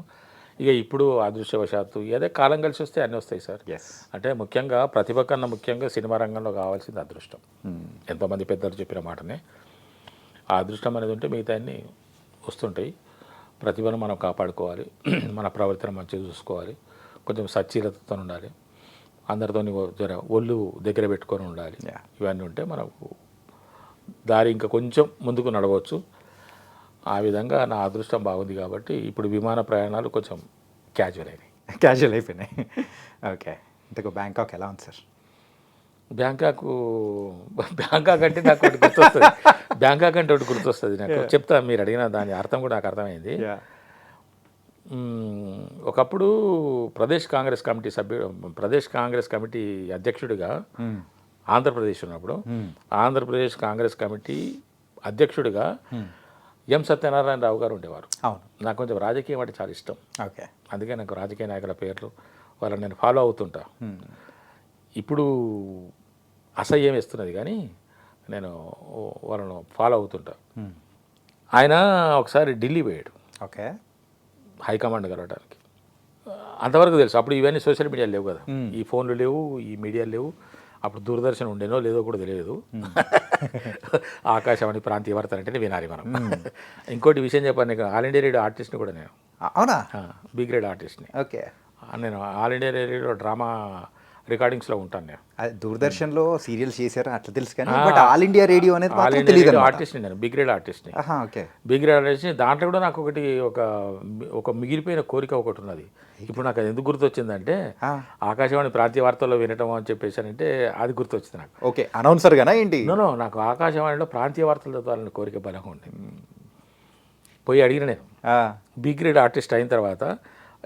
ఇక ఇప్పుడు అదృష్టవశాత్తు అదే కాలం కలిసి వస్తే అన్నీ వస్తాయి సార్. అంటే ముఖ్యంగా ప్రతిభ కన్నా ముఖ్యంగా సినిమా రంగంలో కావాల్సింది అదృష్టం. ఎంతోమంది పెద్దలు చెప్పిన మాటనే, ఆ అదృష్టం అనేది ఉంటే మిగతా అన్నీ వస్తుంటాయి. ప్రతిభను మనం కాపాడుకోవాలి, మన ప్రవర్తన మంచిగా చూసుకోవాలి, కొంచెం సచ్చీలతతో ఉండాలి, అందరితో జర ఒళ్ళు దగ్గర పెట్టుకొని ఉండాలి. Yeah. ఇవన్నీ ఉంటే మనకు దారి ఇంకా కొంచెం ముందుకు నడవచ్చు. ఆ విధంగా నా అదృష్టం బాగుంది కాబట్టి ఇప్పుడు విమాన ప్రయాణాలు కొంచెం క్యాజువల్ అయినాయి. క్యాజువల్ అయిపోయినాయి. ఓకే, ఇంతకు బ్యాంకాక్ ఎలా ఉంది సార్? బ్యాంకాక్ అంటే నాకు ఒకటి గుర్తొస్తుంది. బ్యాంకాక్ అంటే ఒకటి గుర్తొస్తుంది నాకు. చెప్తా, మీరు అడిగిన దాని అర్థం కూడా నాకు అర్థమైంది. ఒకప్పుడు ప్రదేశ్ కాంగ్రెస్ కమిటీ అధ్యక్షుడిగా ఆంధ్రప్రదేశ్ ఉన్నప్పుడు ఆంధ్రప్రదేశ్ కాంగ్రెస్ కమిటీ అధ్యక్షుడిగా ఎం సత్యనారాయణరావు గారు ఉండేవారు. అవును, నాకు కొంచెం రాజకీయం అంటే చాలా ఇష్టం. ఓకే, అందుకే నాకు రాజకీయ నాయకుల పేర్లు వాళ్ళని నేను ఫాలో అవుతుంటా. ఇప్పుడు అసహ్యం వేస్తున్నది కానీ నేను వాళ్ళను ఫాలో అవుతుంటా. ఆయన ఒకసారి ఢిల్లీ పోయాడు ఓకే, హైకమాండ్ కలవడానికి. అంతవరకు తెలుసు. అప్పుడు ఇవన్నీ సోషల్ మీడియా లేవు కదా, ఈ ఫోన్లు లేవు, ఈ మీడియా లేవు. అప్పుడు దూరదర్శన్ ఉండేనో లేదో కూడా తెలియదు. ఆకాశవాణి ప్రాంతీయ వార్తలు అంటేనే వినాలి మనం. ఇంకోటి విషయం చెప్పాను నీకు, ఆల్ ఇండియా రేడియో ఆర్టిస్ట్ని కూడా నేను. అవునా? బి గ్రేడ్ ఆర్టిస్ట్ని. ఓకే, నేను ఆల్ ఇండియా రేడియో డ్రామా రికార్డింగ్స్లో ఉంటాను నేను. దూరదర్శన్లో సీరియల్స్ చేశారు అట్లా తెలుసు కానీ బట్ ఆల్ ఇండియా రేడియో అనేది ఆల్ ఇండియా రేడియో ఆర్టిస్ట్ని నేను, బి గ్రేడ్ ఆర్టిస్ట్ని. ఓకే, బి గ్రేడ్ ఆర్టిస్ట్ని. దాంట్లో కూడా నాకు ఒక మిగిలిపోయిన కోరిక ఒకటి ఉన్నది. ఇప్పుడు నాకు అది ఎందుకు గుర్తొచ్చిందంటే ఆకాశవాణి ప్రాంతీయ వార్తల్లో వినటం అని చెప్పేసానంటే అది గుర్తొచ్చింది నాకు. ఓకే, అనౌన్సర్ గానా ఏంటి? నో, నాకు ఆకాశవాణిలో ప్రాంతీయ వార్తలు చదవాలని కోరిక బలంగా ఉంది. పోయి అడిగిన నేను. బి గ్రేడ్ ఆర్టిస్ట్ అయిన తర్వాత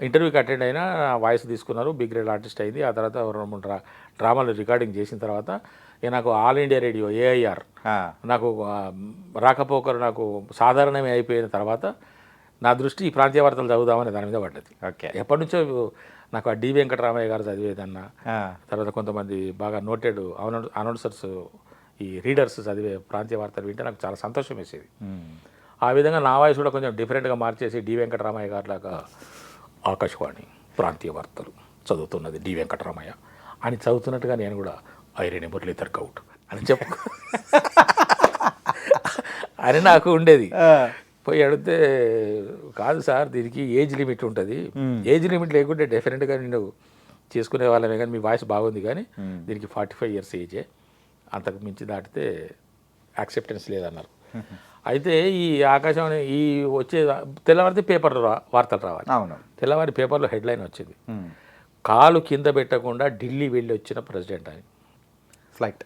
ఇంటర్వ్యూకి అటెండ్ అయినా వాయిస్ తీసుకున్నారు, బి గ్రేడ్ ఆర్టిస్ట్ అయింది. ఆ తర్వాత 2-3 డ్రామాలు రికార్డింగ్ చేసిన తర్వాత ఇక నాకు ఆల్ ఇండియా రేడియో ఏఐఆర్ నాకు రాకపోకలు నాకు సాధారణమే అయిపోయిన తర్వాత నా దృష్టి ఈ ప్రాంతీయ వార్తలు చదువుదామని దాని మీద పడ్డది. ఓకే, ఎప్పటి నుంచో నాకు ఆ డి వెంకటరామయ్య గారు చదివేదన్నా, తర్వాత కొంతమంది బాగా నోటెడ్ అనౌన్సర్స్, ఈ రీడర్స్ చదివే ప్రాంతీయ వార్తలు వింటే నాకు చాలా సంతోషం వేసేది. ఆ విధంగా నా వాయిస్ కూడా కొంచెం డిఫరెంట్గా మార్చేసి డి వెంకటరామయ్య గారు లాగా ఆకాశవాణి ప్రాంతీయ వార్తలు చదువుతున్నది డి వెంకటరామయ్య అని చదువుతున్నట్టుగా నేను కూడా ఐరన్ మురళీధర్ గౌడ్ అని చెప్పు అని నాకు ఉండేది. పోయి అడిగితే కాదు సార్, దీనికి ఏజ్ లిమిట్ ఉంటుంది. ఏజ్ లిమిట్ లేకుంటే డెఫినెట్గా నేను చేసుకునే వాళ్ళమే, కానీ మీ వాయిస్ బాగుంది కానీ దీనికి 45 years ఏజే, అంతకు మించి దాటితే యాక్సెప్టెన్స్ లేదన్నారు. అయితే ఈ ఆకాశవాణి ఈ వచ్చే తెల్లవారితే పేపర్లో వార్తలు రావాలి. అవును, తెల్లవారి పేపర్లో హెడ్లైన్ వచ్చింది, కాలు కింద పెట్టకుండా ఢిల్లీ వెళ్ళి వచ్చిన ప్రెసిడెంట్ అని. ఫ్లైట్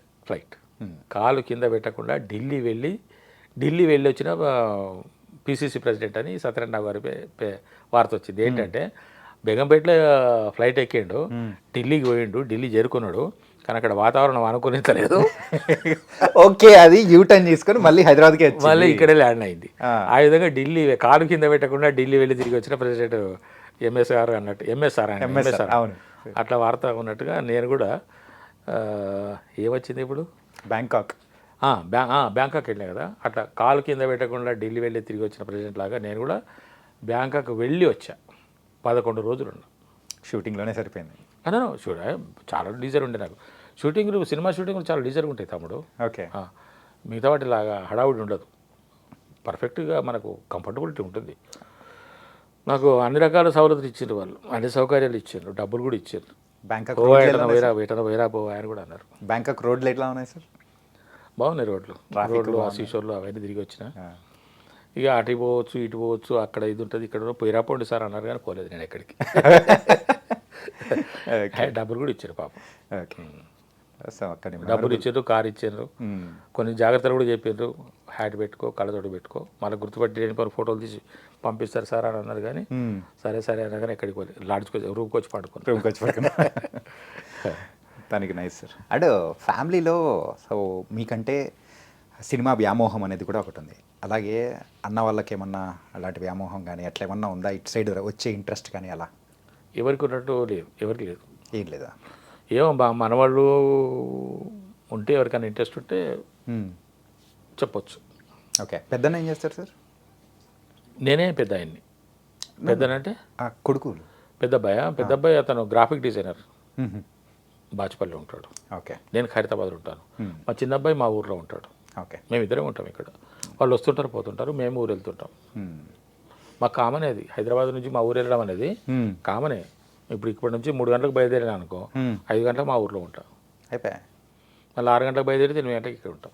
కాలు కింద పెట్టకుండా ఢిల్లీ వెళ్ళి వచ్చిన పిసిసి ప్రెసిడెంట్ అని సత్యనారాయణ గారి వార్త వచ్చింది. ఏంటంటే బేగంపేటలో ఫ్లైట్ ఎక్కిండు, ఢిల్లీకి పోయిండు, ఢిల్లీ చేరుకున్నాడు, కానీ అక్కడ వాతావరణం అనుకూలించలేదు. ఓకే, అది యూటర్న్ తీసుకొని మళ్ళీ హైదరాబాద్కి మళ్ళీ ఇక్కడే ల్యాండ్ అయింది. ఆ విధంగా ఢిల్లీ కాలు కింద పెట్టకుండా ఢిల్లీ వెళ్ళి తిరిగి వచ్చిన ప్రెసిడెంట్ ఎంఎస్ఆర్ అవును, అట్లా వార్త ఉన్నట్టుగా నేను కూడా ఏమొచ్చింది ఇప్పుడు బ్యాంకాక్ వెళ్ళినా కదా, అట్లా కాలు కింద పెట్టకుండా ఢిల్లీ వెళ్ళి తిరిగి వచ్చిన ప్రెసిడెంట్ లాగా నేను కూడా బ్యాంకాక్ వెళ్ళి వచ్చా. 11 రోజులు ఉన్నా. షూటింగ్లోనే సరిపోయింది. అదే చాలా లీజర్ ఉండే నాకు. సినిమా షూటింగ్లు చాలా లీజర్గా ఉంటాయి తమ్ముడు. ఓకే, మిగతా వాటి లాగా హడావుడి ఉండదు. పర్ఫెక్ట్గా మనకు కంఫర్టబిలిటీ ఉంటుంది. నాకు అన్ని రకాల సౌలతులు ఇచ్చారు వాళ్ళు, అన్ని సౌకర్యాలు ఇచ్చారు, డబ్బులు కూడా ఇచ్చారు. బ్యాంకాక్ వేరా పో అని కూడా అన్నారు. బ్యాంకాక్ రోడ్లు ఎట్లా ఉన్నాయి సార్? బాగున్నాయి రోడ్లు, ఆశీషోర్లు అవన్నీ తిరిగి వచ్చిన. ఇక అటు పోవచ్చు, ఇటు పోవచ్చు, అక్కడ ఇది ఉంటుంది, ఇక్కడ పోయిరాపోండి సార్ అన్నారు కానీ పోలేదు నేను ఎక్కడికి. డబ్బులు కూడా ఇచ్చారు పాపం. డబ్బులు ఇచ్చారు, కారు ఇచ్చారు, కొన్ని జాగ్రత్తలు కూడా చెప్పారు. హ్యాట్ పెట్టుకో, కళ్ళతోటి పెట్టుకో, మళ్ళీ గుర్తుపట్టి లేని పని ఫోటోలు తీసి పంపిస్తారు సార్ అని అన్నారు. కానీ సరే అనగానే ఎక్కడికి పోలేదు, రూమ్కి వచ్చి పడుకున్నాను. దానికి నైస్ సార్. అండ్ ఫ్యామిలీలో సో మీకంటే సినిమా వ్యామోహం అనేది కూడా ఒకటి ఉంది. అలాగే అన్న వాళ్ళకి ఏమన్నా అలాంటి వ్యామోహం కానీ అట్లా ఏమన్నా ఉందా? ఇటు సైడ్ వచ్చే ఇంట్రెస్ట్ కానీ అలా ఎవరికి ఉన్నట్టు లేదు, ఎవరికి లేదు. ఏం లేదా? ఏమో మనవాళ్ళు ఉంటే ఎవరికైనా ఇంట్రెస్ట్ ఉంటే చెప్పొచ్చు. ఓకే, పెద్దన్న ఏం చేస్తారు సార్? నేనే పెద్ద ఆయన్ని. పెద్దనంటే కొడుకులు. పెద్ద అబ్బాయి అతను గ్రాఫిక్ డిజైనర్, బాచుపల్లి ఉంటాడు. ఓకే, నేను ఖైరతాబాద్ ఉంటాను. మా చిన్న అబ్బాయి మా ఊర్లో ఉంటాడు. ఓకే, మేమిద్దరం ఉంటాం ఇక్కడ. వాళ్ళు వస్తుంటారు, పోతుంటారు, మేము ఊరు వెళ్తుంటాం. మాకు కామన్ అది, హైదరాబాద్ నుంచి మా ఊరు వెళ్ళడం అనేది కామనే. ఇప్పుడు ఇప్పటి నుంచి 3 గంటలకు బయలుదేరినా అనుకో 5 గంటలకు మా ఊర్లో ఉంటా, అయిపోయా. మళ్ళీ 6 గంటలకు బయలుదేరితే 8 గంటలకు ఇక్కడ ఉంటాం.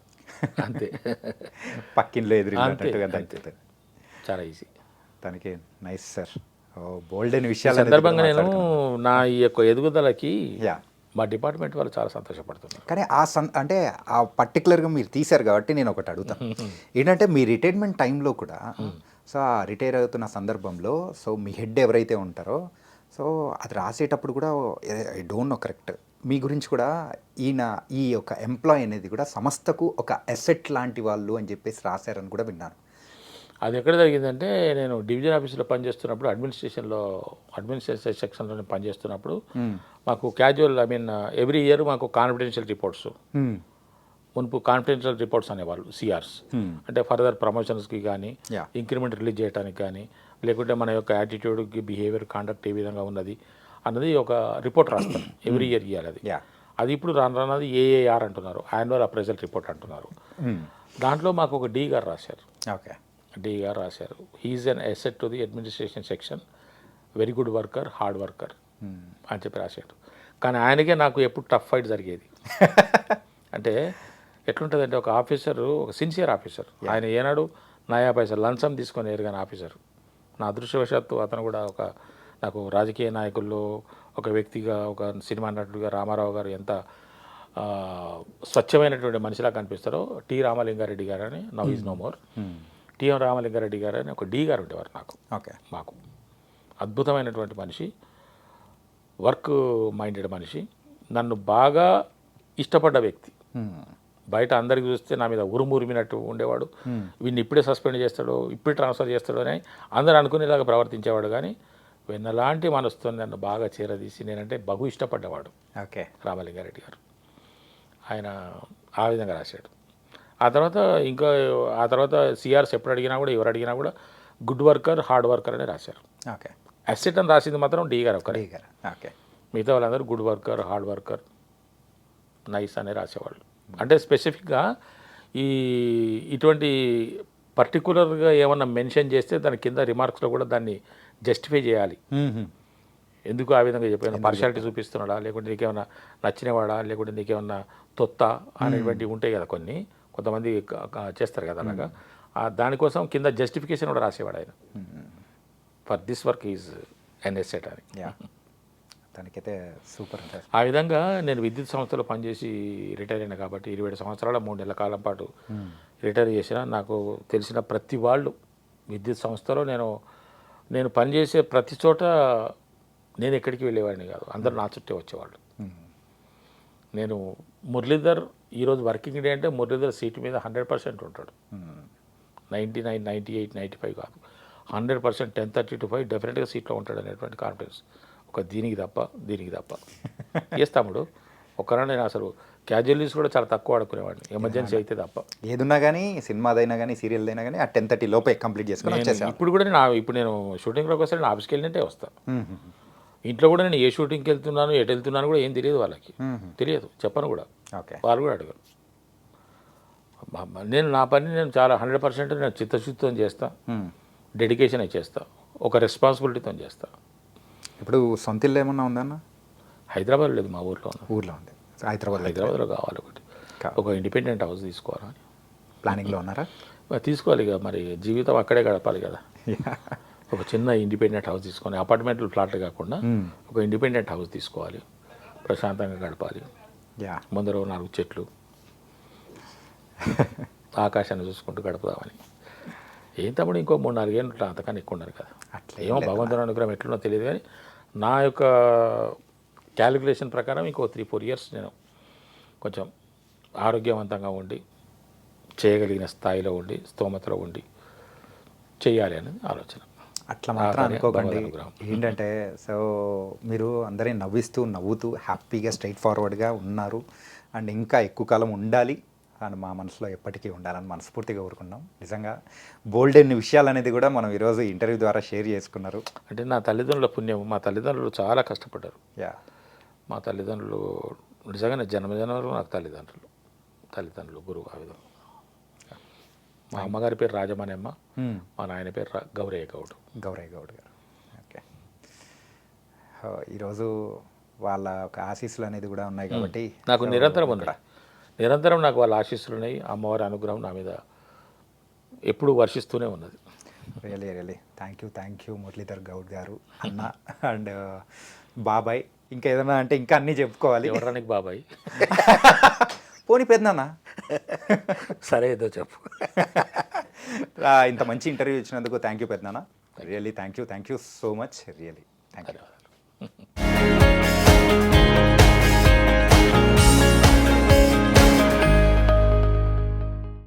అంతే. పక్కింట్లో అంతే. ఎదురు చాలా ఈజీ. దానికి నైస్ సార్. బోల్డ్ అయిన విషయాలు సందర్భంగా నేను నా ఈ యొక్క ఎదుగుదలకి యా. మా డిపార్ట్మెంట్ వాళ్ళు చాలా సంతోషపడుతున్నారు. కానీ అంటే ఆ పర్టికులర్గా మీరు తీశారు కాబట్టి నేను ఒకటి అడుగుతాను. ఏంటంటే మీ రిటైర్మెంట్ టైంలో కూడా సో ఆ రిటైర్ అవుతున్న సందర్భంలో సో మీ హెడ్ ఎవరైతే ఉంటారో సో అది రాసేటప్పుడు కూడా ఐ డోంట్ నో కరెక్ట్ మీ గురించి కూడా ఈ యొక్క ఎంప్లాయ్ అనేది కూడా సంస్థకు ఒక అసెట్ లాంటి వాళ్ళు అని చెప్పేసి రాశారని కూడా విన్నాను. అది ఎక్కడ జరిగిందంటే నేను డివిజన్ ఆఫీస్లో పనిచేస్తున్నప్పుడు అడ్మినిస్ట్రేషన్ సెక్షన్లో నేను పనిచేస్తున్నప్పుడు మాకు క్యాజువల్ ఎవ్రీ ఇయర్ మాకు కాన్ఫిడెన్షియల్ రిపోర్ట్స్, మునుపు కాన్ఫిడెన్షియల్ రిపోర్ట్స్ అనేవాళ్ళు సిఆర్స్, అంటే ఫర్దర్ ప్రమోషన్స్కి కానీ ఇంక్రిమెంట్ రిలీజ్ చేయడానికి కానీ లేకుంటే మన యొక్క యాటిట్యూడ్కి బిహేవియర్ కాండక్ట్ ఏ విధంగా ఉన్నది అన్నది ఒక రిపోర్ట్ రాస్తాం ఎవ్రీ ఇయర్ ఇవ్వాలి. అది ఇప్పుడు రాన్నది ఏఏఆర్ అంటున్నారు, యాన్యువల్ అప్రైజల్ రిపోర్ట్ అంటున్నారు. దాంట్లో మాకు ఒక డి గారు రాశారు. ఓకే, డి గారు రాశారు, he is an asset to the administration section, very good worker, hard worker అని చెప్పి రాశాడు. కానీ ఆయనకే నాకు ఎప్పుడు టఫ్ ఫైట్ జరిగేది. అంటే ఎట్లుంటుందంటే ఒక ఆఫీసరు, ఒక సిన్సియర్ ఆఫీసర్, ఆయన ఏనాడు 90 పైసలు లంచం తీసుకొని ఎరగాని ఆఫీసర్. నా అదృష్టవశాత్తు అతను కూడా నాకు రాజకీయ నాయకుల్లో ఒక వ్యక్తిగా, ఒక సినిమా నటుడిగా రామారావు గారు ఎంత స్వచ్ఛమైనటువంటి మనిషిలా కనిపిస్తారో టి రామలింగారెడ్డి గారు అని, now is no more, TM Ramalinga Reddy గారు అని ఒక డి గారు ఉండేవారు నాకు. ఓకే, మాకు అద్భుతమైనటువంటి మనిషి, వర్క్ మైండెడ్ మనిషి, నన్ను బాగా ఇష్టపడ్డ వ్యక్తి. బయట అందరికి చూస్తే నా మీద ఉరుమురిమినట్టు ఉండేవాడు, వీడిని ఇప్పుడే సస్పెండ్ చేస్తాడో ఇప్పుడే ట్రాన్స్ఫర్ చేస్తాడో అని అందరూ అనుకునేలాగా ప్రవర్తించేవాడు. కానీ వెన్నలాంటి మనసుతో నన్ను బాగా చేరదీసి నేనంటే బహు ఇష్టపడ్డవాడు. ఓకే, రామలింగారెడ్డి గారు ఆయన ఆ విధంగా రాశాడు. ఆ తర్వాత సిఆర్స్ ఎప్పుడు అడిగినా కూడా, ఎవరు అడిగినా కూడా గుడ్ వర్కర్, హార్డ్ వర్కర్ అని రాశారు. ఓకే, అసెట్ అని రాసింది మాత్రం డి గారు ఒకరే. ఓకే, మిగతా వాళ్ళందరూ good worker, hard worker, nice అనే రాసేవాళ్ళు. అంటే స్పెసిఫిక్గా ఇటువంటి పర్టికులర్గా ఏమన్నా మెన్షన్ చేస్తే దాని కింద రిమార్క్స్లో కూడా దాన్ని జస్టిఫై చేయాలి. ఎందుకు ఆ విధంగా చెప్పాను, పార్షాలిటీ చూపిస్తున్నాడా, లేకుంటే నీకేమన్నా నచ్చినవాడా, లేకుంటే నీకేమన్నా తొత్త అనేటువంటివి ఉంటాయి కదా, కొంతమంది చేస్తారు కదా అలాగా. దానికోసం కింద జస్టిఫికేషన్ కూడా రాసేవాడు ఆయన, for this work is an asset అని. దానికైతే సూపర్. ఆ విధంగా నేను విద్యుత్ సంస్థలో పనిచేసి రిటైర్ అయినా కాబట్టి 27 సంవత్సరాల 3 నెలల కాలం పాటు రిటైర్ చేసిన నాకు తెలిసిన ప్రతి వాళ్ళు విద్యుత్ సంస్థలో నేను పనిచేసే ప్రతి చోట నేను ఎక్కడికి వెళ్ళేవాడిని కాదు, అందరూ నా చుట్టే వచ్చేవాళ్ళు. నేను మురళీధర్ ఈరోజు వర్కింగ్ డే అంటే మురళీధర్ సీటు మీద 100% ఉంటాడు. 99, 98, 95 కాదు, 100%, 10:30 to 5 డెఫినెట్గా సీట్లో ఉంటాడు అనేటువంటి కాన్ఫిడెన్స్. ఒక దీనికి తప్ప చేస్తాముడు ఒక్కరా. నేను అసలు క్యాజువల్లీస్ కూడా చాలా తక్కువ ఆడుకునేవాడిని, ఎమర్జెన్సీ అయితే తప్ప. ఏదున్నా కానీ సినిమాదైనా కానీ సీరియల్ అయినా కానీ ఆ 10:30 లోపే కంప్లీట్ చేసుకుని వచ్చేసాను. ఇప్పుడు కూడా నేను షూటింగ్లోకి వస్తే నేను ఆఫీస్కి వెళ్ళినట్టే వస్తాను. ఇంట్లో కూడా నేను ఏ షూటింగ్కి వెళ్తున్నాను, ఎటు వెళ్తున్నాను కూడా ఏం తెలియదు వాళ్ళకి, తెలియదు, చెప్పను కూడా. ఓకే, వాళ్ళు కూడా అడగరు. నేను నా పని నేను చాలా 100% నేను చిత్తశుద్ధితో చేస్తా, డెడికేషన్ అయితే చేస్తా, ఒక రెస్పాన్సిబిలిటీతో చేస్తా. ఇప్పుడు సొంత ఇల్లు ఏమన్నా ఉందన్న? హైదరాబాద్ లేదు, మా ఊర్లో ఉంది. హైదరాబాద్లో కావాలి ఒక ఇండిపెండెంట్ హౌస్ తీసుకోవాలని ప్లానింగ్లో ఉన్నారా? తీసుకోవాలి ఇక, మరి జీవితం అక్కడే గడపాలి కదా. ఒక చిన్న ఇండిపెండెంట్ హౌస్ తీసుకొని, అపార్ట్మెంట్లు, ఫ్లాట్లు కాకుండా ఒక ఇండిపెండెంట్ హౌస్ తీసుకోవాలి, ప్రశాంతంగా గడపాలి. ముందర 4 చెట్లు, ఆకాశాన్ని చూసుకుంటూ గడుపుదామని. ఏం తమ్ముడు ఇంకో 3-4 ఏళ్ళు ఉంటా, అంతకన్నా ఎక్కువ ఉన్నారు కదా. ఏమో భగవంతుని అనుగ్రహం ఎట్లున్నో తెలియదు, కానీ నా యొక్క క్యాలిక్యులేషన్ ప్రకారం ఇంకో 3-4 ఇయర్స్ నేను కొంచెం ఆరోగ్యవంతంగా ఉండి, చేయగలిగిన స్థాయిలో ఉండి, స్తోమతలో ఉండి చేయాలి అనేది ఆలోచన. అట్లా మాత్రం అనుకోకండి. ఏంటంటే సో మీరు అందరినీ నవ్వుతూ హ్యాపీగా స్ట్రైట్ ఫార్వర్డ్గా ఉన్నారు, అండ్ ఇంకా ఎక్కువ కాలం ఉండాలి అని మా మనసులో ఎప్పటికీ ఉండాలని మనస్ఫూర్తిగా కోరుకున్నాం. నిజంగా బోల్డ్ ఎన్ని విషయాలు అనేది కూడా మనం ఈరోజు ఇంటర్వ్యూ ద్వారా షేర్ చేసుకున్నారు. అంటే నా తల్లిదండ్రుల పుణ్యం, మా తల్లిదండ్రులు చాలా కష్టపడ్డారు. మా తల్లిదండ్రులు నిజంగానే జన్మజన్మలు నాకు తల్లిదండ్రులు గురువు. ఆ విధంగా మా అమ్మగారి పేరు రాజమణి, మా నాయన పేరు గౌరయ్య గౌడ్ గారు. ఓకే, ఈరోజు వాళ్ళ ఒక ఆశీస్సులు అనేది కూడా ఉన్నాయి కాబట్టి నాకు నిరంతరం ఉన్నాయి, నిరంతరం నాకు వాళ్ళ ఆశీస్సులు ఉన్నాయి. అమ్మవారి అనుగ్రహం నా మీద ఎప్పుడు వర్షిస్తూనే ఉన్నది. Really thank you Muralidhar Goud గారు అన్న అండ్ బాబాయ్. ఇంకా ఏదైనా అంటే ఇంకా అన్నీ చెప్పుకోవాలి. ఎవరానికి బాబాయ్? పోనీ పెద్దనా. సరే ఏదో చెప్పు. ఇంత మంచి ఇంటర్వ్యూ ఇచ్చినందుకు థ్యాంక్ యూ పెద్దనా. Really thank you so much. Really thank you.